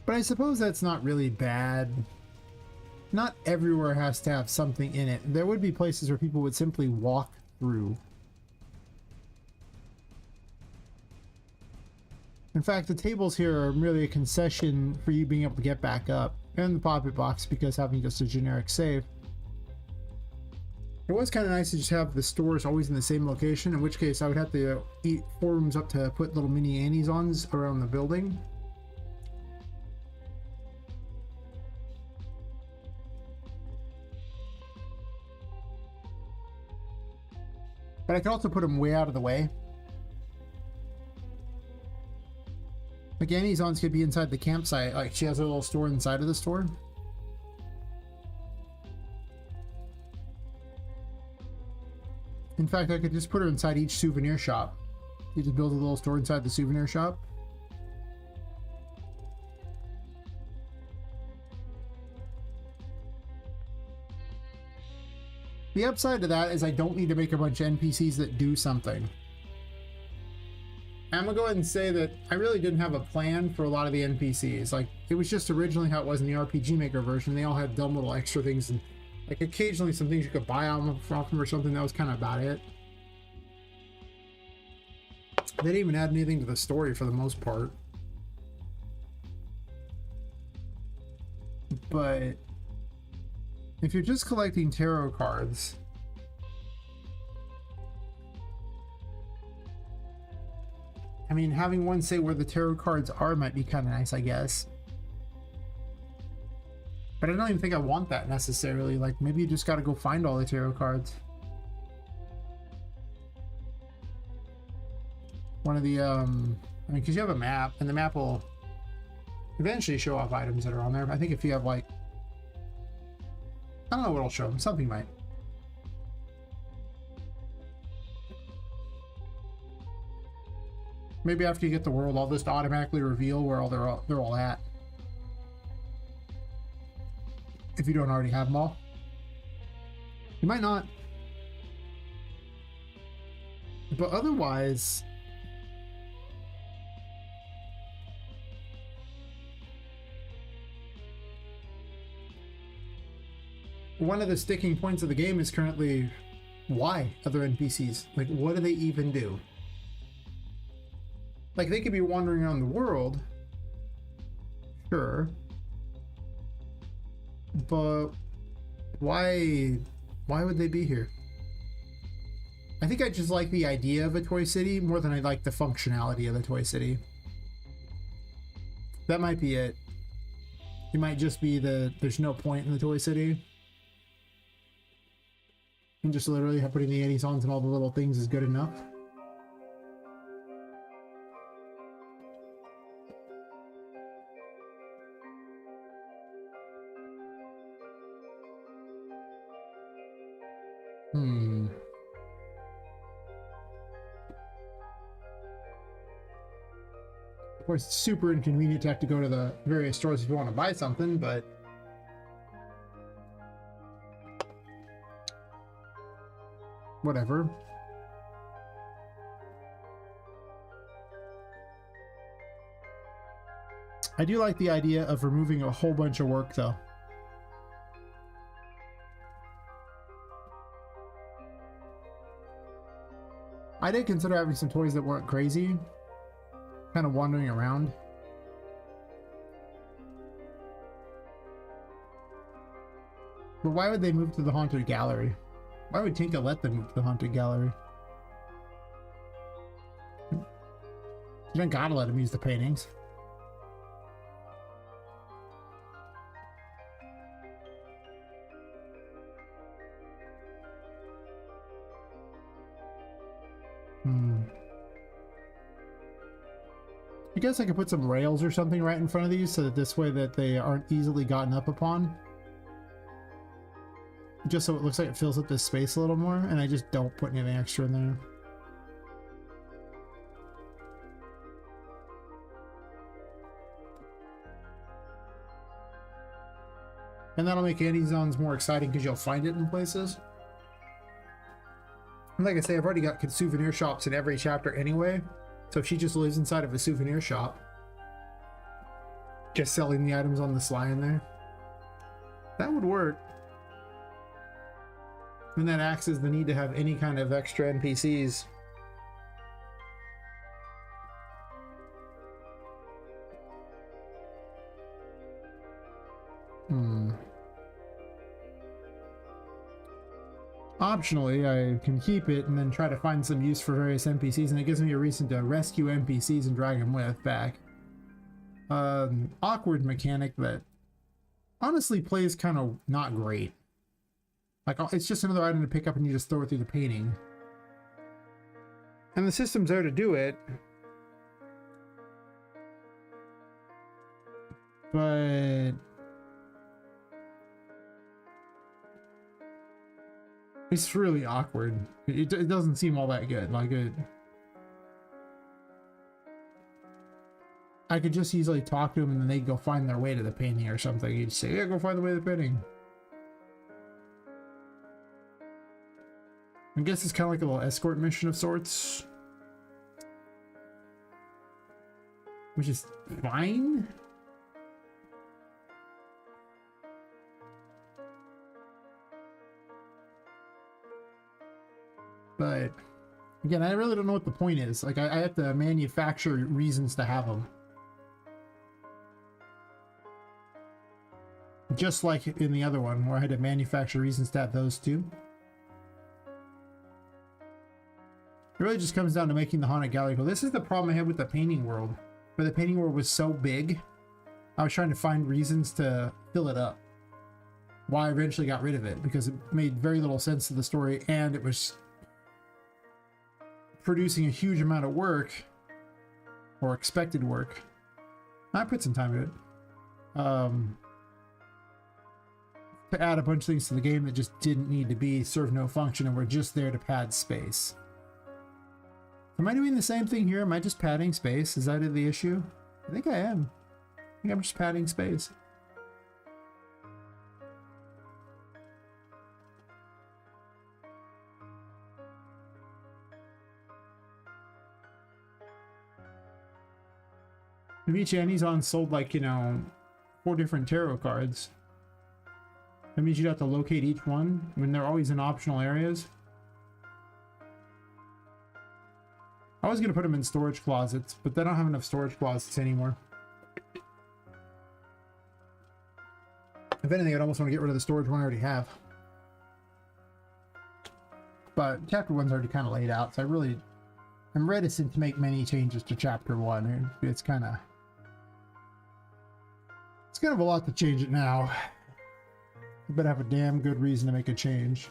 But I suppose that's not really bad. Not everywhere has to have something in it. There would be places where people would simply walk through. In fact, the tables here are merely a concession for you being able to get back up. And the Poppet box because having just a generic save. It was kind of nice to just have the stores always in the same location, in which case I would have to eat 4 rooms up to put little mini Annies-ons around the building. But I could also put them way out of the way. Like Annies-ons could be inside the campsite, like she has a little store inside of the store. In fact, I could just put her inside each souvenir shop. You just build a little store inside the souvenir shop. The upside to that is I don't need to make a bunch of NPCs that do something. I'm gonna go ahead and say that I really didn't have a plan for a lot of the NPCs. Like, it was just originally how it was in the RPG Maker version. They all had dumb little extra things, and like occasionally some things you could buy off them or something. That was kind of about it. They didn't even add anything to the story for the most part. But if you're just collecting tarot cards, I mean, having one say where the tarot cards are might be kind of nice, I guess. But I don't even think I want that necessarily. Like, maybe you just got to go find all the tarot cards. One of the, I mean, because you have a map, and the map will eventually show off items that are on there. I think if you have, like, I don't know what it'll show them. Something might. Maybe after you get the world, I'll just automatically reveal where they're all at. If you don't already have them all. You might not. But otherwise, one of the sticking points of the game is currently why other NPCs? Like, what do they even do? Like, they could be wandering around the world, Sure. But why would they be here? I think I just like the idea of a toy city more than I like the functionality of the toy city. That might be it. It might just be that there's no point in the toy city. And just literally putting the Annie-sons and all the little things is good enough. Of course, it's super inconvenient to have to go to the various stores if you want to buy something, but whatever. I do like the idea of removing a whole bunch of work, though. I did consider having some toys that weren't crazy, kind of wandering around. But why would they move to the haunted gallery? Why would Tinka let them move to the haunted gallery? You don't gotta let them use the paintings. I guess I could put some rails or something right in front of these so that this way that they aren't easily gotten up upon. Just so it looks like it fills up this space a little more, and I just don't put anything extra in there. And that'll make Annie's zones more exciting because you'll find it in places. And like I say, I've already got souvenir shops in every chapter anyway. So if she just lives inside of a souvenir shop, just selling the items on the sly in there, that would work. And that axes the need to have any kind of extra NPCs. Optionally, I can keep it and then try to find some use for various NPCs, and it gives me a reason to rescue NPCs and drag them back. Awkward mechanic that honestly plays kind of not great. Like, it's just another item to pick up and you just throw it through the painting. And the system's there to do it. But it's really awkward. It doesn't seem all that good. Like, I could just easily talk to them and then they'd go find their way to the painting or something. You'd say, yeah, go find the way to the painting. I guess it's kind of like a little escort mission of sorts. Which is fine. But again, I really don't know what the point is. Like, I have to manufacture reasons to have them. Just like in the other one, where I had to manufacture reasons to have those two. It really just comes down to making the haunted gallery cool. This is the problem I had with the painting world. Where the painting world was so big, I was trying to find reasons to fill it up. Why I eventually got rid of it, because it made very little sense to the story, and it was producing a huge amount of work, or expected work. I put some time into it. To add a bunch of things to the game that just didn't need to be, serve no function, and were just there to pad space. Am I doing the same thing here? Am I just padding space? Is that the issue? I think I am. I think I'm just padding space. If each Annie-zon sold, like, you know, 4 different tarot cards, that means you'd have to locate each one when they're always in optional areas. I was going to put them in storage closets, but they don't have enough storage closets anymore. If anything, I'd almost want to get rid of the storage one I already have. But chapter 1's already kind of laid out, so I'm reticent to make many changes to chapter 1. It's kind of a lot to change it now. You better have a damn good reason to make a change.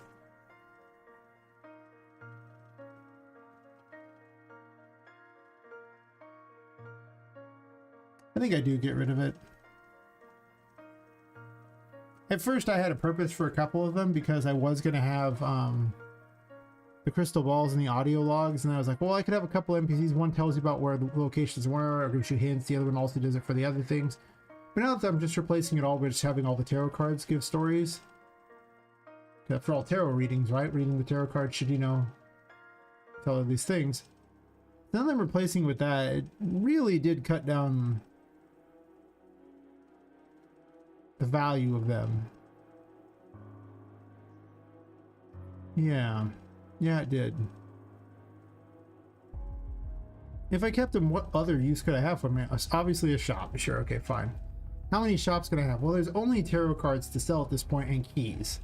I think I do get rid of it. At first I had a purpose for a couple of them because I was going to have the crystal balls and the audio logs, and I was like, well, I could have a couple NPCs. One tells you about where the locations were, or shoot hints. The other one also does it for the other things. But now that I'm just replacing it all with just having all the tarot cards give stories. For all tarot readings, right? Reading the tarot cards should, you know, tell all these things. Now that I'm replacing with that, it really did cut down the value of them. Yeah, it did. If I kept them, what other use could I have for them? Obviously a shop. Sure, okay, fine. How many shops can I have? Well, there's only tarot cards to sell at this point and keys.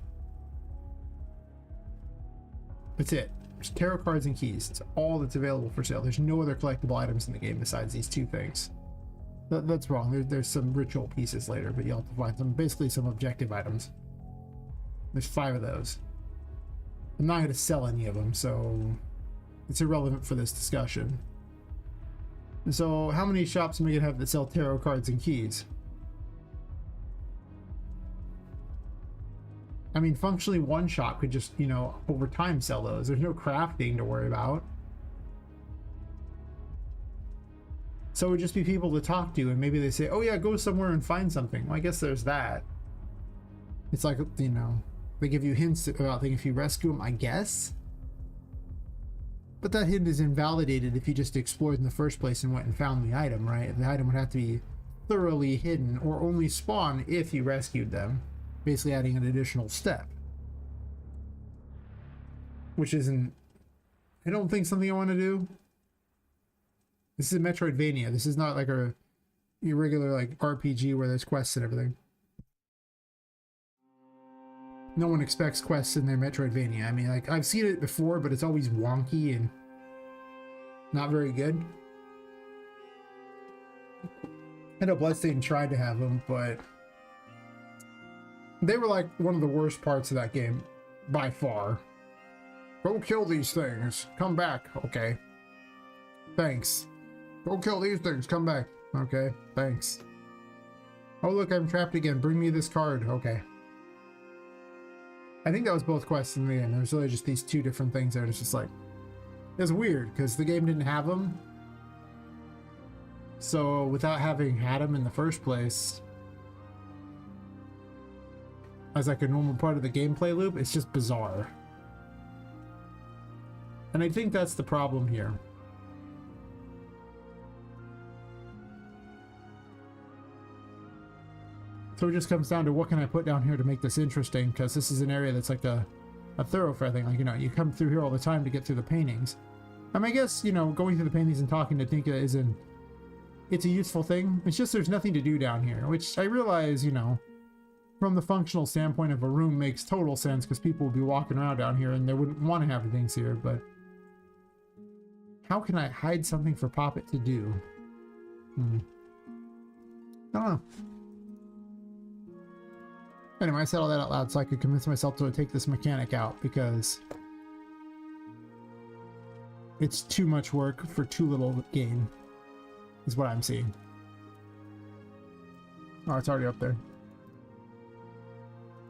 That's it. There's tarot cards and keys. It's all that's available for sale. There's no other collectible items in the game besides these two things. That's wrong. There's some ritual pieces later, but you'll have to find some, basically some objective items. There's 5 of those. I'm not going to sell any of them, so it's irrelevant for this discussion. So how many shops am I going to have that sell tarot cards and keys? I mean, functionally one shop could just, you know, over time sell those. There's no crafting to worry about. So it would just be people to talk to, and maybe they say, oh yeah, go somewhere and find something. Well, I guess there's that. It's like, you know, they give you hints about things if you rescue them, I guess. But that hint is invalidated if you just explored in the first place and went and found the item, right? The item would have to be thoroughly hidden or only spawn if you rescued them. Basically adding an additional step. Which isn't, I don't think, something I want to do. This is a Metroidvania. This is not like a irregular like RPG where there's quests and everything. No one expects quests in their Metroidvania. I mean, like, I've seen it before, but it's always wonky and not very good. I know Bloodstained tried to have them, but they were like one of the worst parts of that game, by far. Go kill these things. Come back. Okay. Thanks. Go kill these things. Come back. Okay. Thanks. Oh, look, I'm trapped again. Bring me this card. Okay. I think that was both quests in the end. There was really just these 2 different things there. It's just like, it was weird because the game didn't have them. So without having had them in the first place, as like a normal part of the gameplay loop, it's just bizarre. And I think that's the problem here. So it just comes down to what can I put down here to make this interesting, because this is an area that's like a thoroughfare thing. Like, you know, you come through here all the time to get through the paintings. I mean, I guess, you know, going through the paintings and talking to Tinka it's a useful thing. It's just there's nothing to do down here, which I realize, you know, from the functional standpoint of a room makes total sense because people will be walking around down here and they wouldn't want to have things here, but how can I hide something for Poppet to do? I don't know. Anyway, I said all that out loud so I could convince myself to take this mechanic out because it's too much work for too little gain, is what I'm seeing. Oh, it's already up there.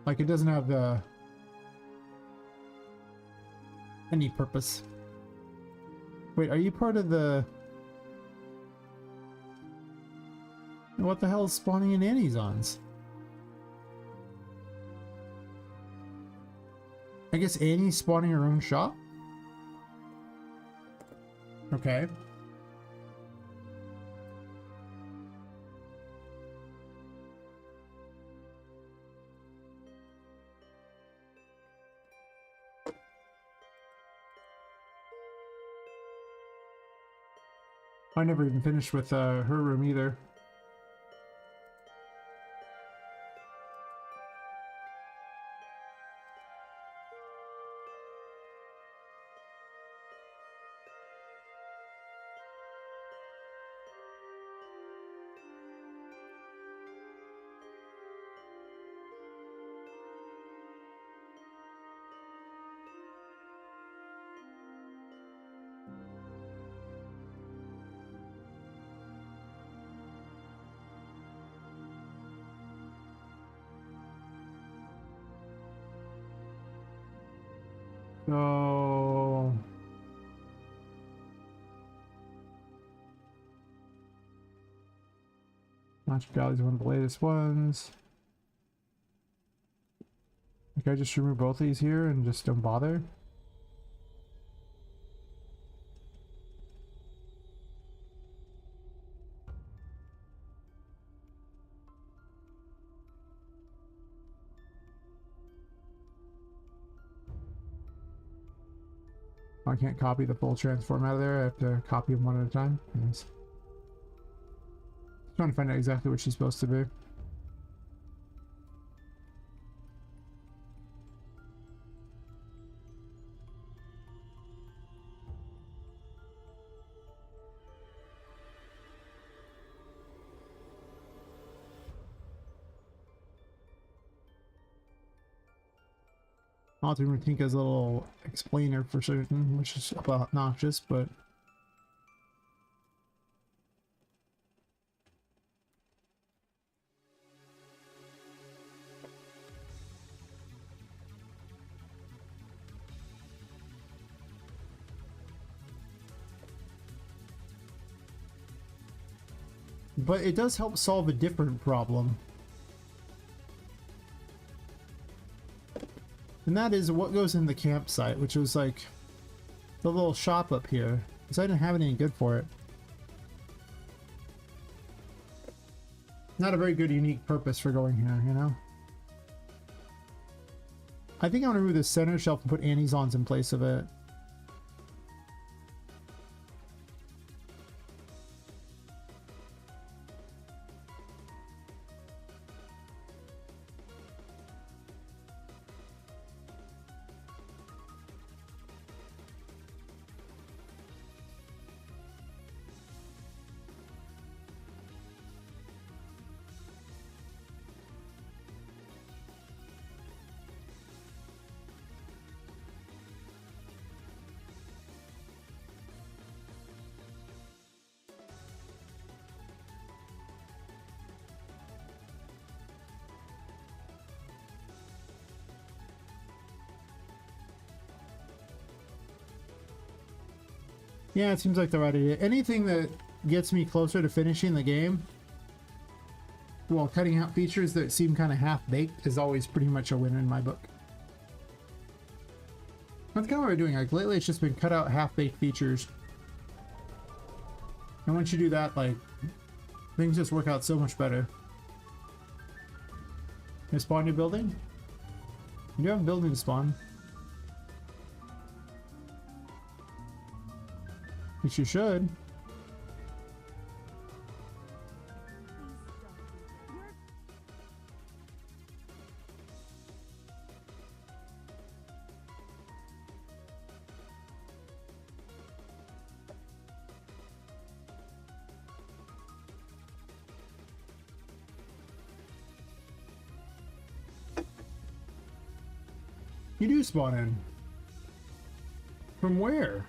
Like, it doesn't have any purpose. Wait, are you part of the... What the hell is spawning in Annie's? I guess Annie's spawning her own shop? Okay. I never even finished with her room either. So Magic Valley is one of the latest ones. Like I just remove both of these here and just don't bother. I can't copy the full transform out of there. I have to copy them one at a time. Yes. Trying to find out exactly what she's supposed to be. I'll have to Tinka's little explainer for certain, which is about obnoxious, but it does help solve a different problem. And that is what goes in the campsite, which was like the little shop up here, because I didn't have anything good for it. Not a very good unique purpose for going here, you know? I think I'm gonna remove the center shelf and put Annie's ons in place of it. Yeah, it seems like the right idea. Anything that gets me closer to finishing the game while cutting out features that seem kind of half-baked is always pretty much a winner in my book. That's kind of what we're doing. Like lately it's just been cut out half-baked features. And once you do that, like, things just work out so much better. You spawn your building? You do have a building to spawn. Which you should. You do spawn in. From where?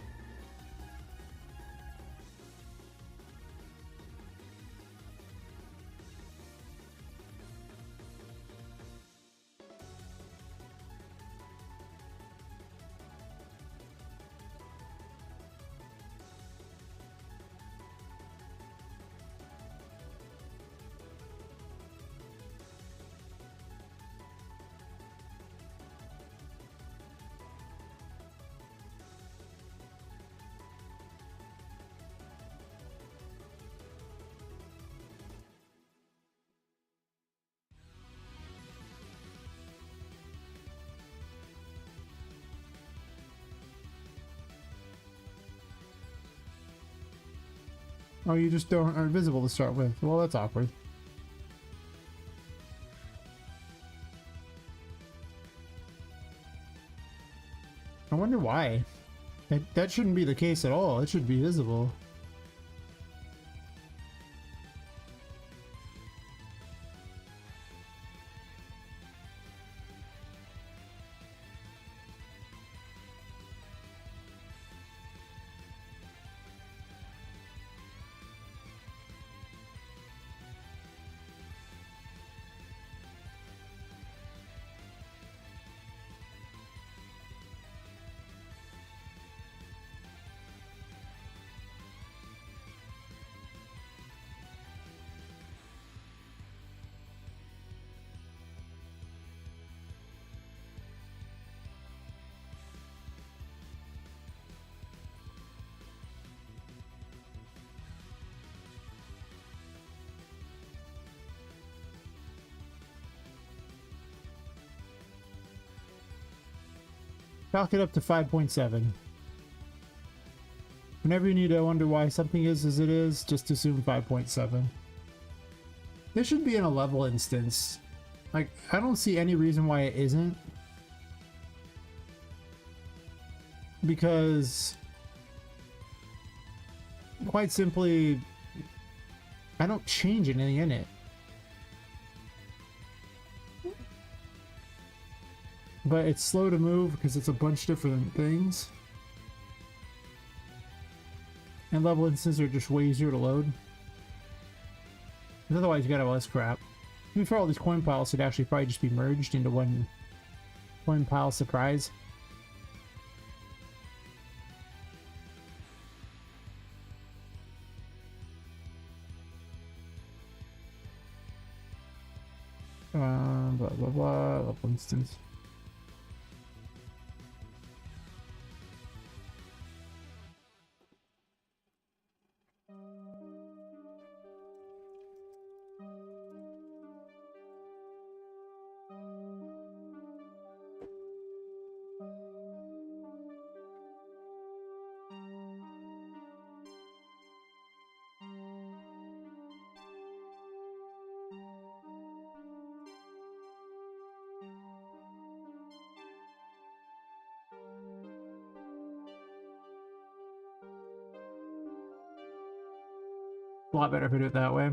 Oh, you just aren't visible to start with. Well, that's awkward. I wonder why. That shouldn't be the case at all. It should be visible. Chalk it up to 5.7. Whenever you need to wonder why something is as it is, just assume 5.7. This should be in a level instance. Like, I don't see any reason why it isn't. Because, quite simply, I don't change anything in it. But it's slow to move because it's a bunch of different things. And level instances are just way easier to load. Otherwise you gotta have less crap. I mean, for all these coin piles should actually probably just be merged into one coin pile surprise. Blah blah blah, level instance. A lot better if I do it that way.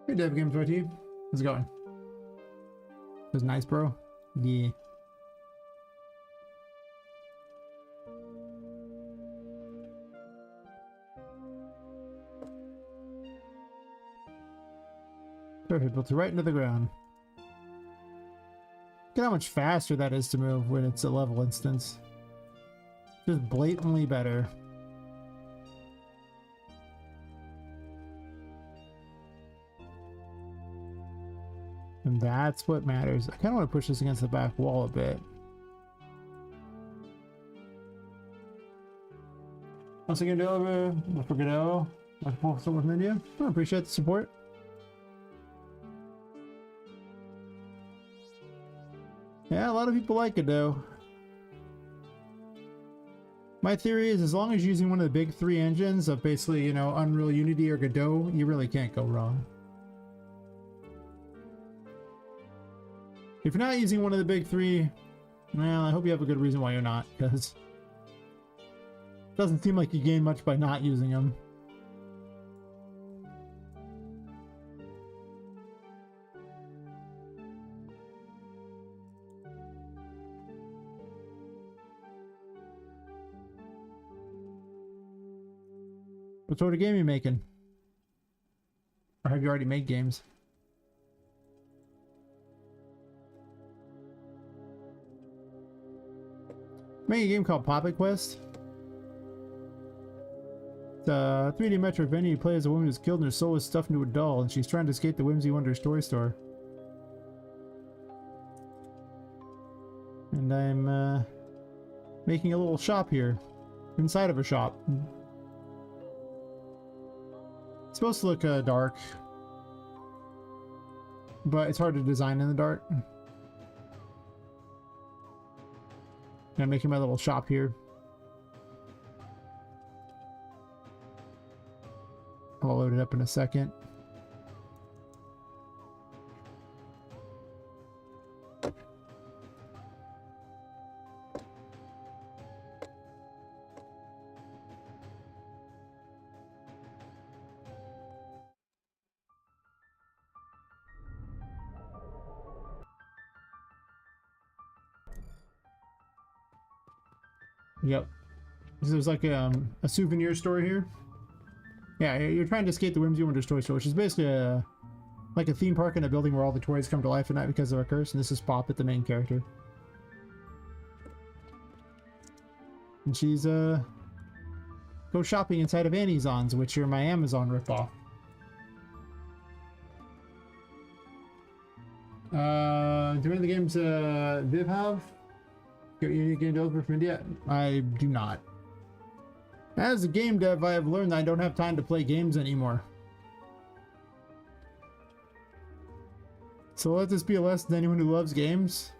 Hey Dev Games RT, how's it going? It was nice, bro. Yeah. Perfect, built it right into the ground. Look at how much faster that is to move when it's a level instance. Just blatantly better. And that's what matters. I kind of want to push this against the back wall a bit. Once again, over. Don't forget to like someone's India. I appreciate the support. Yeah, a lot of people like it though. My theory is as long as you're using one of the big three engines of basically, you know, Unreal, Unity, or Godot, you really can't go wrong. If you're not using one of the big three, well, I hope you have a good reason why you're not, because it doesn't seem like you gain much by not using them. What sort of game are you making? Or have you already made games? Making a game called Poppet Quest. It's a 3D Metroidvania. You play as a woman who's killed and her soul is stuffed into a doll, and she's trying to escape the Whimsy Wonders toy store. And I'm making a little shop here, inside of a shop. It's supposed to look dark, but it's hard to design in the dark. I'm making my little shop here. I'll load it up in a second. Yep. There's like a souvenir store here. Yeah, you're trying to escape the Whimsy Wonders toy store, which is basically like a theme park in a building where all the toys come to life at night because of a curse. And this is Poppet, the main character. And she's go shopping inside of Amazon's, which are my Amazon ripoff. Do any of the games Viv have? Unique game developer from India? I do not. As a game dev, I have learned that I don't have time to play games anymore. So let this be a lesson to anyone who loves games.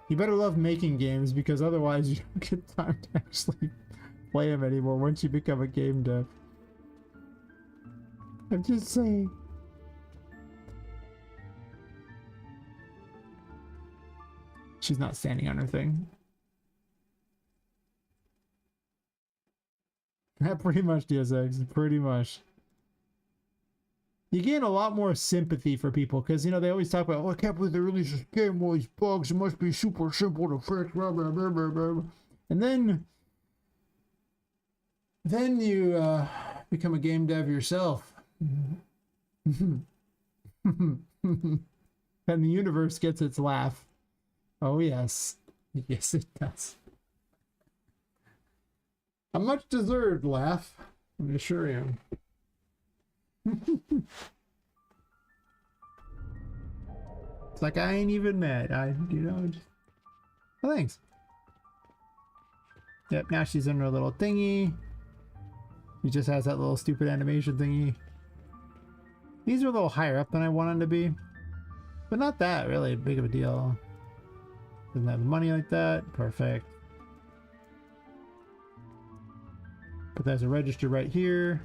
You better love making games, because otherwise you don't get time to actually play them anymore once you become a game dev. I'm just saying. She's not standing on her thing. Yeah, pretty much, DSX. Pretty much. You gain a lot more sympathy for people because, you know, they always talk about, oh, I can't believe they released this game with all these bugs. It must be super simple to fix. Blah, blah, blah, blah, blah. And then you become a game dev yourself. And the universe gets its laugh. Oh, yes. Yes, it does. A much deserved laugh, I assure you. It's like I ain't even mad. Just... Oh, thanks. Yep, now she's in her little thingy. She just has that little stupid animation thingy. These are a little higher up than I want them to be, but not that really big of a deal. Doesn't have the money like that. Perfect. But there's a register right here.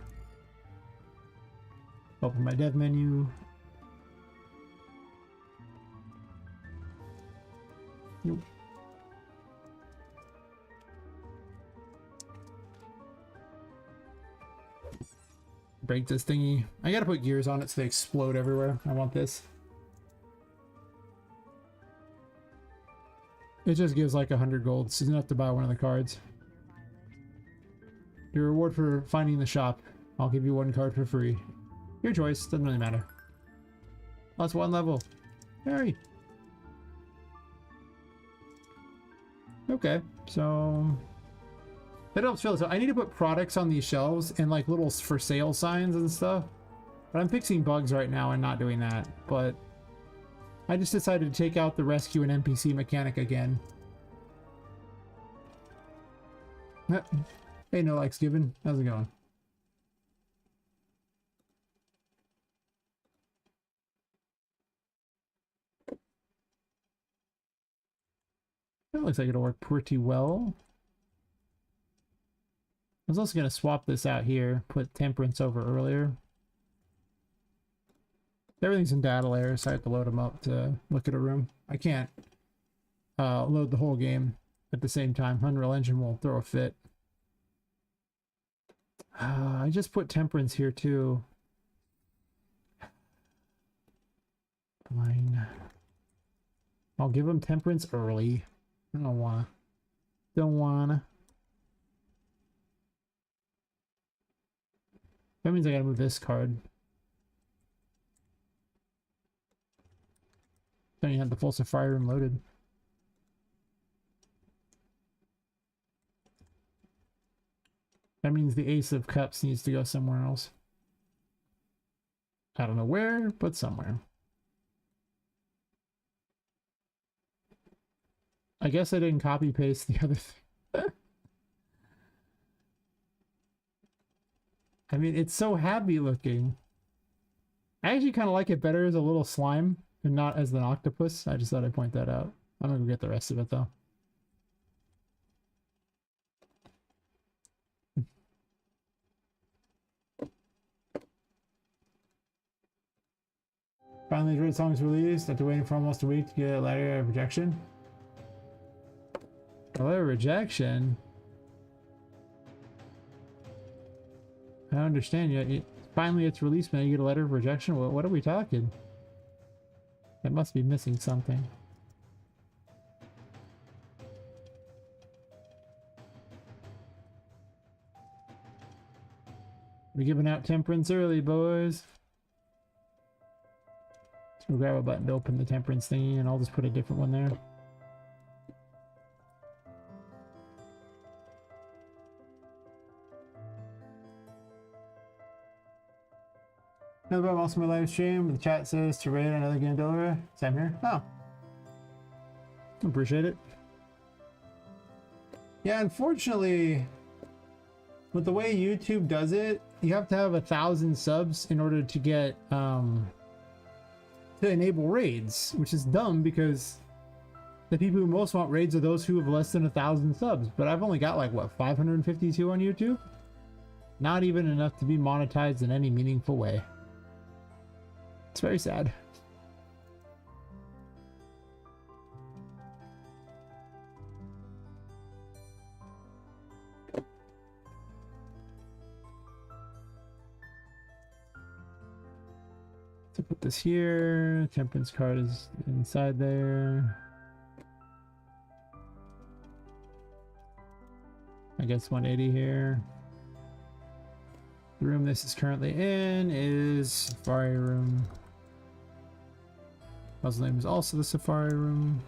Open my dev menu. Nope. Break this thingy. I gotta put gears on it so they explode everywhere. I want this. It just gives like 100 gold. It's enough to buy one of the cards. Your reward for finding the shop. I'll give you one card for free. Your choice. Doesn't really matter. That's one level. Hurry. Okay, so that helps fill this out. I need to put products on these shelves and like little for sale signs and stuff. But I'm fixing bugs right now and not doing that. But I just decided to take out the rescue and NPC mechanic again. Hey, no likes given. How's it going? That looks like it'll work pretty well. I was also going to swap this out here, put temperance over earlier. Everything's in data layer, so I have to load them up to look at a room. I can't load the whole game at the same time. Unreal Engine will throw a fit. I just put temperance here too. Fine. I'll give them temperance early. I don't wanna. Don't wanna. That means I gotta move this card. Don't even have the full safari room loaded. That means the Ace of Cups needs to go somewhere else. I don't know where, but somewhere. I guess I didn't copy paste the other thing. I mean, it's so happy looking. I actually kind of like it better as a little slime and not as an octopus. I just thought I'd point that out. I'm gonna go get the rest of it though. Finally, Dread Song's released after waiting for almost a week to get a letter of rejection. A letter of rejection? I don't understand yet. Finally, it's released, man. You get a letter of rejection? What are we talking? That must be missing something. We're giving out temperance early, boys. We'll grab a button to open the temperance thingy, and I'll just put a different one there. Another I'm also my live stream. The chat says to rate another game deliverer. Same here. Oh. Appreciate it. Yeah, unfortunately, With the way YouTube does it, you have to have 1,000 subs in order to get to enable raids, which is dumb because the people who most want raids are those who have less than 1,000 subs. But I've only got like what, 552 on YouTube? Not even enough to be monetized in any meaningful way. It's very sad. To put this here, temperance card is inside there. I guess 180 here. The room this is currently in is Safari Room. Puzzle name is also the Safari Room.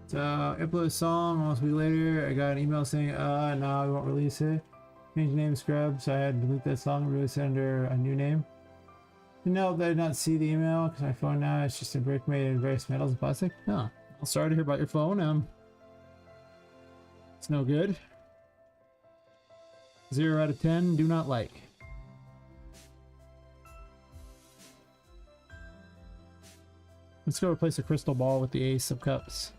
So, upload a song almost a week later. I got an email saying, no, we won't release it. Change name, scrub, so I had to delete that song and release it under a new name. No, I did not see the email because my phone now is just a brick made of various metals and plastic. Oh, I'm sorry to hear about your phone. It's no good. 0 out of 10, do not like. Let's go replace a crystal ball with the Ace of Cups.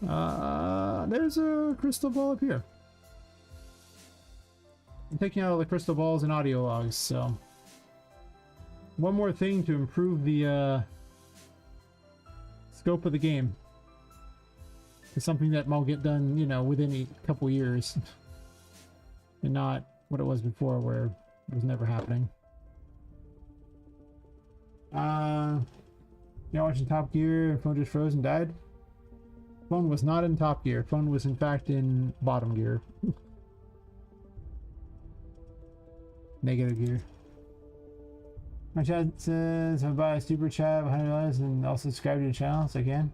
There's a crystal ball up here. I'm taking out all the crystal balls and audio logs, so... One more thing to improve the scope of the game. It's something that might get done, you know, within a couple years. And not what it was before where it was never happening. You're watching Top Gear and phone just froze and died? Phone was not in Top Gear. Phone was in fact in bottom gear. Negative gear. My chat says I'll buy a super chat of $100 and also subscribe to the channel so I can.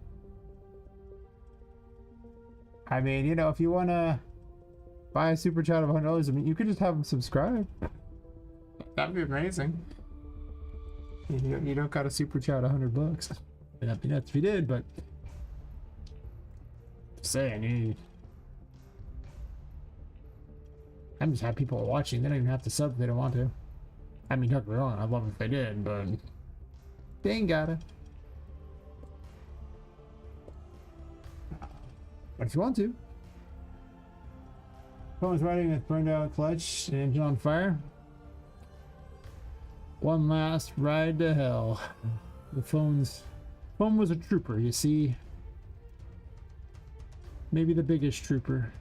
I mean, you know, if you want to buy a super chat of $100, I mean, you could just have them subscribe. That'd be amazing. You don't got a super chat $100. That'd be nuts if you did, but just saying, I'm just happy people are watching. They don't even have to sub if they don't want to. I mean, don't get me wrong, I'd love if they did, but they ain't gotta. But if you want to. Phone was riding with burned out clutch and engine on fire. One last ride to hell. The phone was a trooper, you see. Maybe the biggest trooper.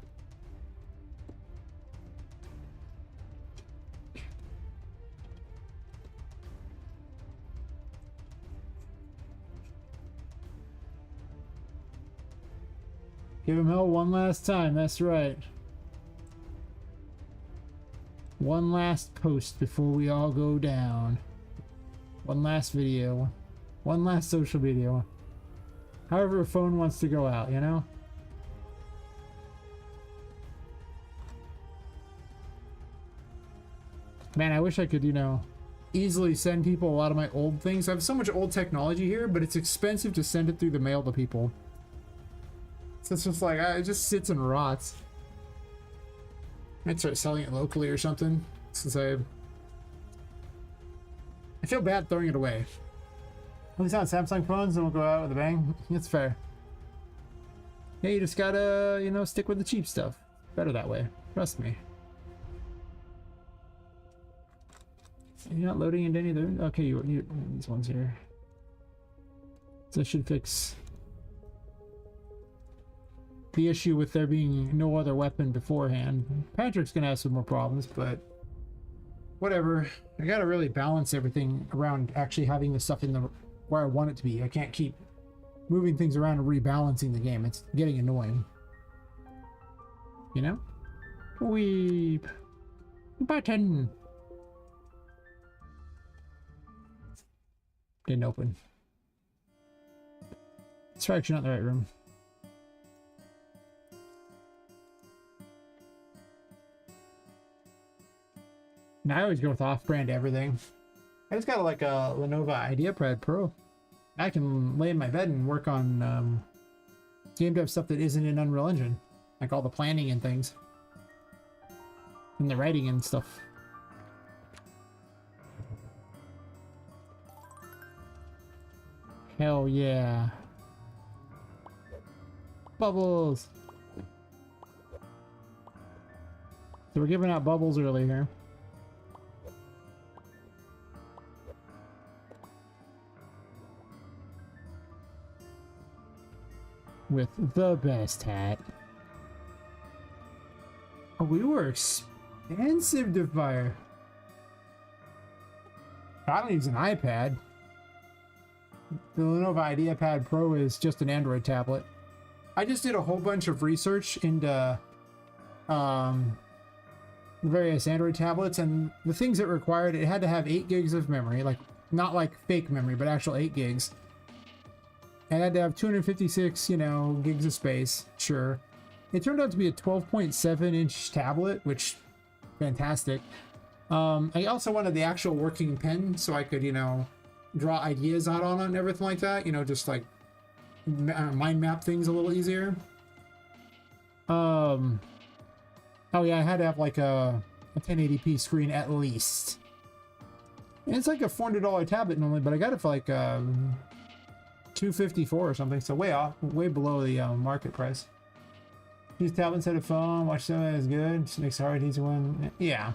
Give him hell one last time, that's right. One last post before we all go down. One last video. One last social video. However a phone wants to go out, you know? Man, I wish I could, you know, easily send people a lot of my old things. I have so much old technology here, but it's expensive to send it through the mail to people. So it's just like, it just sits and rots. I might start selling it locally or something, since I feel bad throwing it away. At least on Samsung phones, and we'll go out with a bang. It's fair. Yeah, you just gotta, you know, stick with the cheap stuff. Better that way. Trust me. You're not loading into any of them? Okay, you these ones here. So that should fix the issue with there being no other weapon beforehand. Patrick's gonna have some more problems, but whatever. I gotta really balance everything around actually having the stuff in the where I want it to be. I can't keep moving things around and rebalancing the game. It's getting annoying. You know? Weep. Button. Didn't open. It's actually not the right room. Now I always go with off-brand everything. I just got like a Lenovo IdeaPad Pro. I can lay in my bed and work on game dev stuff that isn't in Unreal Engine. like all the planning and things. And the writing and stuff. Hell yeah. Bubbles! So we're giving out bubbles early here. With the best hat. Oh, we were expensive to fire. I don't use an iPad. The Lenovo IdeaPad Pro is just an Android tablet. I just did a whole bunch of research into various Android tablets, and the things it required, it had to have 8 gigs of memory, like not like fake memory, but actual 8 gigs. And it had to have 256, you know, gigs of space. Sure. It turned out to be a 12.7-inch tablet, which fantastic. I also wanted the actual working pen so I could, you know, draw ideas out on it and everything like that. You know, just like mind map things a little easier. Oh yeah, I had to have like a 1080p screen at least. And it's like a $400 tablet normally, but I got it for like $254 or something, so way off, way below the market price. Use tablet instead of phone. Watch something is good. Just makes it hard, easy one. Yeah.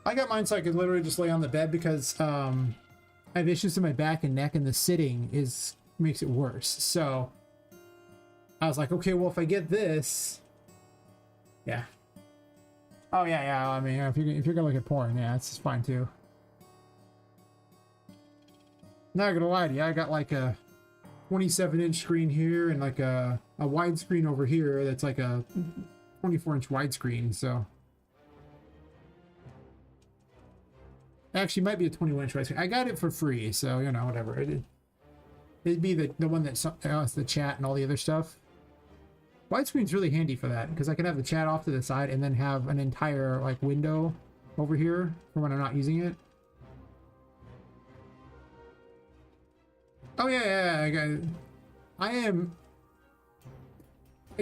I got mine so I could literally just lay on the bed because I have issues in my back and neck, and the sitting makes it worse. So I was like, okay, well, if I get this, yeah. Oh yeah. I mean, if you're gonna look at porn, yeah, it's fine too. Not gonna lie to you, I got like a 27-inch screen here and like a widescreen over here that's like a 24-inch widescreen, so. Actually, might be a 21-inch widescreen. I got it for free, so, you know, whatever. It'd be the one that has the chat and all the other stuff. Widescreen's really handy for that, because I can have the chat off to the side and then have an entire, like, window over here for when I'm not using it. Oh yeah, I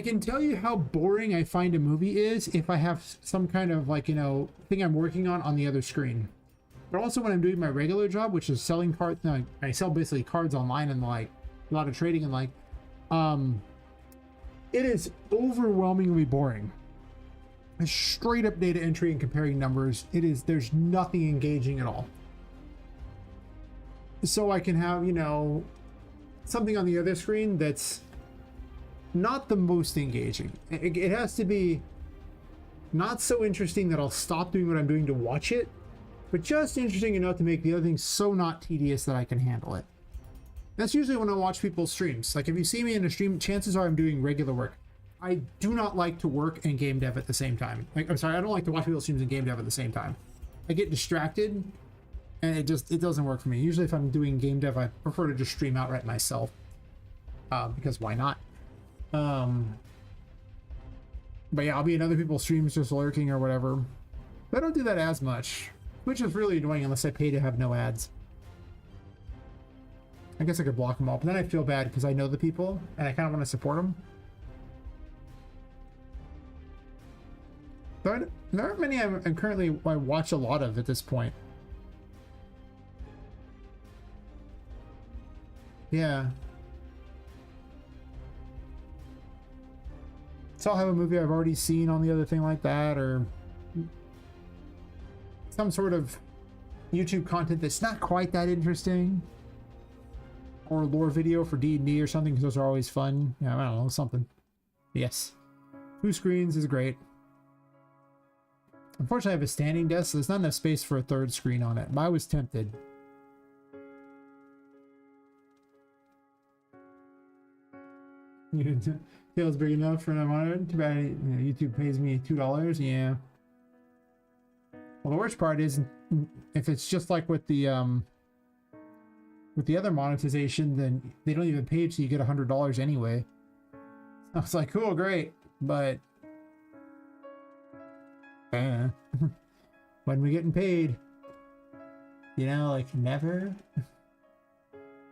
can tell you how boring I find a movie is if I have some kind of, like, you know, thing I'm working on the other screen. But also when I'm doing my regular job, which is selling cards, no, I sell basically cards online and like a lot of trading and like, it is overwhelmingly boring. It's straight up data entry and comparing numbers. There's nothing engaging at all. So I can have, you know, something on the other screen that's not the most engaging. It has to be not so interesting that I'll stop doing what I'm doing to watch it, but just interesting enough to make the other thing so not tedious that I can handle it. That's usually when I watch people's streams. Like if you see me in a stream, chances are I'm doing regular work. I do not like to work and game dev at the same time. Like, I'm sorry, I don't like to watch people's streams and game dev at the same time. I get distracted. And it doesn't work for me. Usually if I'm doing game dev, I prefer to just stream outright myself. Because why not? But yeah, I'll be in other people's streams just lurking or whatever. But I don't do that as much. Which is really annoying unless I pay to have no ads. I guess I could block them all. But then I feel bad because I know the people. And I kind of want to support them. There aren't many I watch a lot of at this point. Yeah. So I'll have a movie I've already seen on the other thing like that, or some sort of YouTube content that's not quite that interesting, or a lore video for D&D or something, because those are always fun. Yeah, I don't know, something. Yes. 2 screens is great. Unfortunately, I have a standing desk, so there's not enough space for a 3rd screen on it, but I was tempted. Feels big enough for an monitor. Too bad, you know, YouTube pays me $2. Yeah. Well, the worst part is if it's just like with the other monetization, then they don't even pay, so you get $100 anyway. I was like, cool, great, but when we getting paid, you know, like never,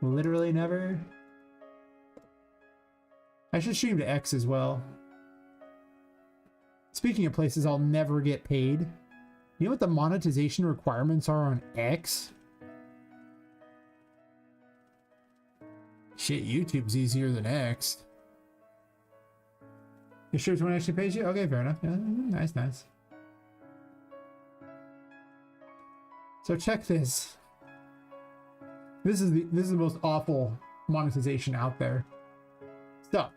literally never. I should stream to X as well. Speaking of places I'll never get paid, you know what the monetization requirements are on X? Shit, YouTube's easier than X. You sure someone actually pays you? Okay, fair enough. Yeah, nice, nice. So check this. This is the most awful monetization out there. So,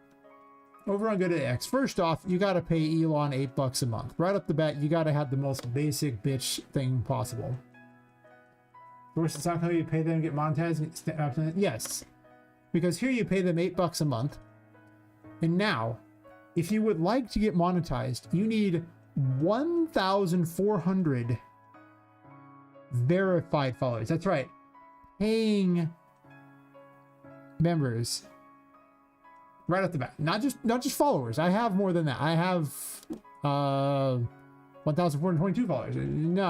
over on GoodX, first off, you gotta pay Elon $8 a month. Right up the bat, you gotta have the most basic bitch thing possible. Of course, it's not how you pay them to get monetized. Yes, because here you pay them $8 a month, and now, if you would like to get monetized, you need 1,400 verified followers. That's right, paying members. Right off the bat, not just followers. I have more than that. I have 1,422 followers. No.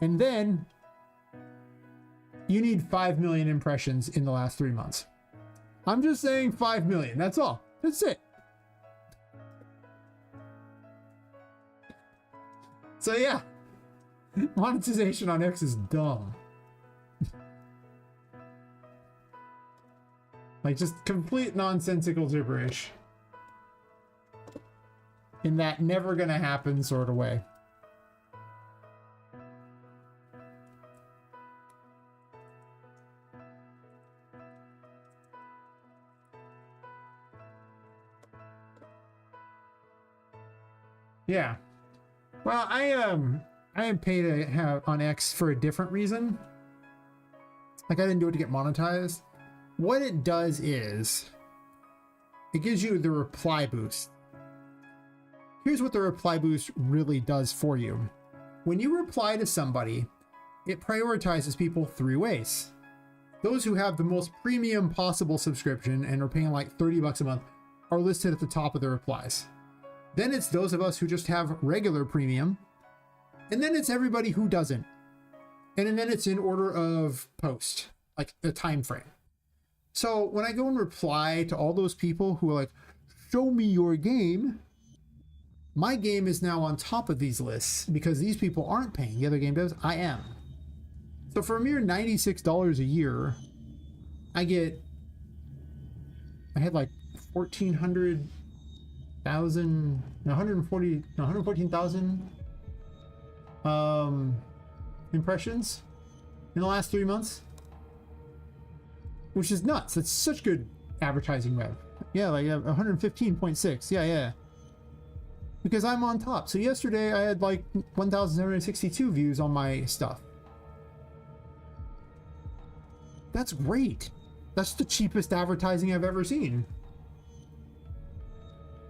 And then you need 5 million impressions in the last 3 months. I'm just saying 5 million. That's all. That's it. So yeah, monetization on X is dumb. Like, just complete nonsensical gibberish. In that never gonna happen sort of way. Yeah. Well, I am paid to have on X for a different reason. Like, I didn't do it to get monetized. What it does is it gives you the reply boost. Here's what the reply boost really does for you. When you reply to somebody, it prioritizes people 3 ways. Those who have the most premium possible subscription and are paying like $30 a month are listed at the top of the replies. Then it's those of us who just have regular premium. And then it's everybody who doesn't. And then it's in order of post, like the time frame. So when I go and reply to all those people who are like, show me your game, my game is now on top of these lists because these people aren't paying. The other game does. I am. So for a mere $96 a year, I had like 114,000 impressions in the last 3 months. Which is nuts. That's such good advertising rev. Yeah, like 115.6. Yeah. Because I'm on top. So yesterday I had like 1,762 views on my stuff. That's great. That's the cheapest advertising I've ever seen.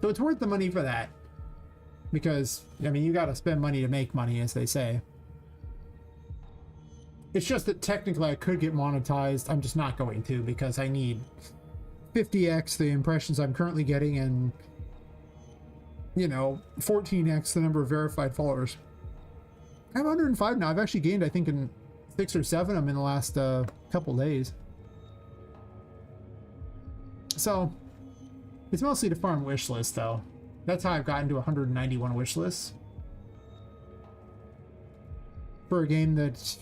So it's worth the money for that. Because, I mean, you gotta spend money to make money, as they say. It's just that technically I could get monetized. I'm just not going to because I need 50x the impressions I'm currently getting and, you know, 14x the number of verified followers. I have 105 now. I've actually gained, I think, in 6 or 7 of them in the last couple days. So it's mostly to farm wish lists, though. That's how I've gotten to 191 wish lists for a game that,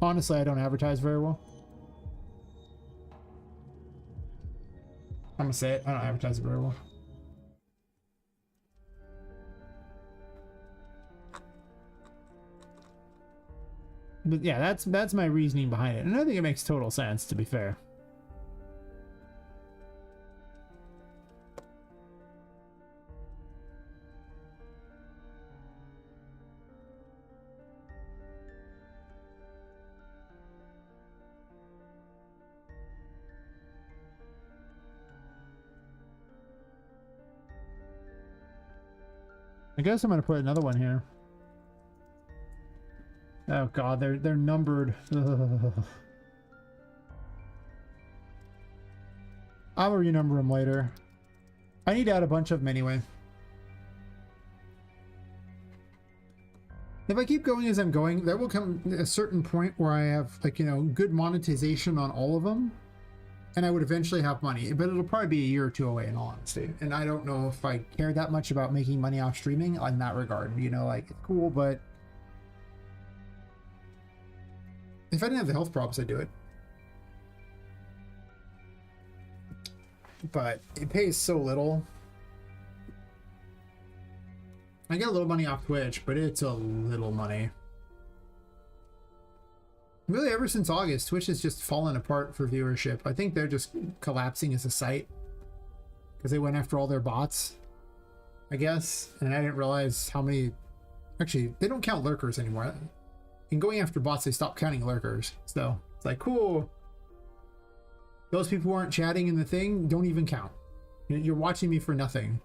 honestly, I don't advertise very well. I'm gonna say it. I don't advertise it very well. But yeah, that's my reasoning behind it, and I think it makes total sense, to be fair. I guess I'm gonna put another one here. Oh god, they're numbered. Ugh. I'll renumber them later. I need to add a bunch of them anyway. If I keep going as I'm going, there will come a certain point where I have, like, you know, good monetization on all of them. and I would eventually have money, but it'll probably be a year or two away in all honesty. And I don't know if I care that much about making money off streaming in that regard. You know, like, it's cool, but if I didn't have the health problems, I'd do it. But it pays so little. I get a little money off Twitch, but it's a little money. Really, ever since August, Twitch has just fallen apart for viewership. I think they're just collapsing as a site because they went after all their bots, I guess. And I didn't realize how many... Actually, they don't count lurkers anymore. In going after bots, they stopped counting lurkers. So it's like, cool. Those people who aren't chatting in the thing don't even count. You're watching me for nothing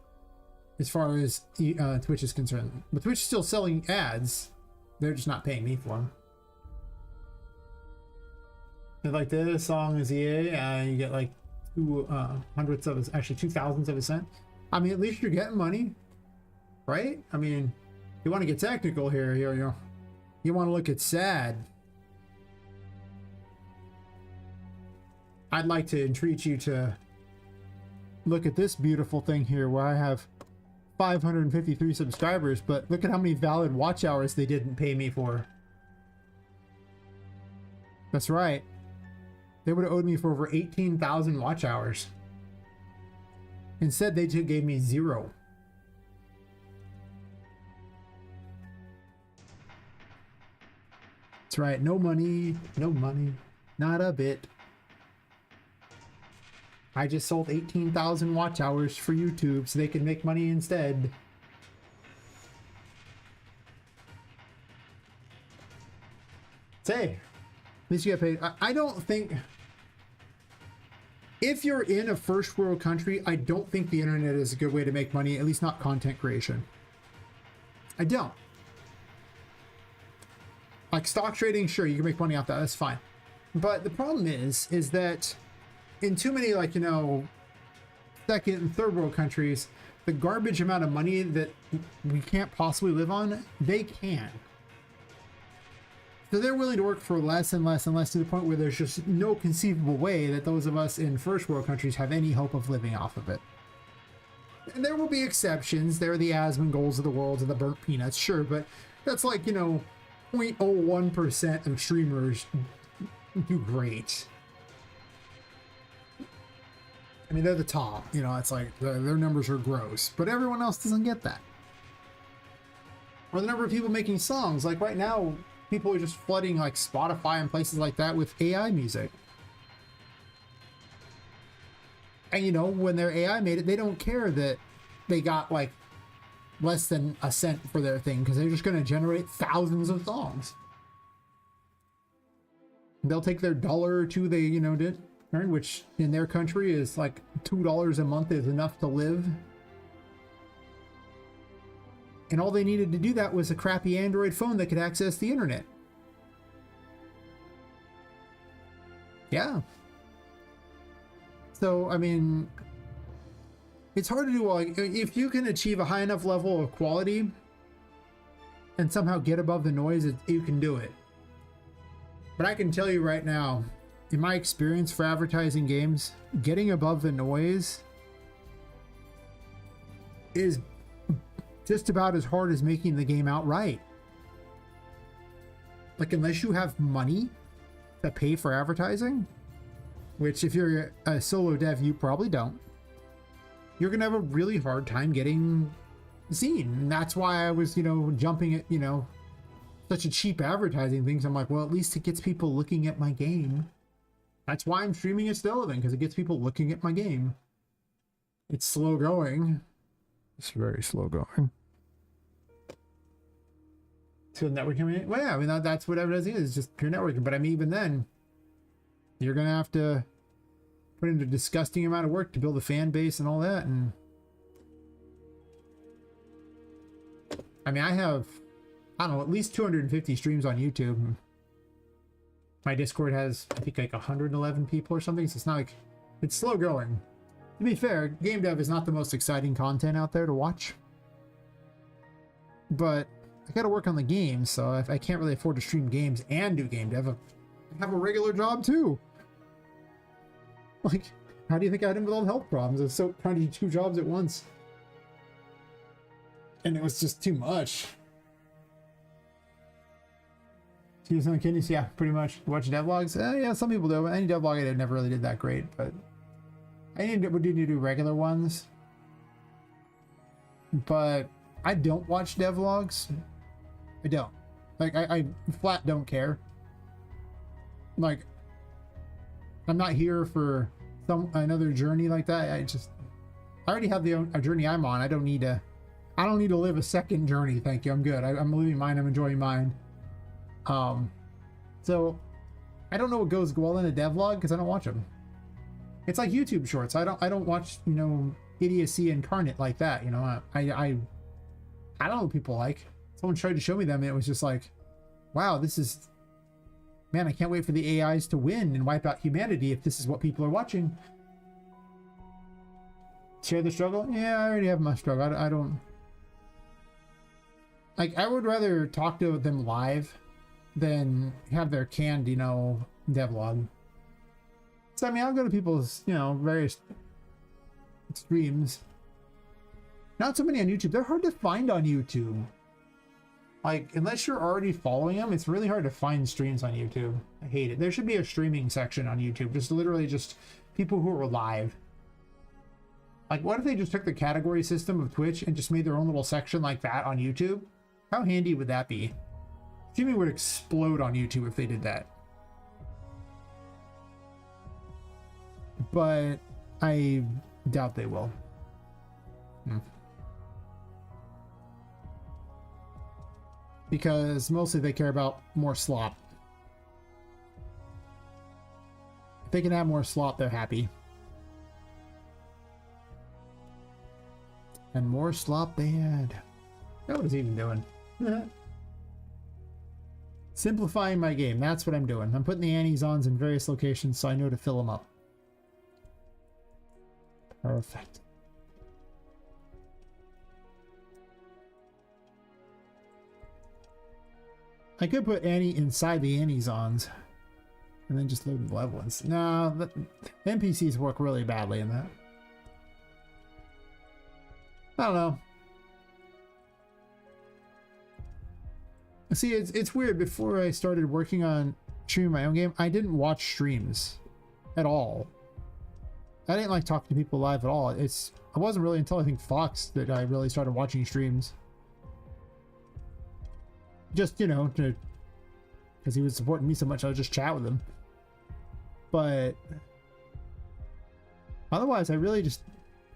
as far as Twitch is concerned. But Twitch is still selling ads. They're just not paying me for them. Like this song is EA, you get like 2,000 of a cent. I mean, at least you're getting money, right? I mean, you want to get technical here, you want to look at sad. I'd like to entreat you to look at this beautiful thing here where I have 553 subscribers, but look at how many valid watch hours they didn't pay me for. That's right. They would have owed me for over 18,000 watch hours. Instead, they just gave me 0. That's right. No money. No money. Not a bit. I just sold 18,000 watch hours for YouTube so they could make money instead. Say, at least you get paid. I don't think... If you're in a first world country, I don't think the internet is a good way to make money, at least not content creation. I don't. Like stock trading, sure, you can make money off that, that's fine. But the problem is that in too many, like, you know, second and third world countries, the garbage amount of money that we can't possibly live on, they can. So they're willing to work for less and less and less to the point where there's just no conceivable way that those of us in first world countries have any hope of living off of it. And there will be exceptions. There are the Asmongols of the world and the burnt peanuts, sure, but that's like, you know, 0.01% of streamers do great. I mean, they're the top, you know, it's like their numbers are gross, but everyone else doesn't get that. Or the number of people making songs, like right now, people are just flooding like Spotify and places like that with AI music. And you know, when their AI made it, they don't care that they got like less than a cent for their thing because they're just going to generate thousands of songs. They'll take their $1 or $2 they, you know, did earn, which in their country is like $2 a month is enough to live. And all they needed to do that was a crappy Android phone that could access the internet. Yeah. So, I mean, it's hard to do. Like, if you can achieve a high enough level of quality and somehow get above the noise, you can do it. But I can tell you right now, in my experience for advertising games, getting above the noise is just about as hard as making the game outright. Like, unless you have money to pay for advertising, which if you're a solo dev, you probably don't, you're gonna have a really hard time getting seen. And that's why I was, you know, jumping at, you know, such a cheap advertising thing. So I'm like, well, at least it gets people looking at my game. That's why I'm streaming it still, then, because it gets people looking at my game. It's slow going. It's very slow going. To the networking, well, yeah, I mean, that's what advertising is, just pure networking. But I mean, even then, you're going to have to put in a disgusting amount of work to build a fan base and all that. And I mean, I have, I don't know, at least 250 streams on YouTube. My Discord has, I think, like 111 people or something. So it's not like, it's slow going. To be fair, game dev is not the most exciting content out there to watch. But I gotta work on the games, so if I can't really afford to stream games and do game dev, I have a regular job too. Like, how do you think I had him with all the health problems? I was so trying to do 2 jobs at once. And it was just too much. Excuse me, kidneys? Yeah, pretty much. Watch devlogs? Yeah, some people do. Any devlog I did never really did that great, but I need to do regular ones. But I don't watch devlogs. I don't. Like, I flat don't care. Like, I'm not here for another journey like that. I already have a journey I'm on. I don't need to live a second journey. Thank you. I'm good. I'm living mine. I'm enjoying mine. So I don't know what goes well in a devlog because I don't watch them. It's like YouTube shorts. I don't watch, you know, idiocy incarnate like that. You know, I don't know what people like. Someone tried to show me them and it was just like, wow, this is, man, I can't wait for the AIs to win and wipe out humanity if this is what people are watching. Share the struggle? Yeah, I already have my struggle. I don't, like, I would rather talk to them live than have their canned, you know, devlog. So, I mean, I'll go to people's, you know, various streams. Not so many on YouTube. They're hard to find on YouTube. Like, unless you're already following them, it's really hard to find streams on YouTube. I hate it. There should be a streaming section on YouTube. Just literally just people who are live. Like, what if they just took the category system of Twitch and just made their own little section like that on YouTube? How handy would that be? Streaming would explode on YouTube if they did that. But I doubt they will. Because mostly they care about more slop. If they can have more slop, they're happy. And more slop they had. What was he even doing? Simplifying my game. That's what I'm doing. I'm putting the annies-ons in various locations so I know to fill them up. Perfect. I could put Annie inside the annies-ons and then just load the level ones. No, the NPCs work really badly in that. I don't know. See, it's weird. Before I started working on streaming my own game, I didn't watch streams at all. I didn't like talking to people live at all. It wasn't really until I think Fox that I really started watching streams. Just, you know, because he was supporting me so much, I would just chat with him. But otherwise, I really just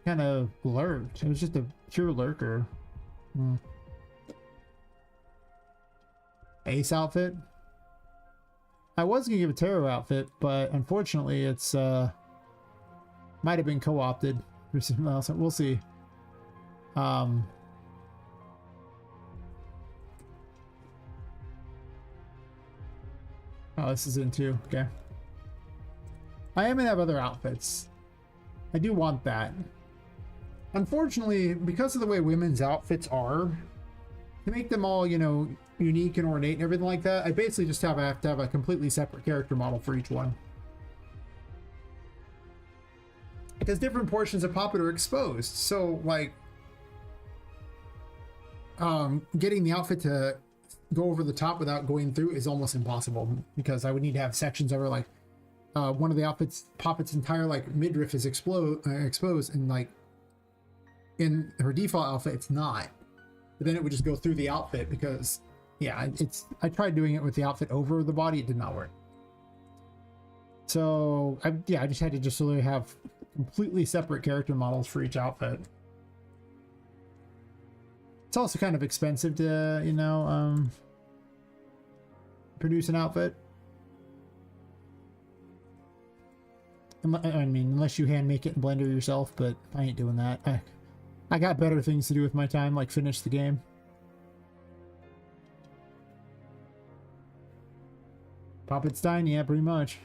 kind of lurked. It was just a pure lurker. Ace outfit? I was gonna give a tarot outfit, but unfortunately it's might have been co-opted for something else. We'll see. Oh, this is in too. Okay. I am gonna have other outfits. I do want that. Unfortunately, because of the way women's outfits are, to make them all, you know, unique and ornate and everything like that, I basically just have to have a completely separate character model for each one. Because different portions of Poppet are exposed. So, like, getting the outfit to go over the top without going through is almost impossible, because I would need to have sections over, like, one of the outfits, Poppet's entire, like, midriff is exposed, and, like, in her default outfit, it's not. But then it would just go through the outfit because, yeah, I tried doing it with the outfit over the body. It did not work. So, I just had to just really have completely separate character models for each outfit. It's also kind of expensive to, you know, produce an outfit. I mean, unless you hand make it in Blender yourself, but I ain't doing that. I got better things to do with my time, like finish the game. Poppet's dying, yeah, pretty much.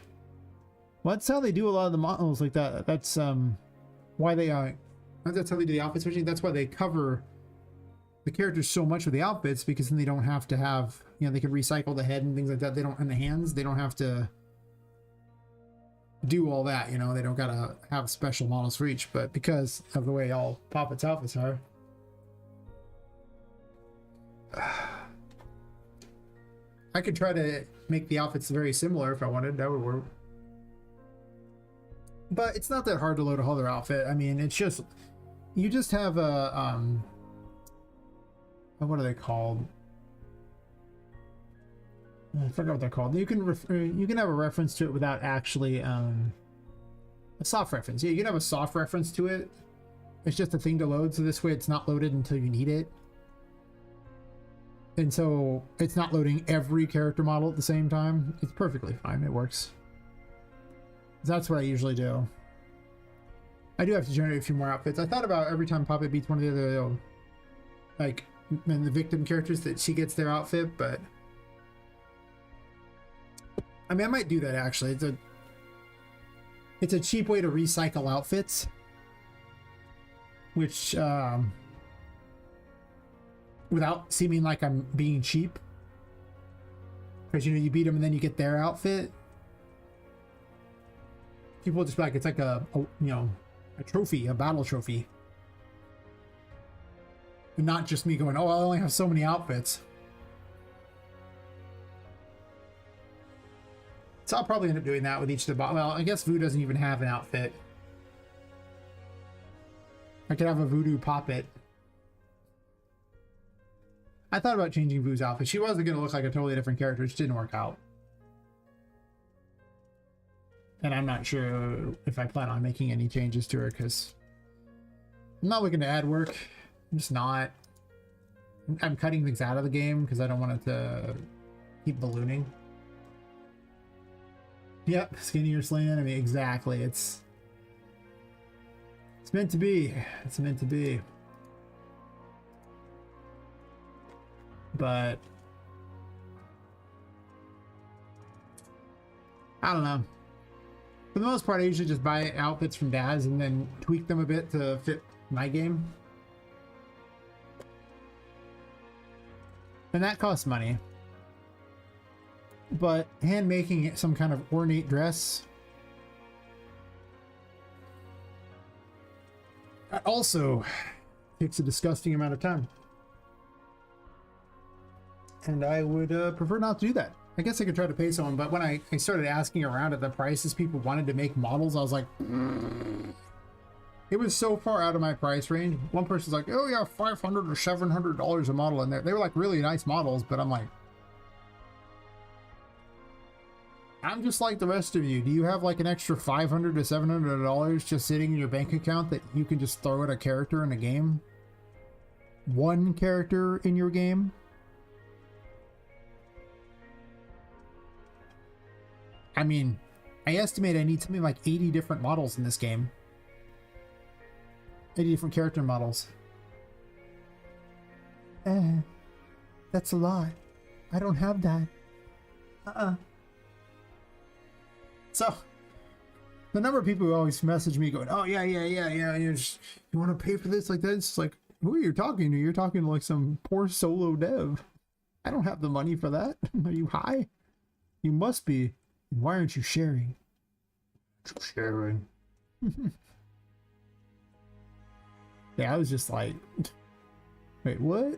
Well, that's how they do a lot of the models like that. That's why they that's how they do the outfit switching. That's why they cover the characters so much with the outfits, because then they don't have to have, you know, they can recycle the head and things like that. They don't, and the hands, they don't have to, do all that, you know. They don't gotta have special models for each, but because of the way all Poppet's outfits are, I could try to make the outfits very similar if I wanted. That would work. But it's not that hard to load a whole other outfit. I mean, it's just, you just have a, what are they called? I forgot what they're called. You can have a reference to it without actually, a soft reference. Yeah, you can have a soft reference to it. It's just a thing to load, so this way it's not loaded until you need it. And so it's not loading every character model at the same time. It's perfectly fine. It works. That's what I usually do. I do have to generate a few more outfits. I thought about every time Poppet beats one of the other, like, the victim characters, that she gets their outfit, but I mean, I might do that actually. It's a cheap way to recycle outfits, which without seeming like I'm being cheap, because, you know, you beat them and then you get their outfit. People will just be like, it's like a you know, a trophy, a battle trophy, and not just me going, oh, I only have so many outfits. So I'll probably end up doing that with each of the bots. Well, I guess Vu doesn't even have an outfit. I could have a Voodoo Poppet. I thought about changing Vu's outfit. She wasn't going to look like a totally different character, which didn't work out. And I'm not sure if I plan on making any changes to her, because I'm not looking to add work. I'm just not. I'm cutting things out of the game because I don't want it to keep ballooning. Yep, skinnier slant. I mean, exactly. It's meant to be. It's meant to be. But I don't know. For the most part, I usually just buy outfits from Daz and then tweak them a bit to fit my game. And that costs money. But hand making some kind of ornate dress also takes a disgusting amount of time. And I would prefer not to do that. I guess I could try to pay someone, but when I started asking around at the prices people wanted to make models, I was like, it was so far out of my price range. One person's like, oh yeah, $500 or $700 a model, and they were like really nice models, but I'm like, I'm just like the rest of you. Do you have like an extra $500 to $700 just sitting in your bank account that you can just throw at a character in a game? One character in your game? I mean, I estimate I need something like 80 different models in this game. 80 different character models. That's a lot. I don't have that. So, the number of people who always message me going, oh yeah, you want to pay for this like that? It's like, who are you talking to? You're talking to like some poor solo dev. I don't have the money for that. Are you high? You must be. Why aren't you sharing? Sharing. Yeah, I was just like, wait, what?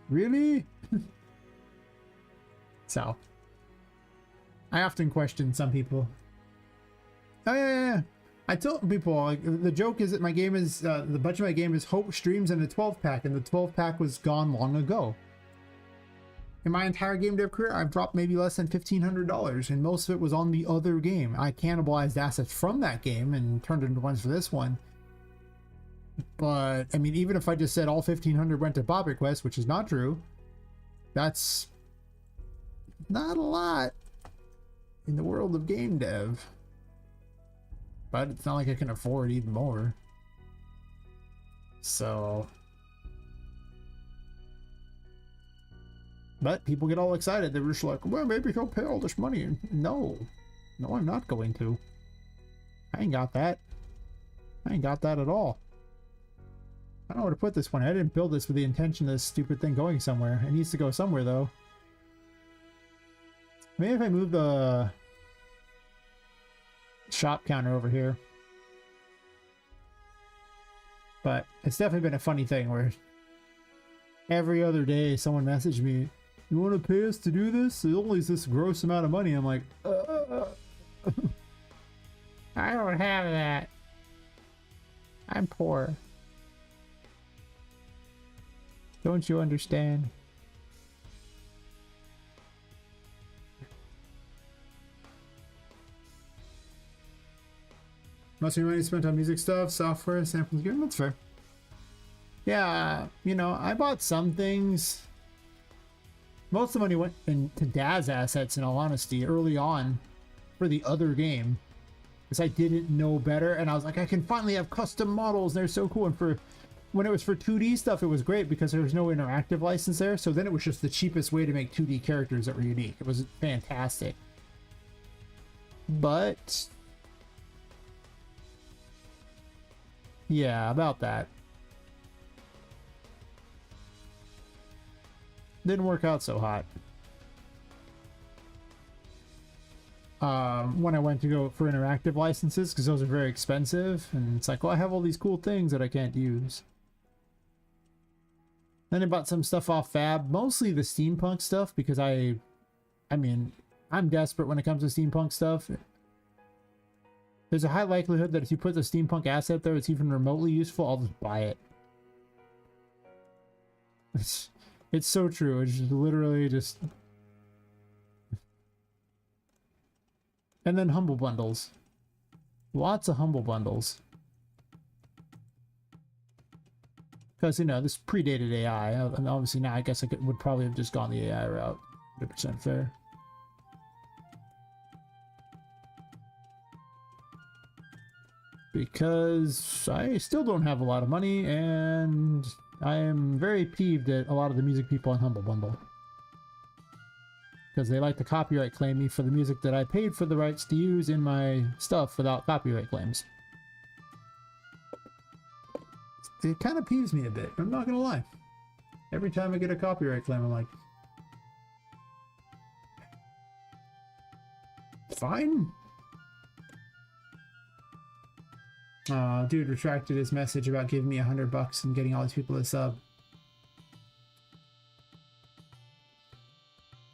Really? So, I often question some people. Oh yeah. I tell people, like, the joke is that my game is, the budget of my game is Hope Streams and a 12-pack, and the 12-pack was gone long ago. In my entire game dev career, I've dropped maybe less than $1,500, and most of it was on the other game. I cannibalized assets from that game and turned it into ones for this one. But, I mean, even if I just said all $1,500 went to Poppet Quest, which is not true, that's not a lot in the world of game dev. But it's not like I can afford even more. So... But people get all excited. They're just like, well, maybe he'll pay all this money. No, I'm not going to. I ain't got that. I ain't got that at all. I don't know where to put this one. I didn't build this with the intention of this stupid thing going somewhere. It needs to go somewhere, though. Maybe if I move the... shop counter over here. But it's definitely been a funny thing where every other day someone messaged me, "You want to pay us to do this? It only is this gross amount of money." I'm like, I don't have that. I'm poor. Don't you understand? Most of your money spent on music stuff, software, samples, gear. That's fair. Yeah, you know, I bought some things. Most of the money went into Dad's assets, in all honesty, early on for the other game. Because I didn't know better, and I was like, I can finally have custom models, they're so cool. And for when it was for 2D stuff, it was great because there was no interactive license there. So then it was just the cheapest way to make 2D characters that were unique. It was fantastic. But yeah, about that. Didn't work out so hot. When I went to go for interactive licenses, because those are very expensive, and it's like, well, I have all these cool things that I can't use. Then I bought some stuff off Fab, mostly the steampunk stuff, because I mean, I'm desperate when it comes to steampunk stuff. There's a high likelihood that if you put the steampunk asset there, it's even remotely useful, I'll just buy it. It's so true. It's just literally just... And then humble bundles. Lots of humble bundles. Because, you know, this predated AI. And obviously now I guess I would probably have just gone the AI route. 100% fair. Because I still don't have a lot of money, and I am very peeved at a lot of the music people on Humble Bundle. Because they like to copyright claim me for the music that I paid for the rights to use in my stuff without copyright claims. It kind of peeves me a bit, I'm not gonna lie. Every time I get a copyright claim, I'm like, fine. Dude retracted his message about giving me $100 and getting all these people to sub.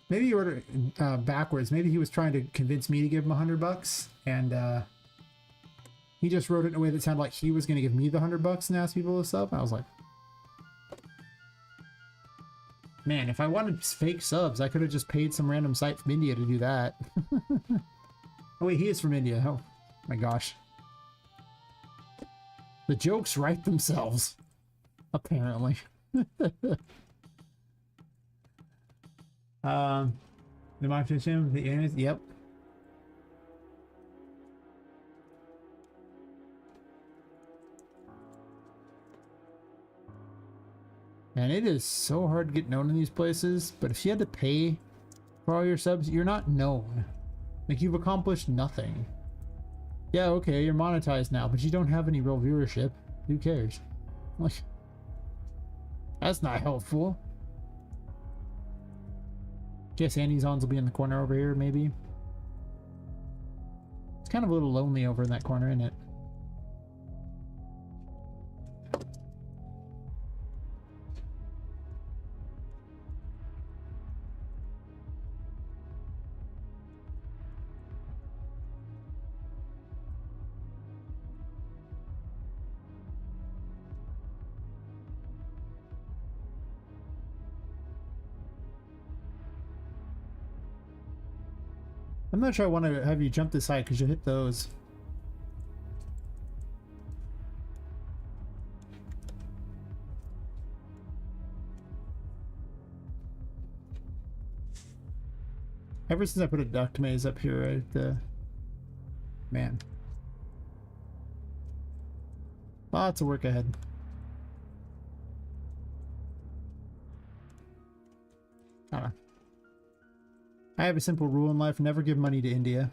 Maybe he ordered backwards. Maybe he was trying to convince me to give him $100, and he just wrote it in a way that sounded like he was going to give me the $100 and ask people to sub. I was like, man, if I wanted fake subs, I could have just paid some random site from India to do that. Oh wait, he is from India. Oh my gosh. The jokes write themselves, apparently. The Microchip, the enemies, yep. And it is so hard to get known in these places, but if you had to pay for all your subs, you're not known. Like, you've accomplished nothing. Yeah, okay, you're monetized now, but you don't have any real viewership. Who cares? Like, that's not helpful. Guess Annie's ons will be in the corner over here, maybe. It's kind of a little lonely over in that corner, isn't it? I'm not sure I want to have you jump this high because you'll hit those. Ever since I put a duct maze up here, right? Man. Lots of work ahead. I don't know. I have a simple rule in life: never give money to India.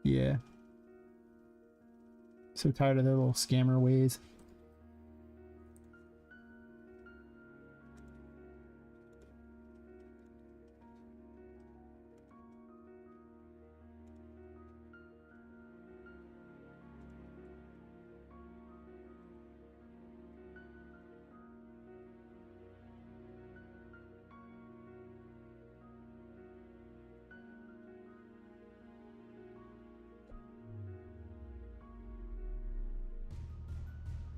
Yeah. So tired of their little scammer ways.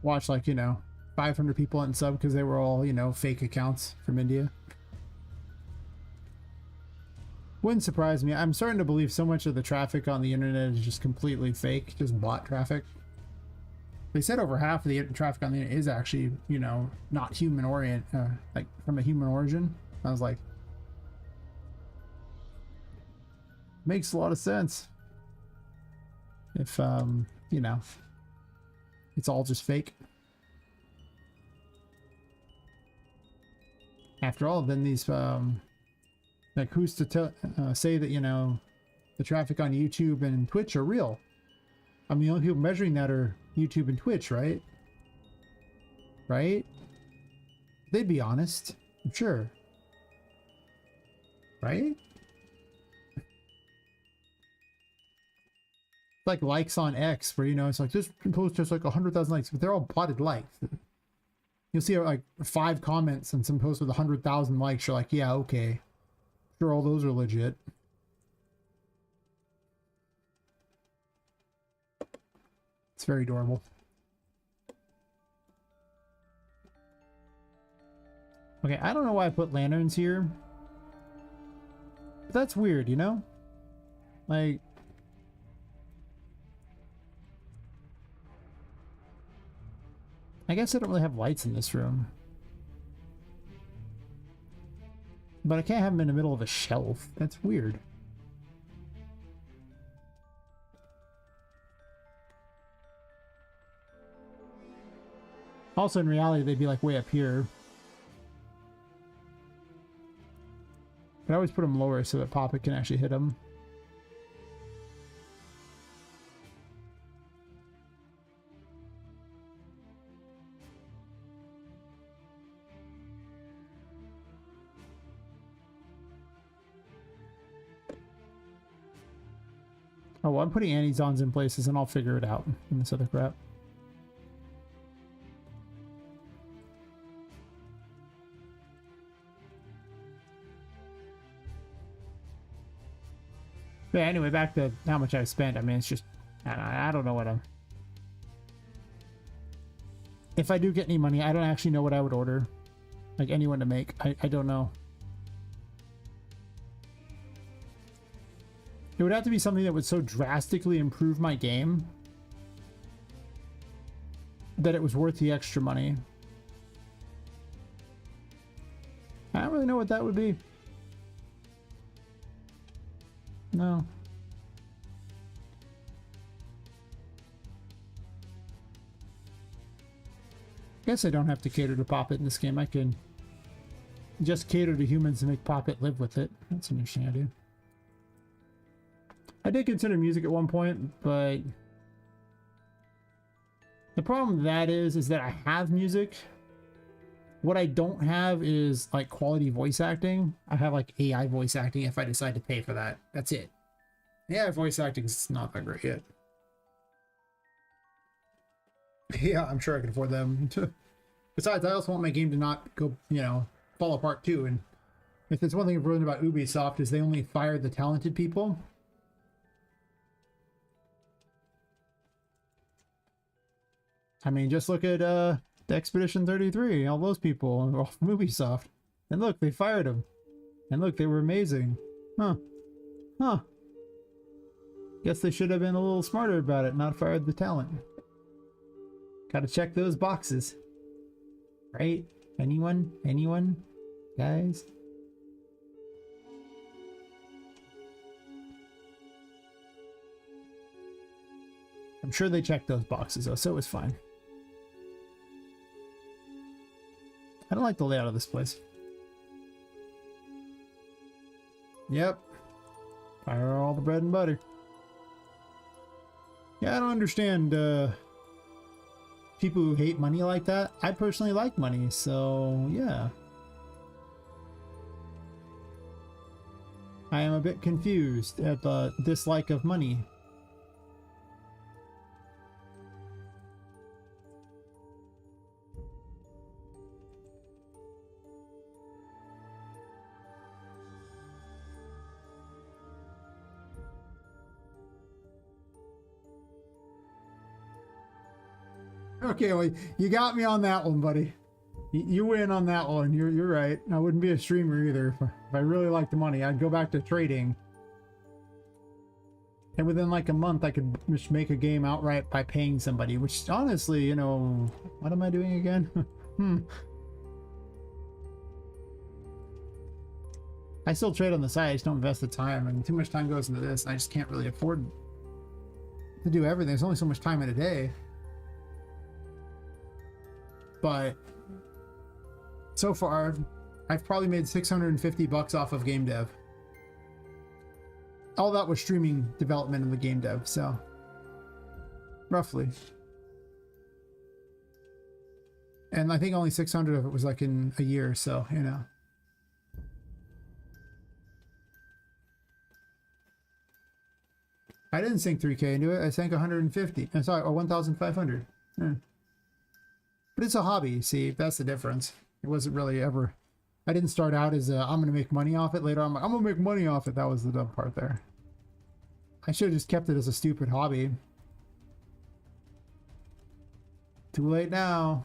watch like, you know, 500 people unsub because they were all, you know, fake accounts from India. Wouldn't surprise me. I'm starting to believe so much of the traffic on the internet is just completely fake, just bot traffic. They said over half of the traffic on the internet is actually, you know, not human like from a human origin. I was like, makes a lot of sense. If, you know, it's all just fake. After all, then these, like, who's to say that, you know, the traffic on YouTube and Twitch are real? I mean, the only people measuring that are YouTube and Twitch, right? Right? They'd be honest, I'm sure. Right? Like likes on X, where, you know, it's like this post has like 100,000 likes, but they're all botted likes. You'll see like 5 comments and some posts with 100,000 likes. You're like, yeah, okay. Sure, all those are legit. It's very adorable. Okay, I don't know why I put lanterns here. But that's weird, you know? Like... I guess I don't really have lights in this room. But I can't have them in the middle of a shelf. That's weird. Also, in reality, they'd be like way up here. But I always put them lower so that Poppet can actually hit them. Oh, well, I'm putting anti-zons in places and I'll figure it out in this other crap. Yeah, anyway, back to how much I spent. I mean, it's just, I don't know what I'm... If I do get any money, I don't actually know what I would order. Like, anyone to make. I don't know. It would have to be something that would so drastically improve my game that it was worth the extra money. I don't really know what that would be. No. Guess I don't have to cater to Poppet in this game. I can just cater to humans and make Poppet live with it. That's an interesting idea. I did consider music at one point, but the problem with that is that I have music. What I don't have is like quality voice acting. I have like AI voice acting if I decide to pay for that. That's it. AI voice acting is not that great yet. Yeah, I'm sure I can afford them. Besides, I also want my game to not go, you know, fall apart too. And if there's one thing I've learned about Ubisoft is they only fire the talented people. I mean, just look at the Expedition 33, all those people off Ubisoft. And look, they fired them. And look, they were amazing. Huh. Huh. Guess they should have been a little smarter about it, not fired the talent. Gotta check those boxes. Right? Anyone? Anyone? Guys? I'm sure they checked those boxes though, so it was fine. I don't like the layout of this place. Yep. Fire all the bread and butter. Yeah, I don't understand people who hate money like that. I personally like money, so yeah. I am a bit confused at the dislike of money. Okay, well, you got me on that one, buddy. You win on that one. You're right. I wouldn't be a streamer either. If I really liked the money, I'd go back to trading. And within like a month, I could just make a game outright by paying somebody, which honestly, you know, what am I doing again? I still trade on the side. I just don't invest the time, and too much time goes into this. I just can't really afford to do everything. There's only so much time in a day. But so far, I've probably made 650 bucks off of game dev. All that was streaming development and the game dev, so roughly. And I think only 600 of it was like in a year, so you know. I didn't sink 3K into it. I sank 150. I'm sorry, or 1,500. Yeah. But it's a hobby. See, that's the difference. It wasn't really ever. I didn't start out as I'm going to make money off it. Later on, I'm going to make money off it. That was the dumb part there. I should have just kept it as a stupid hobby. Too late now.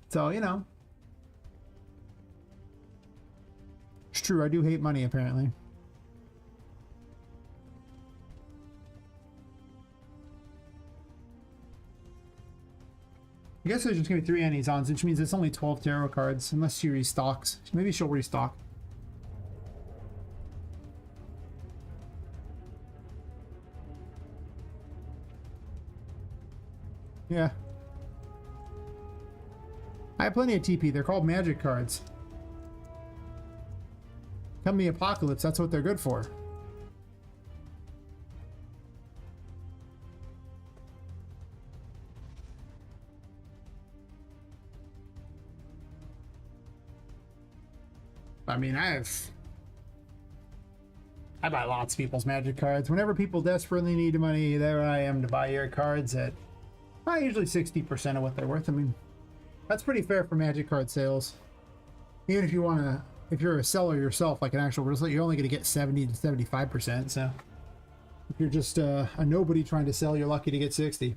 So, you know. It's true. I do hate money, apparently. I guess there's just going to be 3 Anizons, which means it's only 12 tarot cards, unless she restocks. Maybe she'll restock. Yeah. I have plenty of TP. They're called magic cards. Come the apocalypse, that's what they're good for. I mean, I buy lots of people's magic cards. Whenever people desperately need money, there I am to buy your cards at usually 60% of what they're worth. I mean, that's pretty fair for magic card sales. Even if you want to, if you're a seller yourself, like an actual real estate, you're only going to get 70 to 75%. So if you're just a nobody trying to sell, you're lucky to get 60.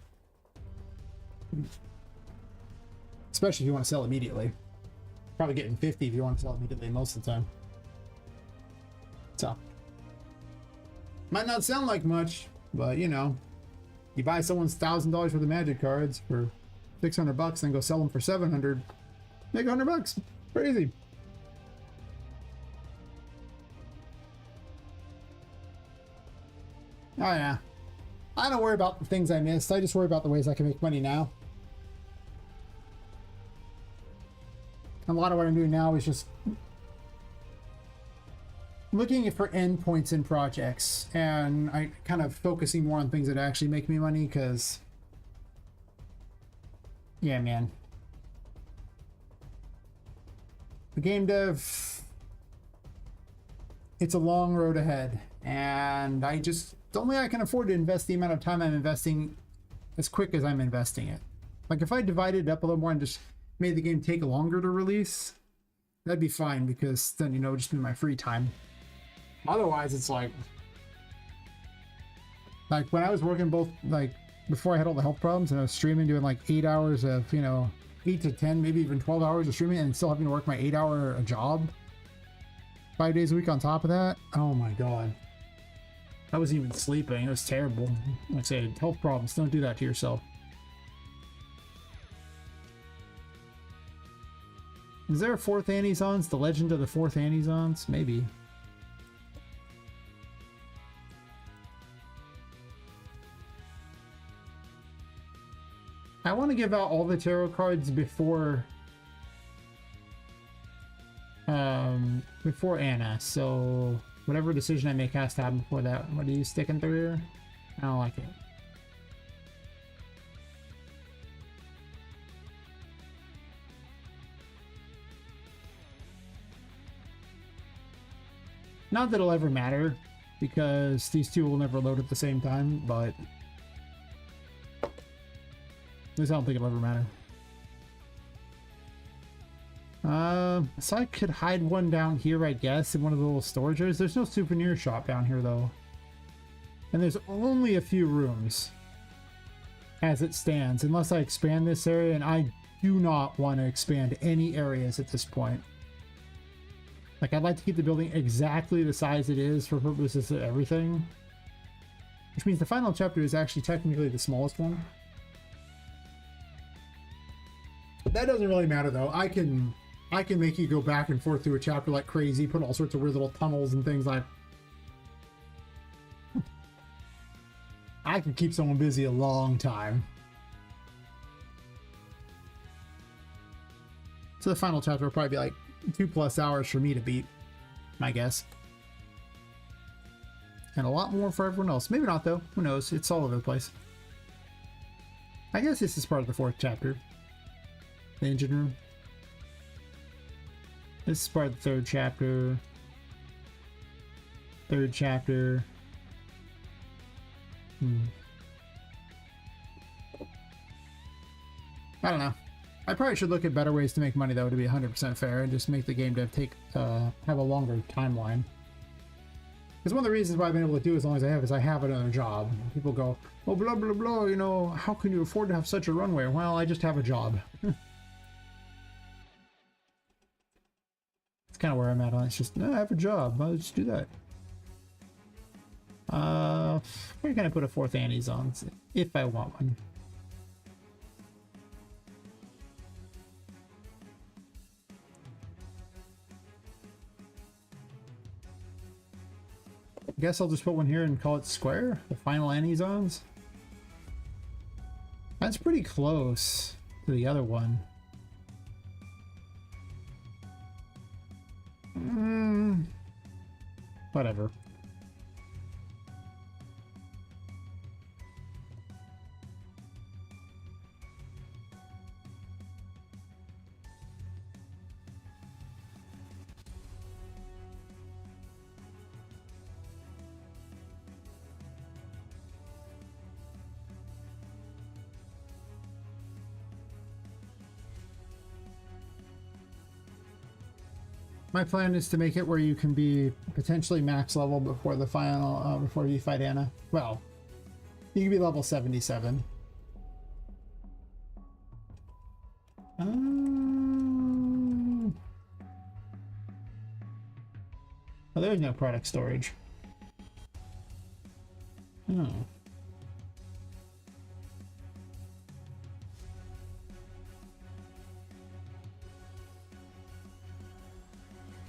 Especially if you want to sell immediately. Probably getting 50 if you want to sell immediately most of the time. So might not sound like much, but you know, you buy someone's $1,000 worth of magic cards for 600 bucks and go sell them for 700, make 100 bucks. Crazy. Oh yeah, I don't worry about the things I missed. I just worry about the ways I can make money now. A lot of what I'm doing now is just looking for endpoints in projects, and I kind of focusing more on things that actually make me money, because yeah, man, the game dev, it's a long road ahead, and I just don't think I can afford to invest the amount of time I'm investing as quick as I'm investing it. Like if I divided it up a little more and just made the game take longer to release, that'd be fine, because then, you know, just be my free time. Otherwise, it's like when I was working both, like before I had all the health problems and I was streaming, doing like 8 hours of, you know, 8 to 10, maybe even 12 hours of streaming, and still having to work my 8-hour job 5 days a week on top of that. Oh my god, I wasn't even sleeping. It was terrible. Like I said, health problems, don't do that to yourself. Is there a 4th Anizons? The Legend of the 4th Anizons? Maybe. I want to give out all the tarot cards before Anna, so whatever decision I make has to happen before that. What are you sticking through here? I don't like it. Not that it'll ever matter, because these two will never load at the same time, but at least I don't think it'll ever matter. So I could hide one down here, I guess, in one of the little storage areas. There's no souvenir shop down here, though. And there's only a few rooms. as it stands, unless I expand this area, and I do not want to expand any areas at this point. Like, I'd like to keep the building exactly the size it is for purposes of everything. Which means the final chapter is actually technically the smallest one. That doesn't really matter though. I can make you go back and forth through a chapter like crazy, put all sorts of weird little tunnels and things like. I can keep someone busy a long time. So the final chapter will probably be like 2+ hours for me to beat, my guess. And a lot more for everyone else. Maybe not though. Who knows? It's all over the place. I guess this is part of the 4th chapter. The engine room. This is part of the 3rd chapter. 3rd chapter. I don't know. I probably should look at better ways to make money though, to be 100% fair, and just make the game dev have a longer timeline. Because one of the reasons why I've been able to do as long as I have is I have another job. People go, oh, blah, blah, blah, you know, how can you afford to have such a runway? Well, I just have a job. It's kind of where I'm at on it. It's just, no, I have a job. I'll just do that. Where can I put a 4th Annie's on? If I want one. I guess I'll just put one here and call it square. The final Annie-Zons. That's pretty close to the other one. Whatever. My plan is to make it where you can be potentially max level before the final, before you fight Anna. Well, you can be level 77. Oh, there's no product storage. Oh.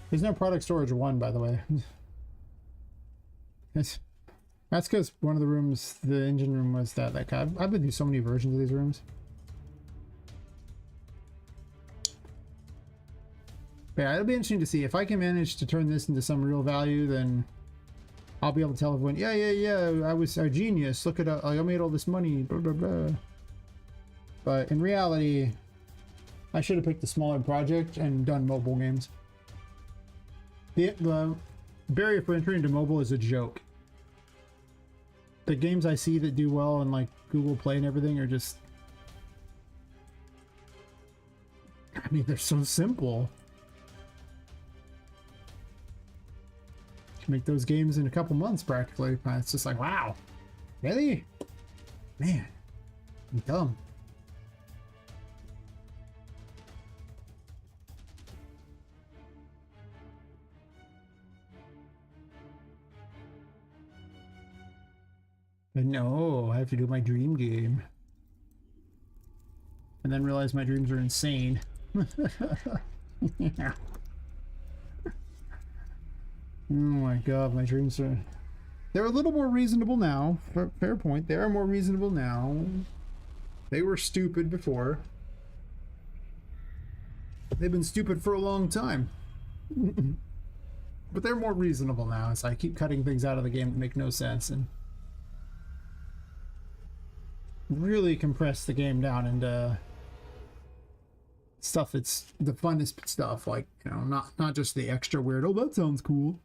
There's no product storage 1, by the way. That's because one of the rooms, the engine room, was that. Like, I've been through so many versions of these rooms. But yeah, it'll be interesting to see if I can manage to turn this into some real value. Then I'll be able to tell everyone, yeah, I was a genius. Look at I made all this money. Blah blah blah. But in reality, I should have picked a smaller project and done mobile games. The barrier for entry into mobile is a joke. The games I see that do well in like Google Play and everything are just, I mean, they're so simple. You can make those games in a couple months practically. It's just like, wow, really? Man, I'm dumb. But no, I have to do my dream game. And then realize my dreams are insane. Yeah. Oh my god, my dreams are... They're a little more reasonable now. Fair point. They are more reasonable now. They were stupid before. They've been stupid for a long time. But they're more reasonable now as I keep cutting things out of the game that make no sense and really compress the game down into stuff that's the funnest stuff, like, you know, not just the extra weird, oh, that sounds cool.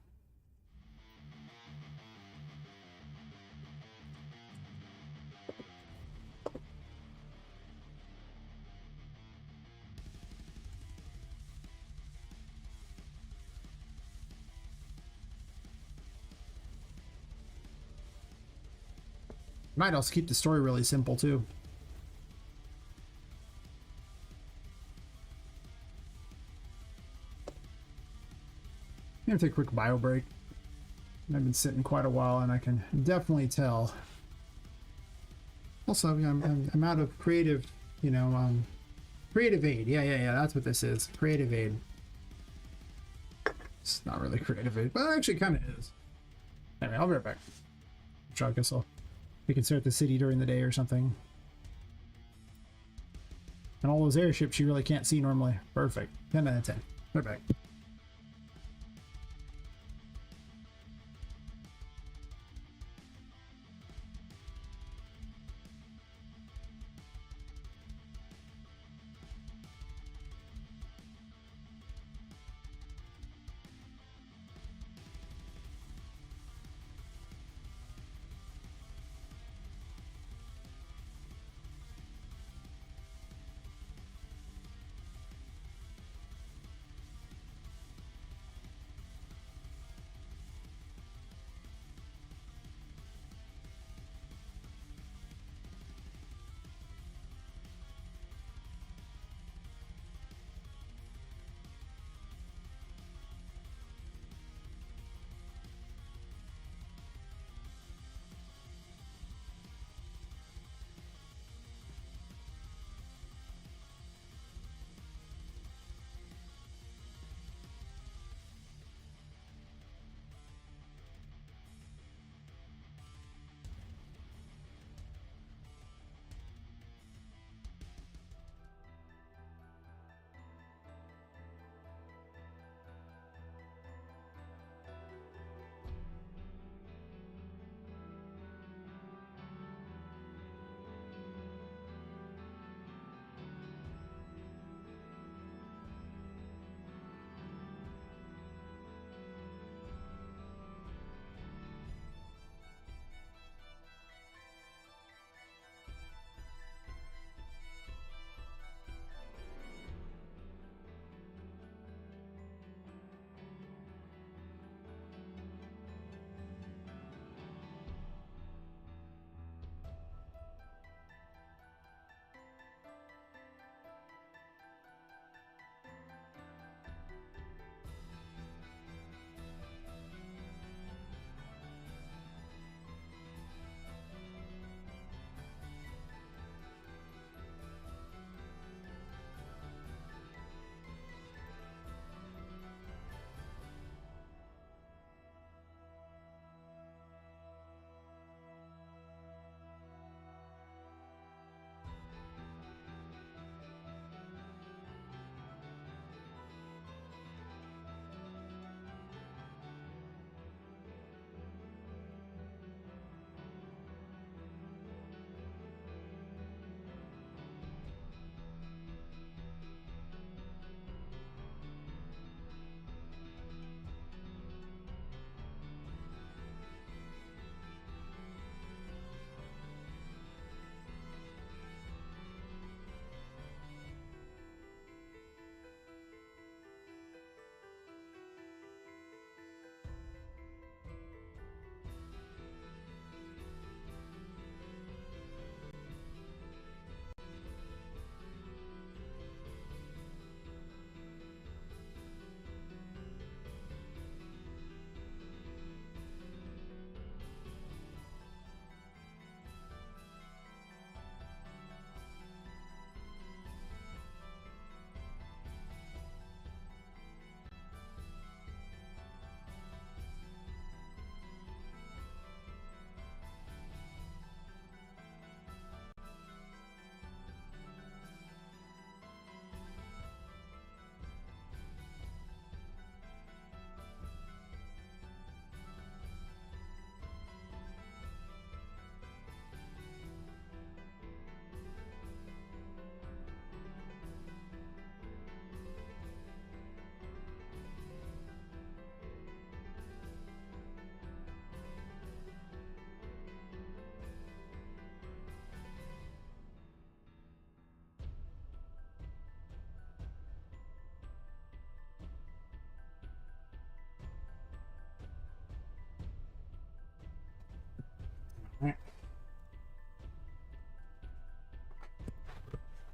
Might also keep the story really simple too. gonna take a quick bio break. I've been sitting quite a while, and I can definitely tell. Also, I'm out of creative, you know, creative aid. Yeah. That's what this is. Creative aid. It's not really creative aid, but it actually kind of is. Anyway, I'll be right back. So I guess we can start the city during the day or something. And all those airships you really can't see normally. Perfect. 10 out of 10. Right back.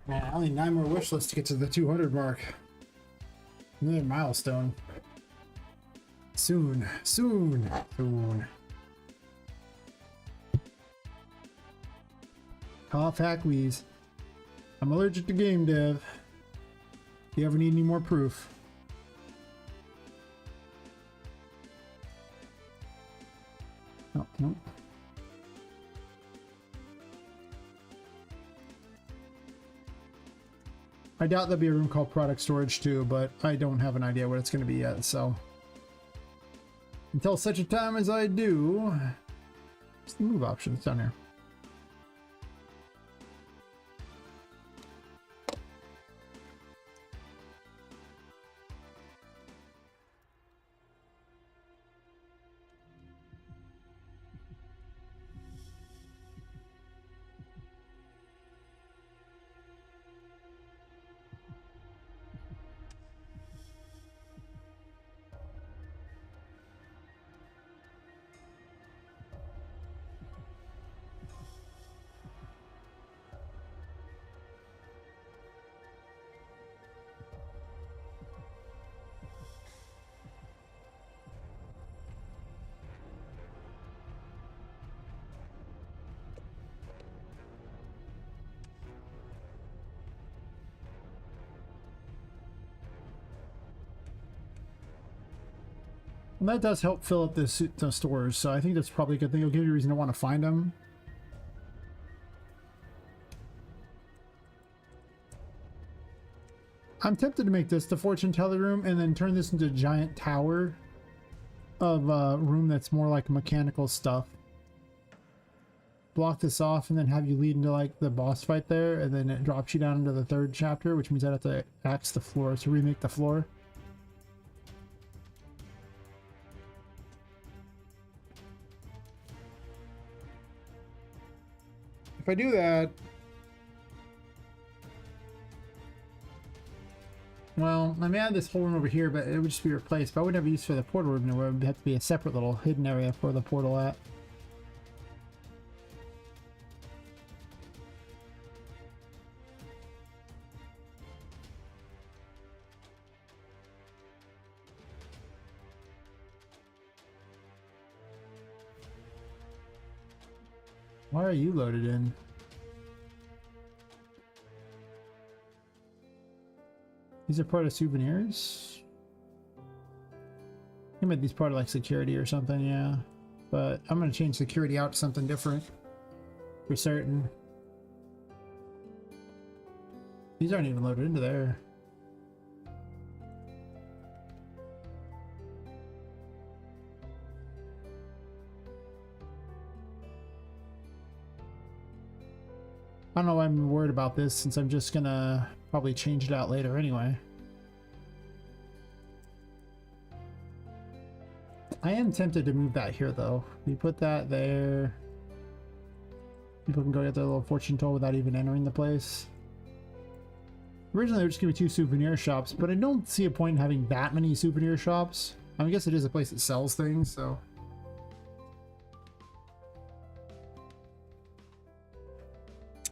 Man, only 9 more wish lists to get to the 200 mark. Another milestone. soon, soon, soon. Cough, hack, wheeze. I'm allergic to game dev. If you ever need any more proof. Oh, no. I doubt there'll be a room called product storage too, but I don't have an idea what it's going to be yet, so. Until such a time as I do. What's the move options down here? And that does help fill up the stores, so I think that's probably a good thing. It'll give you a reason to want to find them. I'm tempted to make this the fortune teller room and then turn this into a giant tower of a room that's more like mechanical stuff. Block this off and then have you lead into like the boss fight there, and then it drops you down into the 3rd chapter, which means I'd have to axe the floor to remake the floor. If I do that, well, I may add this whole room over here, but it would just be replaced. But I wouldn't have use for the portal room. It would have to be a separate little hidden area for the portal at. Why are you loaded in? These are part of souvenirs? I meant these part of like security or something, yeah. But I'm gonna change security out to something different. For certain. These aren't even loaded into there. I don't know why I'm worried about this, since I'm just gonna probably change it out later anyway. I am tempted to move that here though. You put that there. People can go get their little fortune told without even entering the place. Originally there were just gonna be 2 souvenir shops, but I don't see a point in having that many souvenir shops. I mean, I guess it is a place that sells things, so.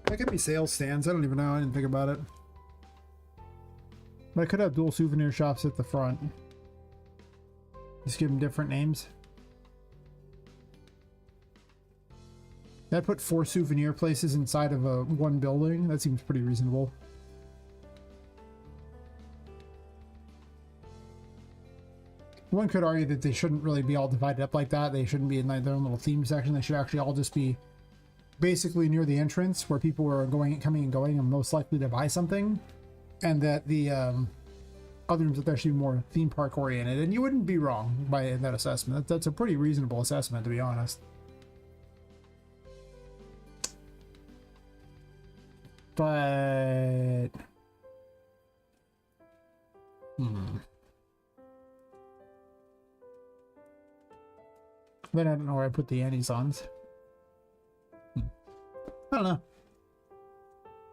That could be sales stands. I don't even know. I didn't think about it. But I could have dual souvenir shops at the front. Just give them different names. I put 4 souvenir places inside of one building. That seems pretty reasonable. One could argue that they shouldn't really be all divided up like that. They shouldn't be in like their own little theme section. They should actually all just be basically near the entrance where people are coming and going and most likely to buy something, and that the other rooms that should be more theme park oriented. And you wouldn't be wrong by that assessment. That's a pretty reasonable assessment, to be honest. But then I don't know where I put the Amazons. I don't know.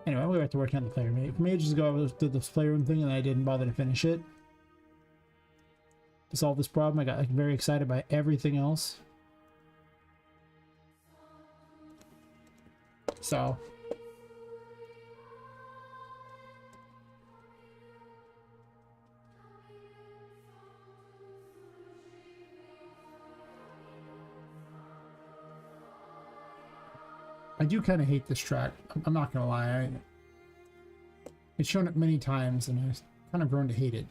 Anyway, we have to work on the player. From ages ago, I did this playroom thing and I didn't bother to finish it. To solve this problem, I got like, very excited by everything else. So. I do kind of hate this track. I'm not gonna lie. It's shown up many times, and I've kind of grown to hate it.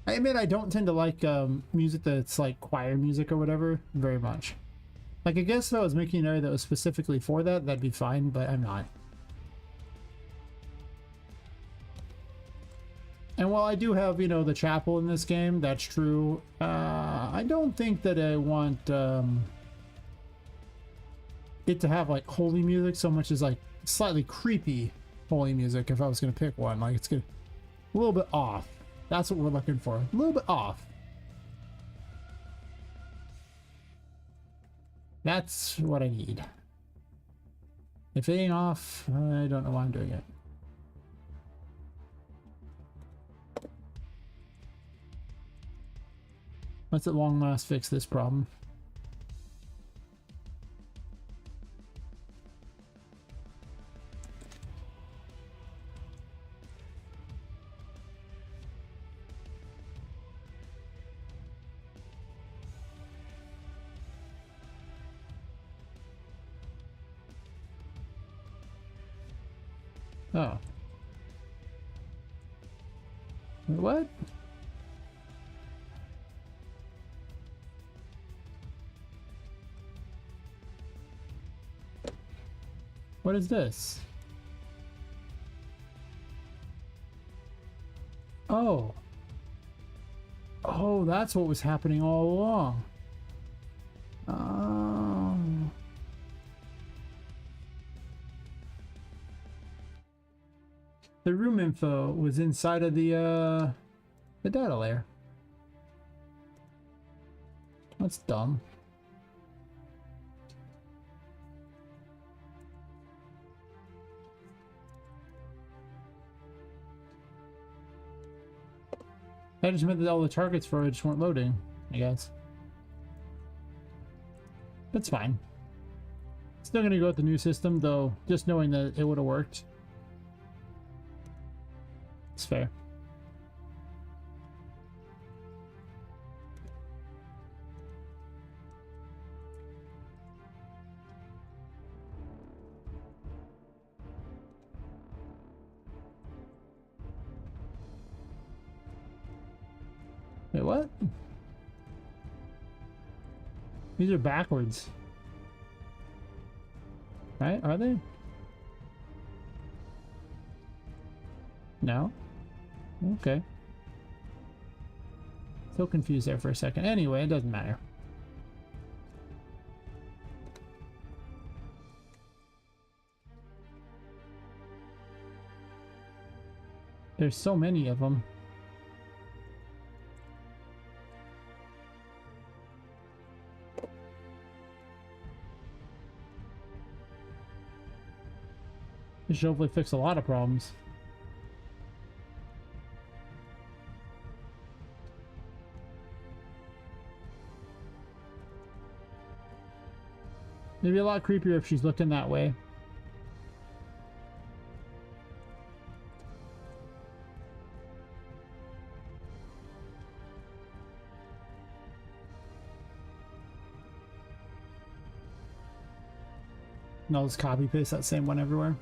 I admit I don't tend to like music that's like choir music or whatever very much. Like, I guess if I was making an area that was specifically for that, that'd be fine, but I'm not. And while I do have, you know, the chapel in this game, that's true, I don't think that I want it to have, like, holy music so much as, like, slightly creepy holy music if I was going to pick one. Like, it's good, a little bit off. That's what we're looking for. A little bit off. That's what I need. If it ain't off, I don't know why I'm doing it. Let's at long last fix this problem. Oh. What? What is this? Oh. Oh, that's what was happening all along. The room info was inside of the data layer. That's dumb. That just meant that all the targets for it just weren't loading, I guess. That's fine. Still gonna go with the new system, though, just knowing that it would have worked. It's fair. Wait, what? These are backwards. Right? Are they? No? Okay. So confused there for a second. Anyway, it doesn't matter. There's so many of them. This should hopefully fix a lot of problems. It'd be a lot creepier if she's looking that way. And I'll just copy paste that same one everywhere.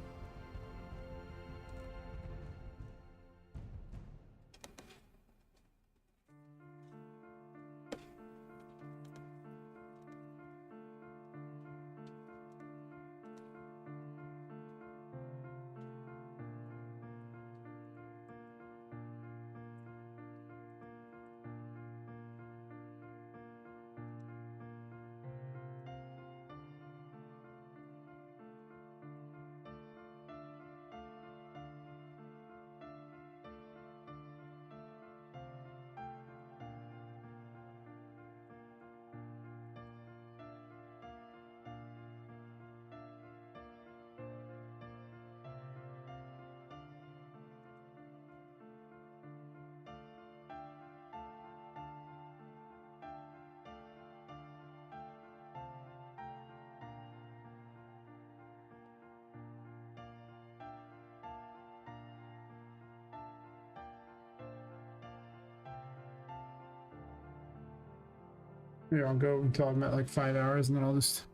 Maybe I'll go until I'm at like 5 hours and then I'll just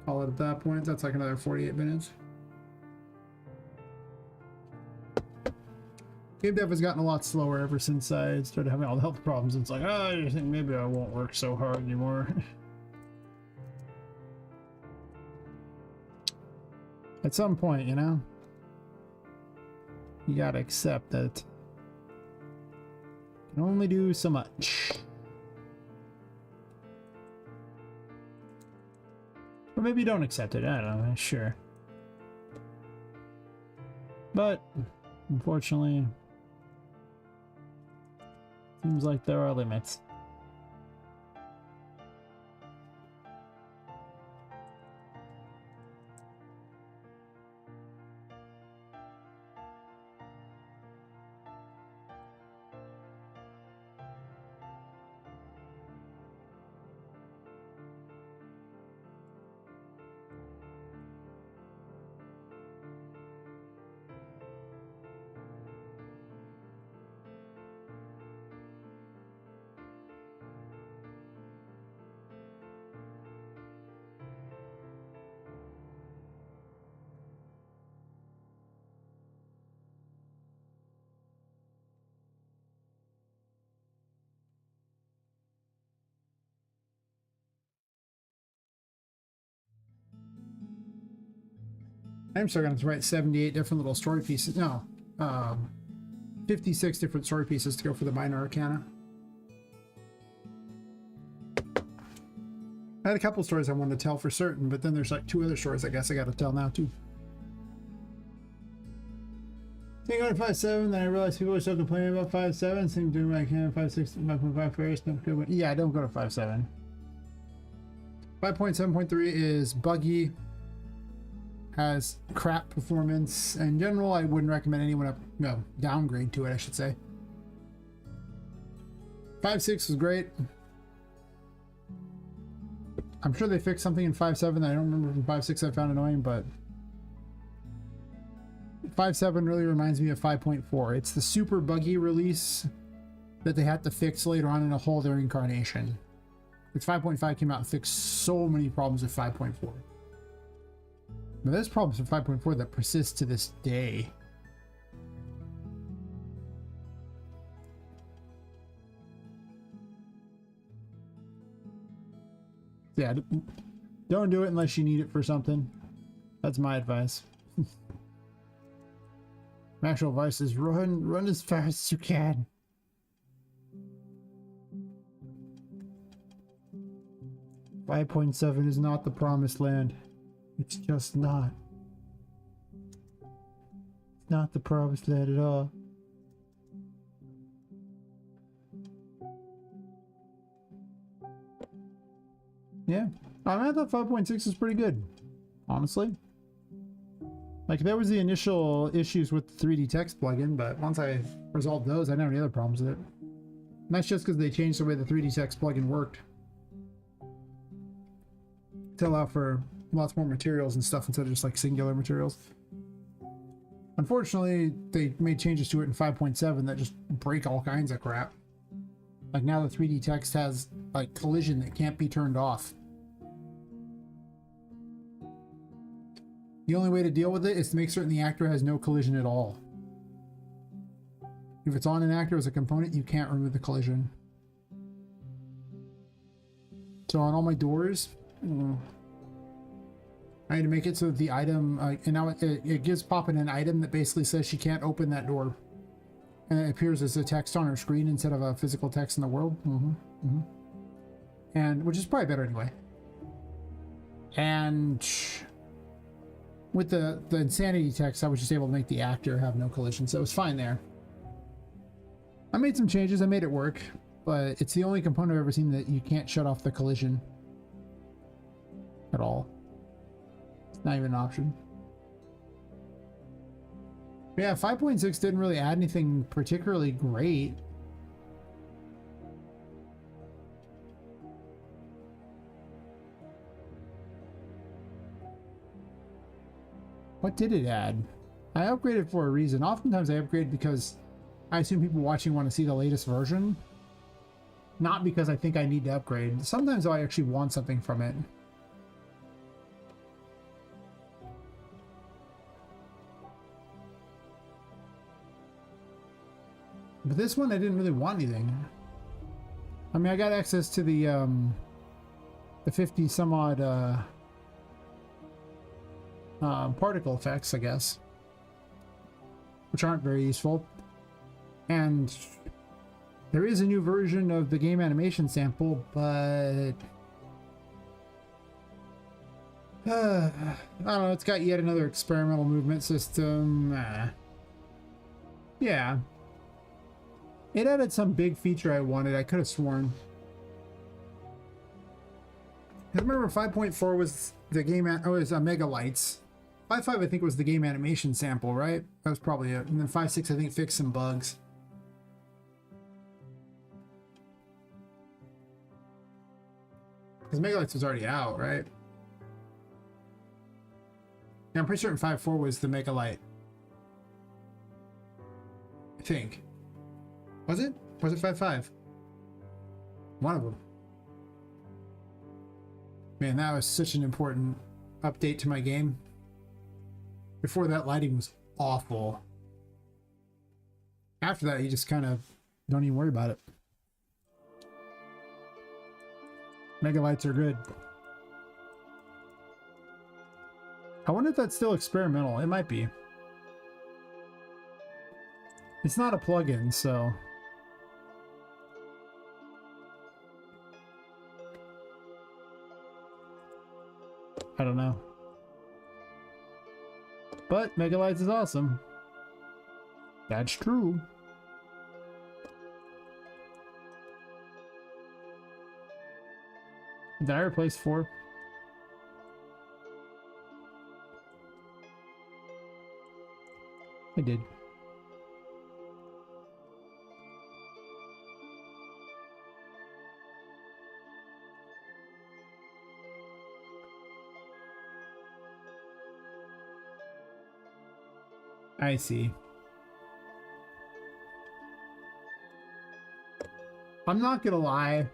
call it at that point. That's like another 48 minutes. Game dev has gotten a lot slower ever since I started having all the health problems. It's like, oh, you think maybe I won't work so hard anymore. At some point, you know, you gotta accept that you can only do so much. Or maybe you don't accept it, I don't know, sure. But, unfortunately, seems like there are limits. I'm still going to write 78 different little story pieces. No, 56 different story pieces to go for the minor arcana. I had a couple stories I wanted to tell for certain, but then there's like 2 other stories I guess I got to tell now too. Think on 5.7, then I realized people are still complaining about 5.7. Same doing what I can. 5.6, 5.5 first. Yeah, don't go to 5.7. 5.7.3 is buggy. Has crap performance. In general, I wouldn't recommend anyone downgrade to it, I should say. 5.6 was great. I'm sure they fixed something in 5.7 that I don't remember from 5.6 I found annoying, but 5.7 really reminds me of 5.4. It's the super buggy release that they had to fix later on in a whole other incarnation. Because 5.5 came out and fixed so many problems with 5.4. But there's problems with 5.4 that persist to this day. Yeah, don't do it unless you need it for something. That's my advice. My actual advice is run as fast as you can. .7 is not the promised land. It's just not. It's not the promised land at all. Yeah, I mean, I thought 5.6 is pretty good, honestly. Like, there was the initial issues with the 3D text plugin, but once I resolved those, I didn't have any other problems with it. And that's just because they changed the way the 3D text plugin worked to allow for lots more materials and stuff instead of just like singular materials. Unfortunately, they made changes to it in 5.7 that just break all kinds of crap. Like now the 3D text has like collision that can't be turned off. The only way to deal with it is to make certain the actor has no collision at all. If it's on an actor as a component, you can't remove the collision. So on all my doors, I had to make it so that the item, and now it gives Poppet an item that basically says she can't open that door. And it appears as a text on her screen instead of a physical text in the world. And, which is probably better anyway. And with the insanity text, I was just able to make the actor have no collision, so it was fine there. I made some changes, I made it work, but it's the only component I've ever seen that you can't shut off the collision at all. It's not even an option. But yeah, 5.6 didn't really add anything particularly great. What did it add? I upgraded for a reason. Oftentimes I upgrade because I assume people watching want to see the latest version. Not because I think I need to upgrade. Sometimes I actually want something from it. But this one, I didn't really want anything. I mean, I got access to the 50 some odd particle effects, I guess, which aren't very useful. And there is a new version of the game animation sample, but I don't know, it's got yet another experimental movement system. Yeah. It added some big feature I wanted, I could have sworn. I remember 5.4 was the game, was Megalights. 5.5 I think was the game animation sample, right? That was probably it. And then 5.6 I think fixed some bugs. Because Megalights was already out, right? Yeah, I'm pretty certain 5.4 was the Megalight. I think. Was it? Was it 5.5? One of them. Man, that was such an important update to my game. Before that, lighting was awful. After that, you just kind of don't even worry about it. Megalights are good. I wonder if that's still experimental. It might be. It's not a plugin, so... I don't know. But Megalights is awesome. That's true. Did I replace 4? I did. I see. I'm not gonna lie.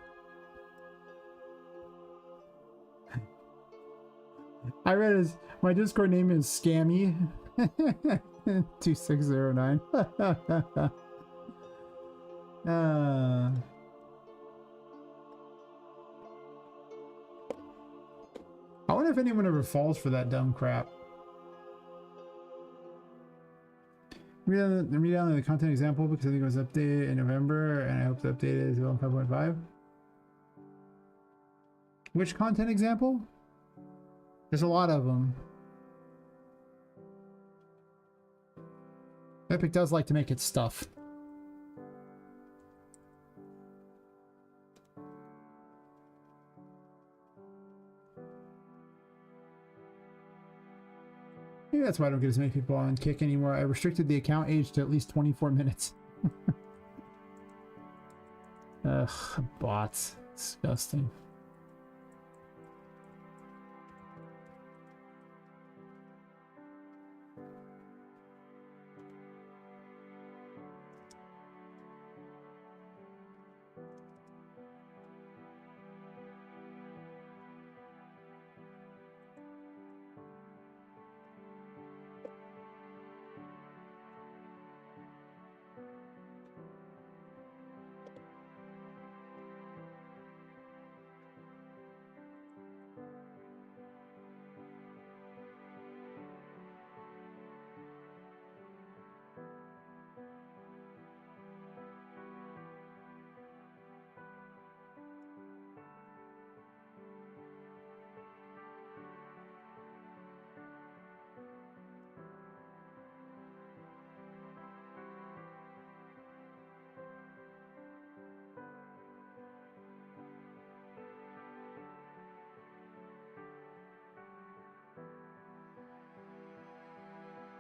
I read his, my Discord name is Scammy 2609. I wonder if anyone ever falls for that dumb crap. Read down the content example because I think it was updated in November and I hope the update is 5.5. Which content example? There's a lot of them. Epic does like to make its stuff. Maybe that's why I don't get as many people on Kick anymore. I restricted the account age to at least 24 minutes. Ugh, bots. Disgusting.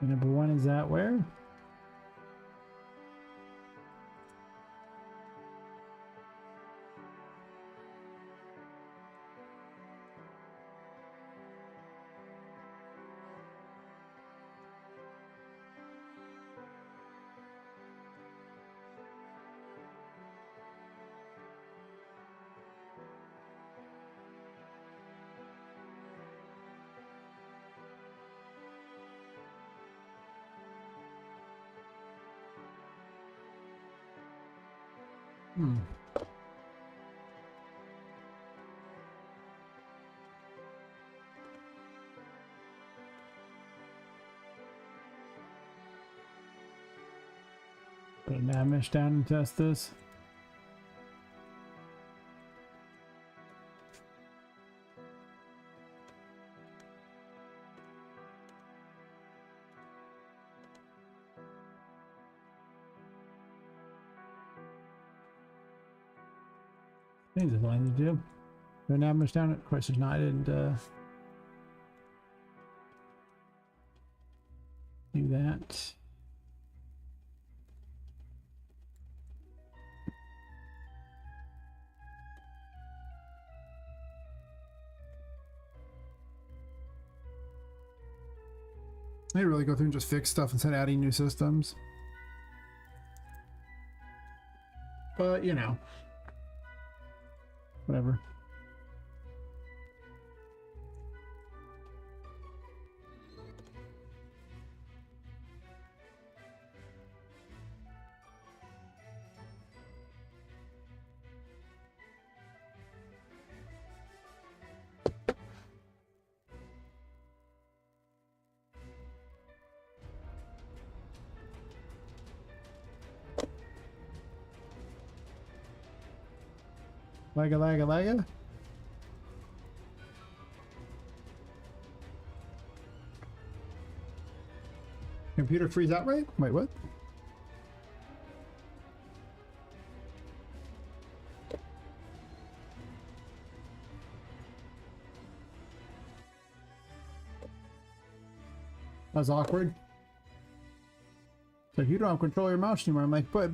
Number 1 is at where? Hmm. Put an Amish down and test this. I think there's nothing to do. Put an Amish down. Of course, there's not. I didn't do that. They really go through and just fix stuff instead of adding new systems. But, you know. Whatever. Lagga, lagga, lagga. Computer freeze outright? Wait, what? That's awkward. So you don't have control of your mouse anymore. I'm like, but.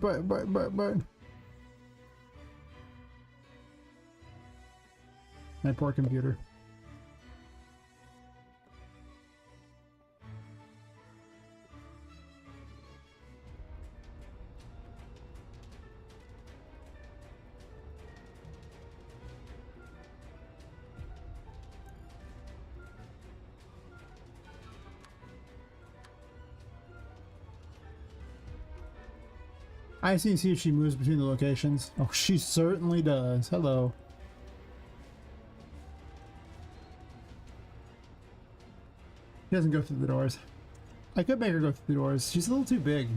My poor computer. I see if she moves between the locations. Oh, she certainly does. Hello. She doesn't go through the doors. I could make her go through the doors. She's a little too big.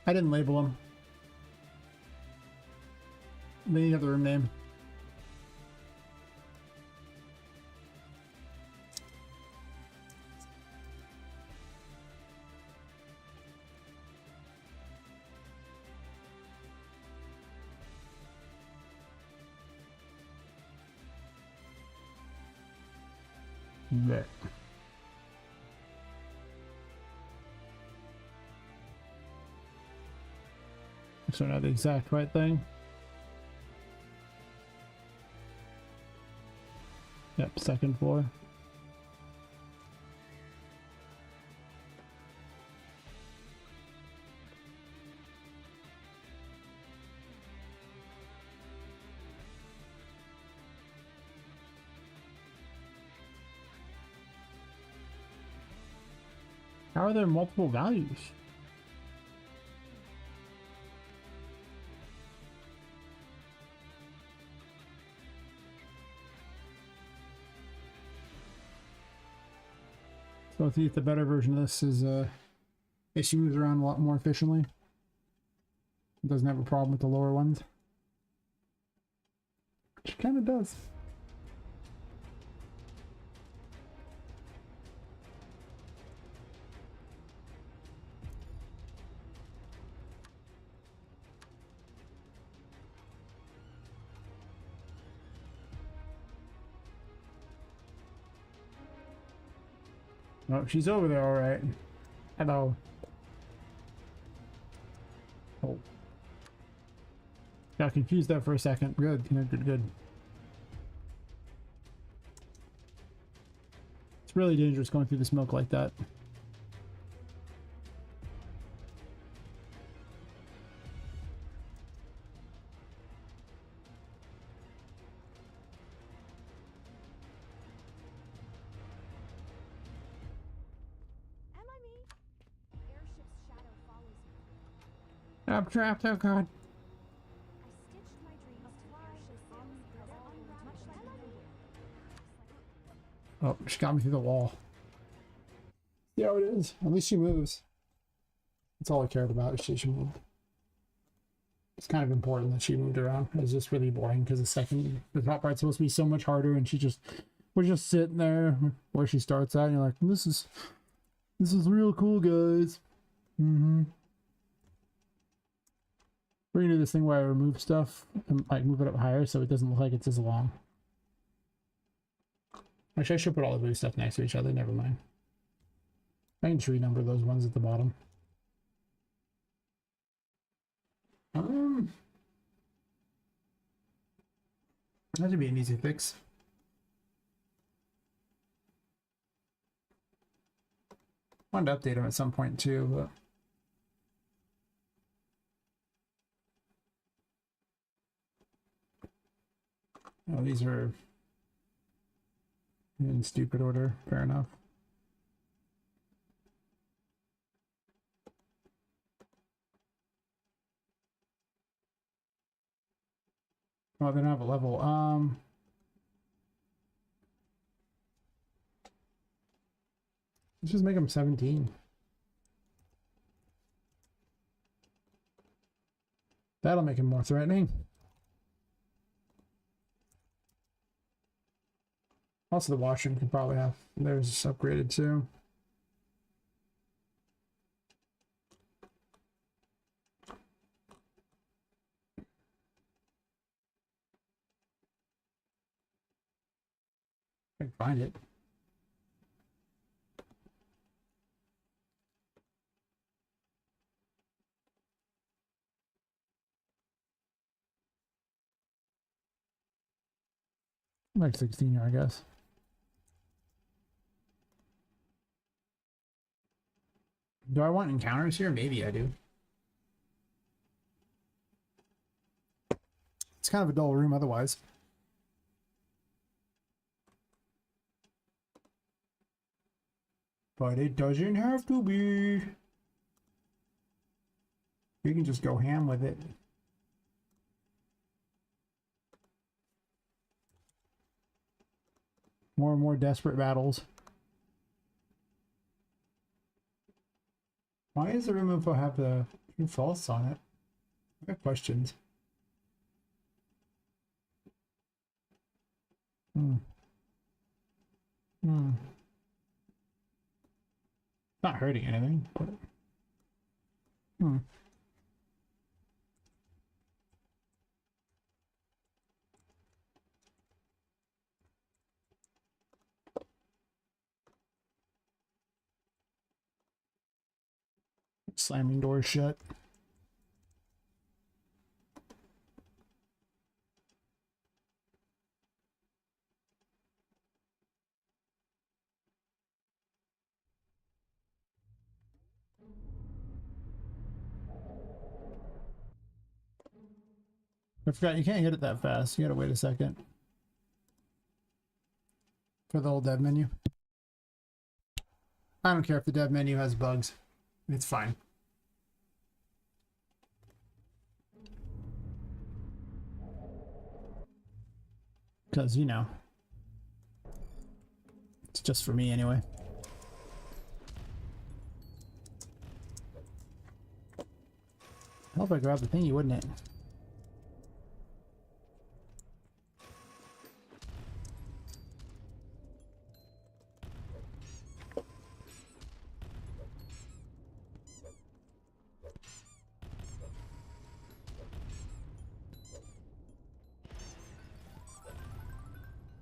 I didn't label them. They need to have the room name. Yeah. So not the exact right thing. Yep, second floor. How are there multiple values? So I think the better version of this is she moves around a lot more efficiently. It doesn't have a problem with the lower ones. She kind of does. Oh, she's over there, all right. Hello. Oh. Got confused there for a second. Good, good. It's really dangerous going through the smoke like that. I'm trapped, oh god. I stitched my dreams to ashes. They're unraveled much like Oh, she got me through the wall. See how it is? At least she moves. That's all I cared about, is she moved. It's kind of important that she moved around. It's just really boring because the top part's supposed to be so much harder, and we're just sitting there where she starts at, and you're like, this is real cool, guys. We're gonna do this thing where I remove stuff and like move it up higher so it doesn't look like it's as long. Actually, I should put all the blue stuff next to each other. Never mind. I can just renumber those ones at the bottom. That should be an easy fix. Wanted to update them at some point too, but oh, these are in stupid order. Fair enough. Oh, they don't have a level. Let's just make them 17. That'll make him more threatening. Also, the washroom could probably have theirs upgraded too. I can find it. Like 16 here, I guess. Do I want encounters here? Maybe I do. It's kind of a dull room otherwise. But it doesn't have to be. You can just go ham with it. More and more desperate battles. Why does the room info have the true false on it? I have questions. Not hurting anything, but slamming doors shut. I forgot you can't hit it that fast. You gotta wait a second for the old dev menu. I don't care if the dev menu has bugs. It's fine. Because, you know, it's just for me anyway. I hope I grabbed the thingy, wouldn't it?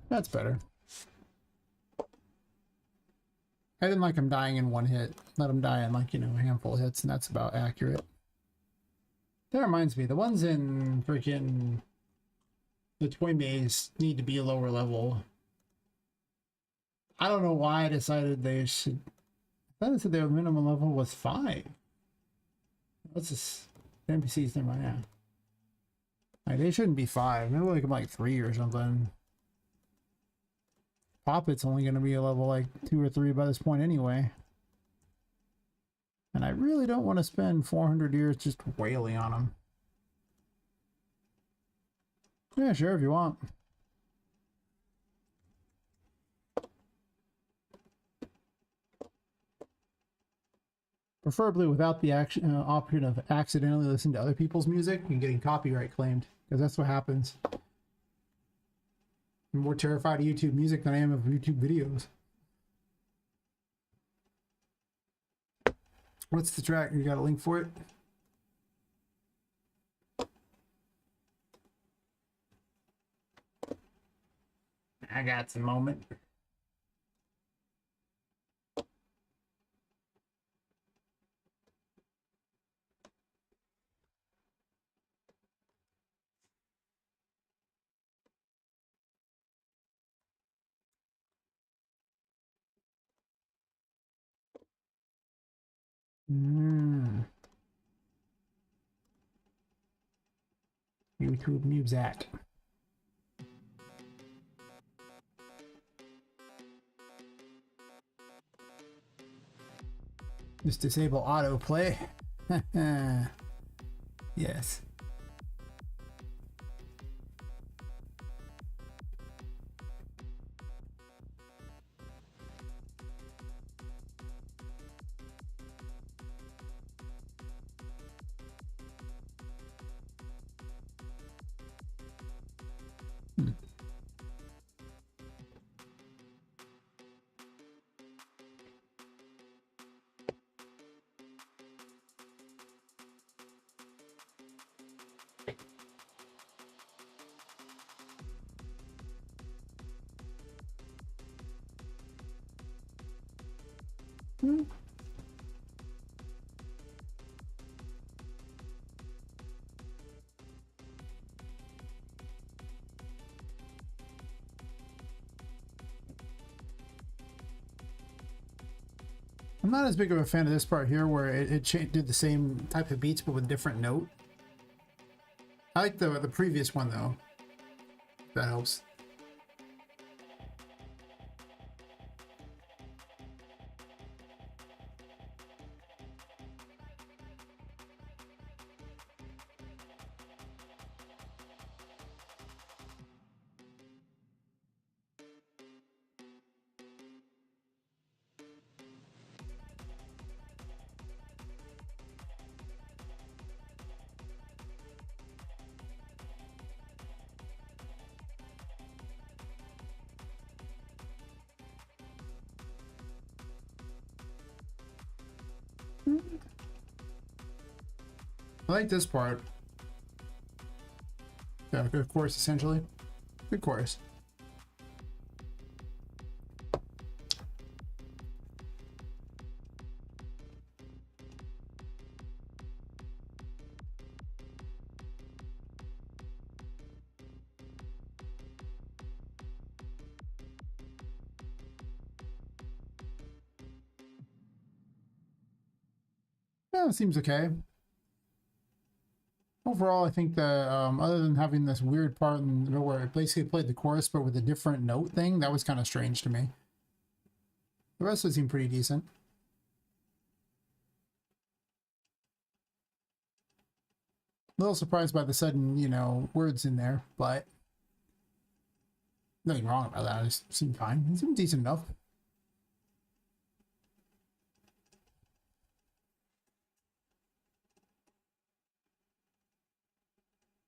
That's better. I didn't like him dying in one hit. Let him die in, like, you know, a handful of hits, and that's about accurate. That reminds me, the ones in freaking the toy maze need to be a lower level. I don't know why I decided they should. I thought they said their minimum level was 5. What's this? The NPCs, never mind, yeah. Like, they shouldn't be 5. Maybe like 3 or something. Poppet's only going to be a level like 2 or 3 by this point anyway. And I really don't want to spend 400 years just wailing on them. Yeah, sure, if you want. Preferably without the option of accidentally listening to other people's music and getting copyright claimed, because that's what happens. I'm more terrified of YouTube music than I am of YouTube videos. What's the track? You got a link for it? I got some moment. YouTube music. Just disable autoplay. Yes. I'm not as big of a fan of this part here where it did the same type of beats but with a different note. I like the previous one though. If that helps. I like this part. Yeah, good chorus essentially. Good chorus. Yeah, it seems okay. Overall, I think that other than having this weird part where it basically played the chorus but with a different note thing, that was kind of strange to me. The rest of it seemed pretty decent. A little surprised by the sudden, you know, words in there, but nothing wrong about that. It just seemed fine. It seemed decent enough.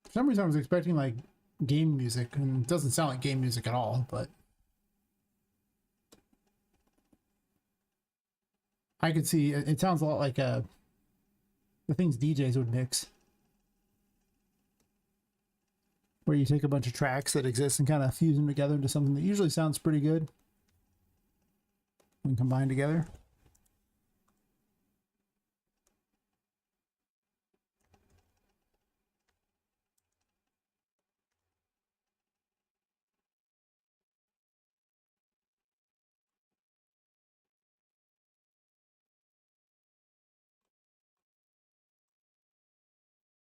For some reason, I was expecting like game music, and it doesn't sound like game music at all, but I could see it sounds a lot like the things DJs would mix, where you take a bunch of tracks that exist and kind of fuse them together into something that usually sounds pretty good when combined together.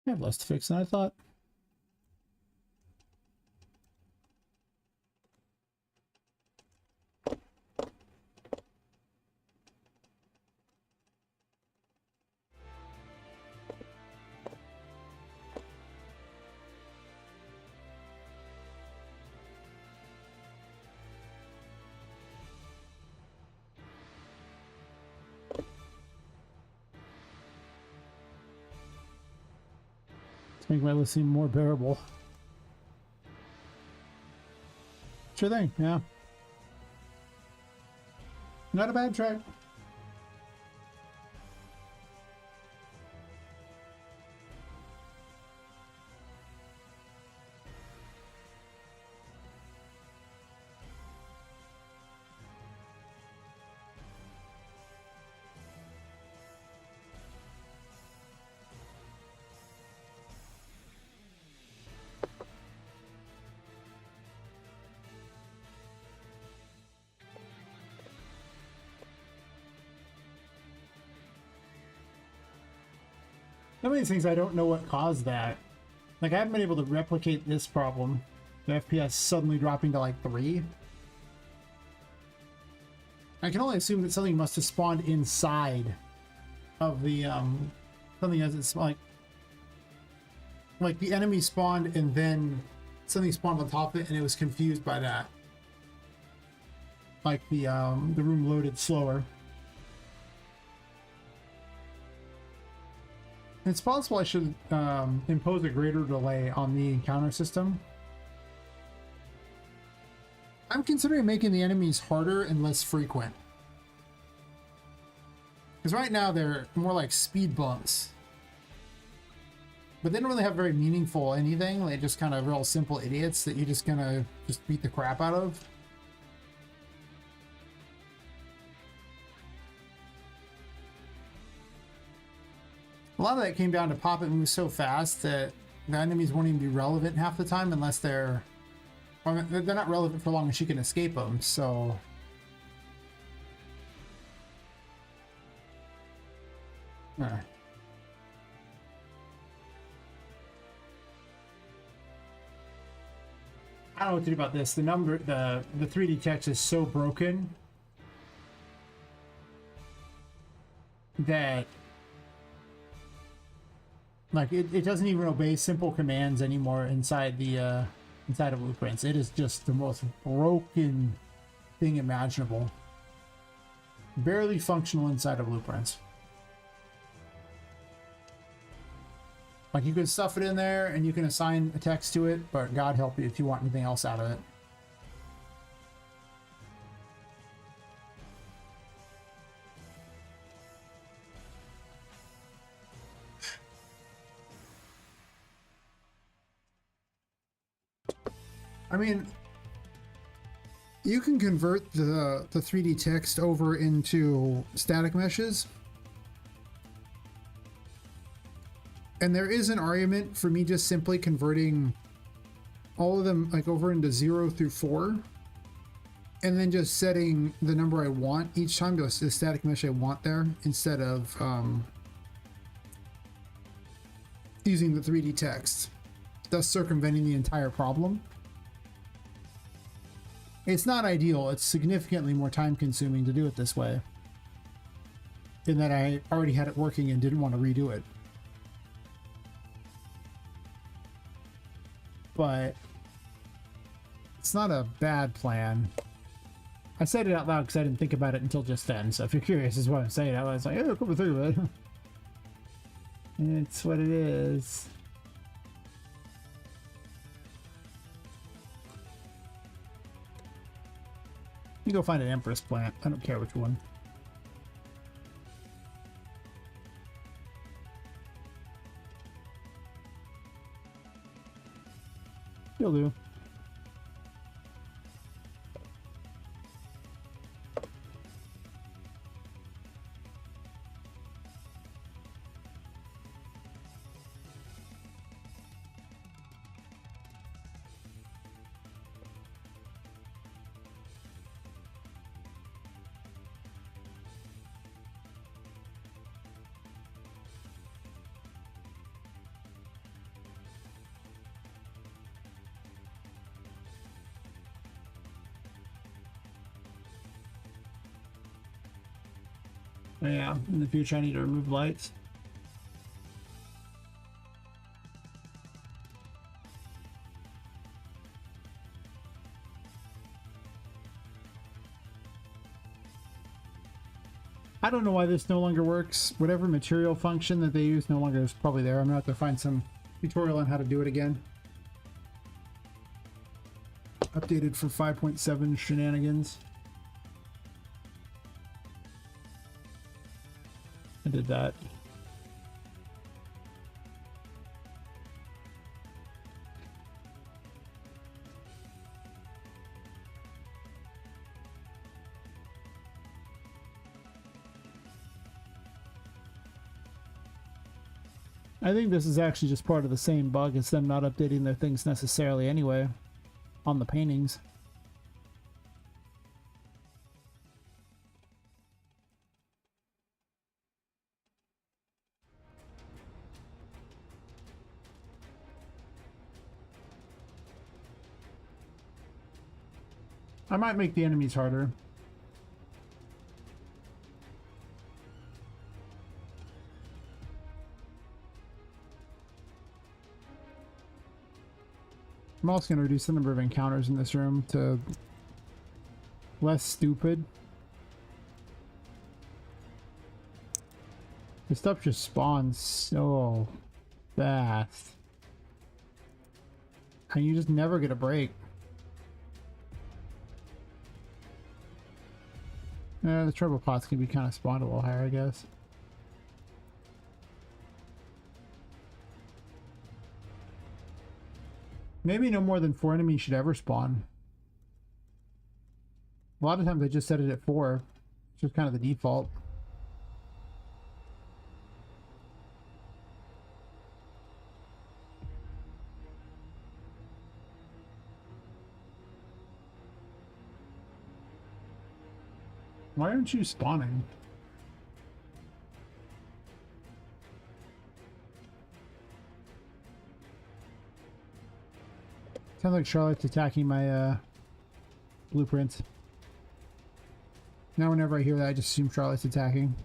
I have less to fix than I thought. Make my list seem more bearable. Sure thing, yeah. Not a bad track. Some of these things I don't know what caused that. Like, I haven't been able to replicate this problem. The FPS suddenly dropping to like 3. I can only assume that something must have spawned inside of the something as it's like the enemy spawned and then something spawned on top of it and it was confused by that. Like the room loaded slower. It's possible I should impose a greater delay on the encounter system. I'm considering making the enemies harder and less frequent. Because right now they're more like speed bumps. But they don't really have very meaningful anything. They're just kind of real simple idiots that you're just gonna just beat the crap out of. A lot of that came down to Poppet moves so fast that the enemies won't even be relevant half the time unless they're... Well, they're not relevant for long as you can escape them, so... I don't know what to do about this. The 3D text is so broken that like it doesn't even obey simple commands anymore inside the inside of blueprints. It is just the most broken thing imaginable. Barely functional inside of blueprints. Like you can stuff it in there and you can assign a text to it, but God help you if you want anything else out of it. I mean, you can convert the 3D text over into static meshes. And there is an argument for me just simply converting all of them like over into 0 through 4. And then just setting the number I want each time to the static mesh I want there instead of using the 3D text, thus circumventing the entire problem. It's not ideal. It's significantly more time consuming to do it this way. In that I already had it working and didn't want to redo it. But it's not a bad plan. I said it out loud because I didn't think about it until just then. So if you're curious is what I'm saying out loud, it's like, oh, come through it. It's what it is. You go find an Empress plant. I don't care which one. You'll do. Yeah, in the future I need to remove lights. I don't know why this no longer works. Whatever material function that they use no longer is probably there. I'm gonna have to find some tutorial on how to do it again. Updated for 5.7 shenanigans. I did that. I think this is actually just part of the same bug as them not updating their things necessarily anyway on the paintings. I might make the enemies harder. I'm also going to reduce the number of encounters in this room to less stupid. This stuff just spawns so fast. And you just never get a break. The trouble pots can be kind of spawned a little higher, I guess. Maybe no more than 4 enemies should ever spawn. A lot of times I just set it at 4, which is kind of the default. Why aren't you spawning? Sounds like Charlotte's attacking my blueprints. Now whenever I hear that, I just assume Charlotte's attacking.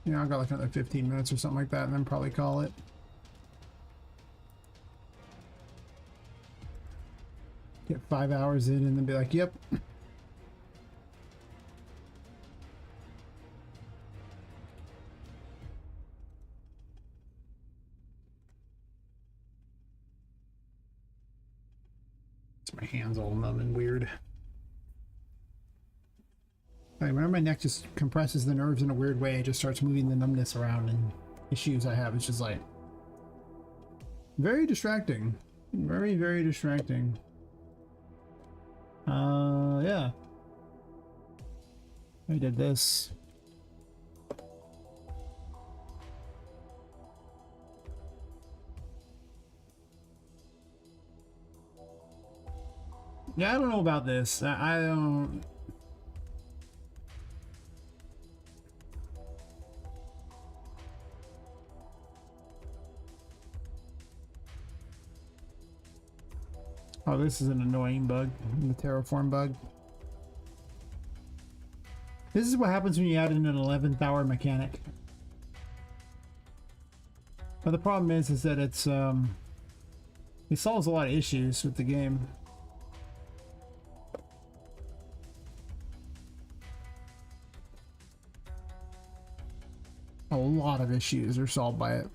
Yeah, I've got like another 15 minutes or something like that, and then probably call it. Get 5 hours in and then be like, yep. My hands all numb and weird. Whenever my neck just compresses the nerves in a weird way, it just starts moving the numbness around, and issues I have, it's just like very distracting. Very, very distracting. Yeah. I did this. Yeah, I don't know about this. I don't... Oh, this is an annoying bug. The terraform bug. This is what happens when you add in an 11th hour mechanic. But the problem is that it's, it solves a lot of issues with the game. A lot of issues are solved by it.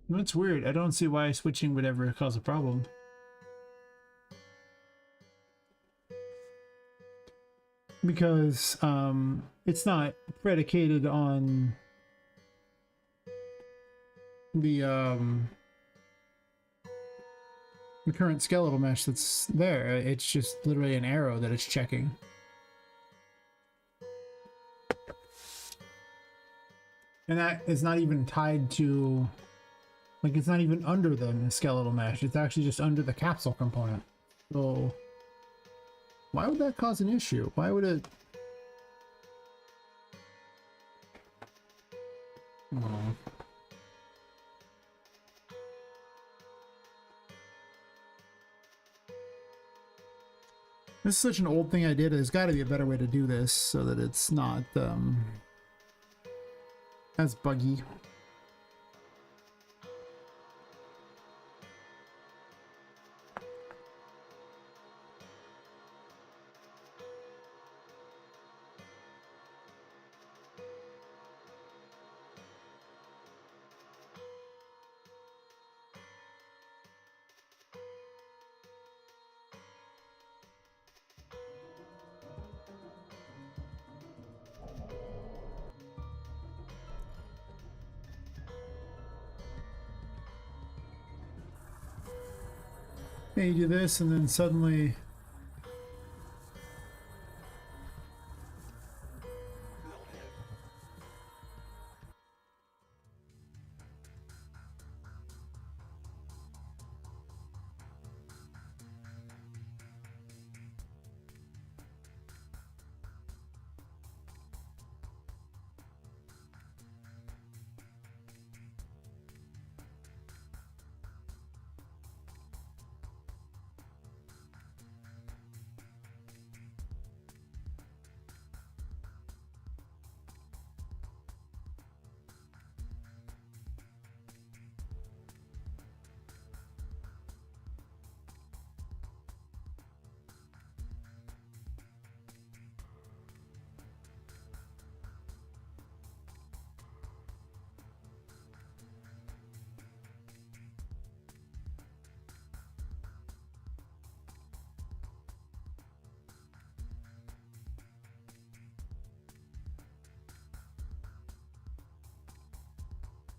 That's weird. I don't see why switching would ever cause a problem. Because it's not predicated on the current skeletal mesh that's there. It's just literally an arrow that it's checking. And that is not even tied to, like, it's not even under the skeletal mesh. It's actually just under the capsule component. So why would that cause an issue? Why would it? Oh. This is such an old thing I did. There's got to be a better way to do this so that it's not as buggy. Yeah, you do this and then suddenly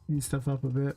clean stuff up a bit.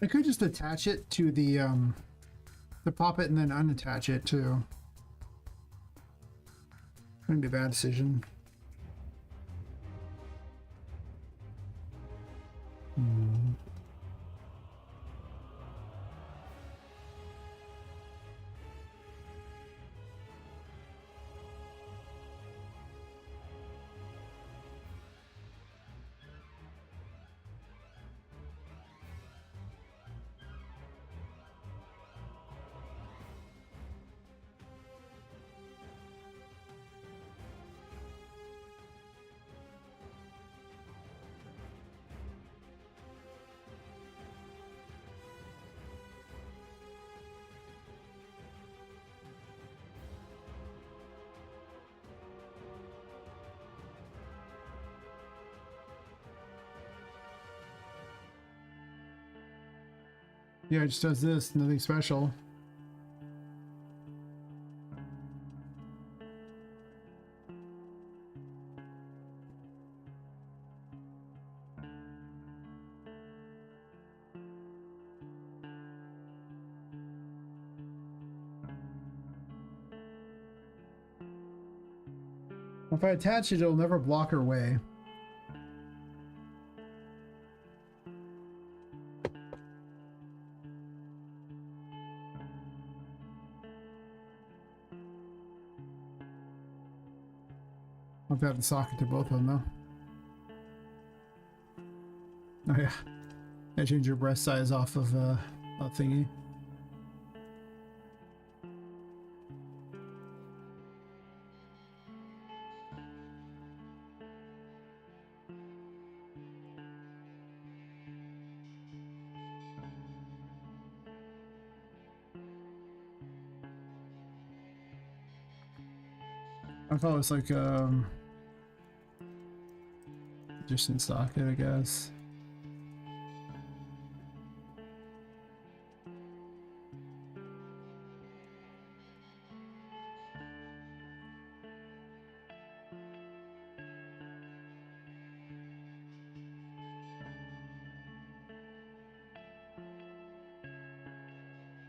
I could just attach it to the Poppet and then unattach it too. Wouldn't be a bad decision. Yeah, it just does this, nothing special. If I attach it, it'll never block her way. I've got the socket to both of them, though. Oh yeah, I change your breast size off of a thingy. I thought it was like just in socket, I guess.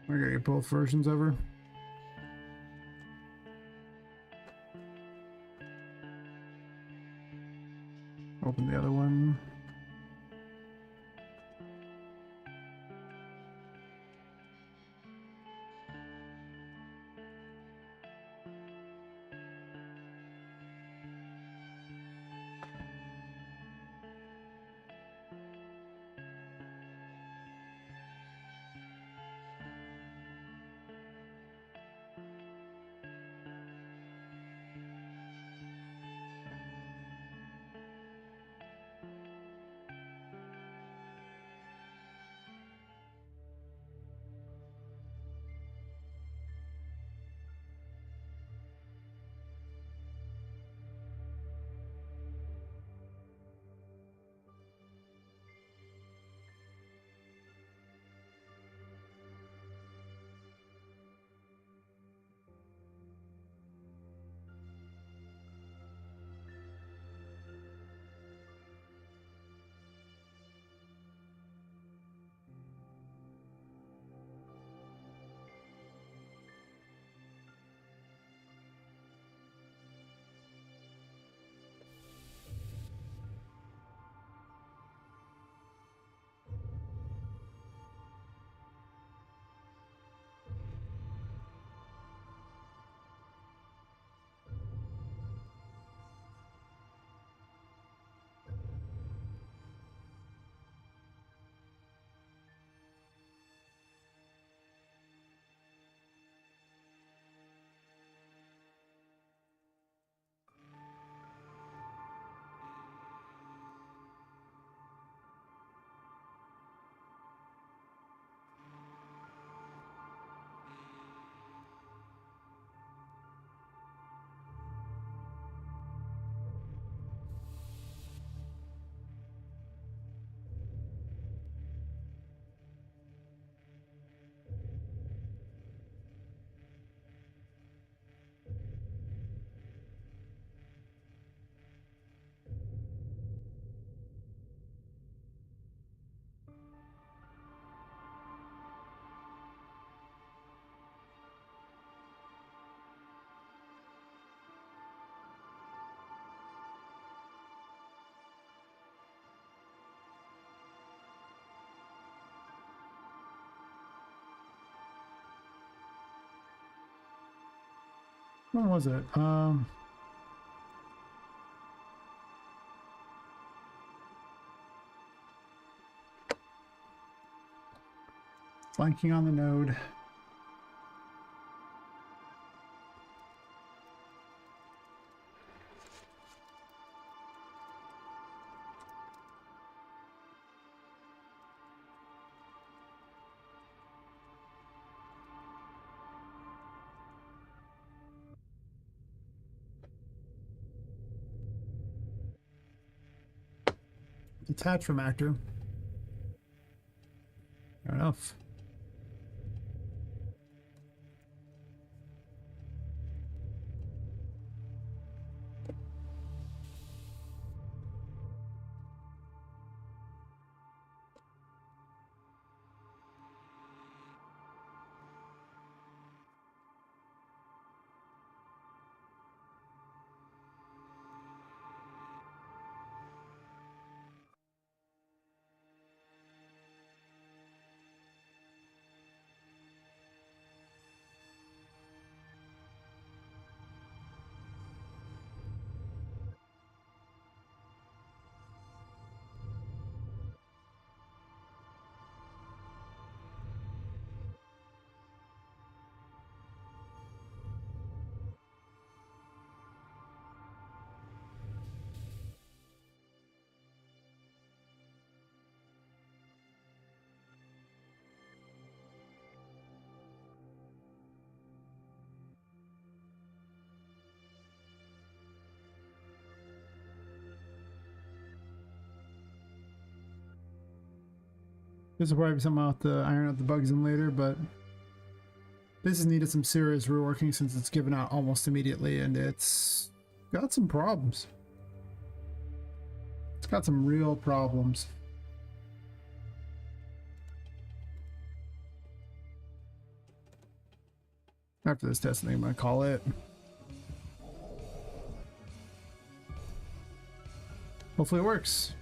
I gotta get both versions of her. Open the other one. When was it? Flanking on the node. Detach from actor. Fair enough. This will probably be something I'll have to iron out the bugs in later, but this has needed some serious reworking since it's given out almost immediately, and it's got some problems. It's got some real problems. After this test, I think I'm going to call it. Hopefully it works.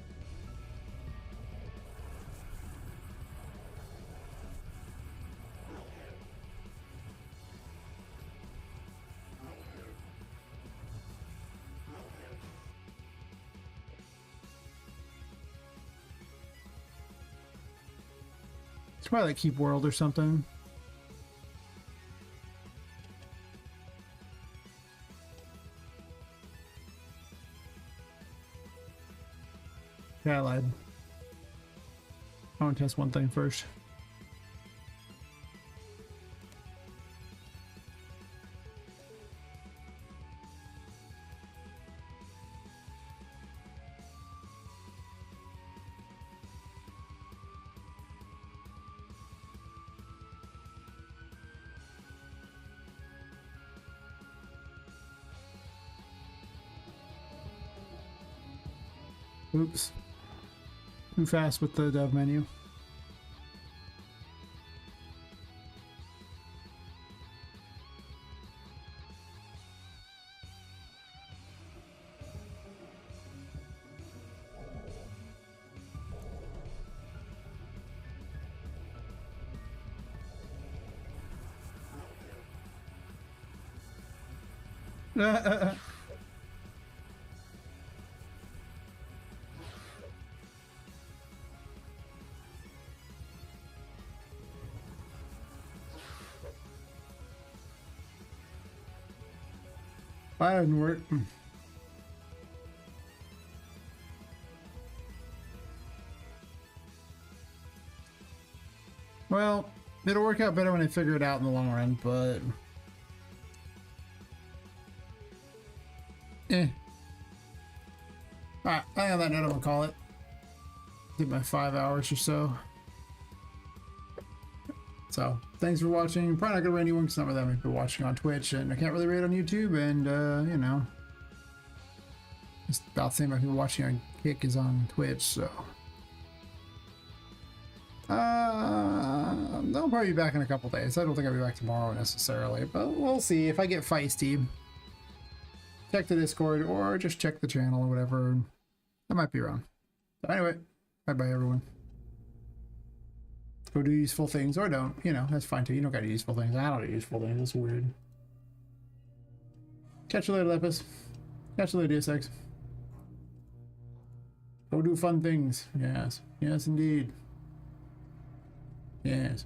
It's probably like Keep World or something. Yeah, I lied. I want to test one thing first. Oops. Too fast with the dev menu. That didn't work. Well, it'll work out better when I figure it out in the long run, but... Alright, I think on that note I'm gonna call it. Did my 5 hours or so. So, thanks for watching. Probably not gonna rate anyone because not really that many people watching on Twitch, and I can't really rate on YouTube, and you know, it's about the same amount of people watching on Kick is on Twitch, so. I'll probably be back in a couple days. I don't think I'll be back tomorrow necessarily, but we'll see. If I get feisty, check the Discord or just check the channel or whatever. I might be wrong. So anyway, bye-bye everyone. Go do useful things or don't. You know, that's fine too. You don't gotta do useful things. I don't do useful things. That's weird. Catch you later, Lepus. Catch you later, Deus Ex. Go do fun things. Yes. Yes, indeed. Yes.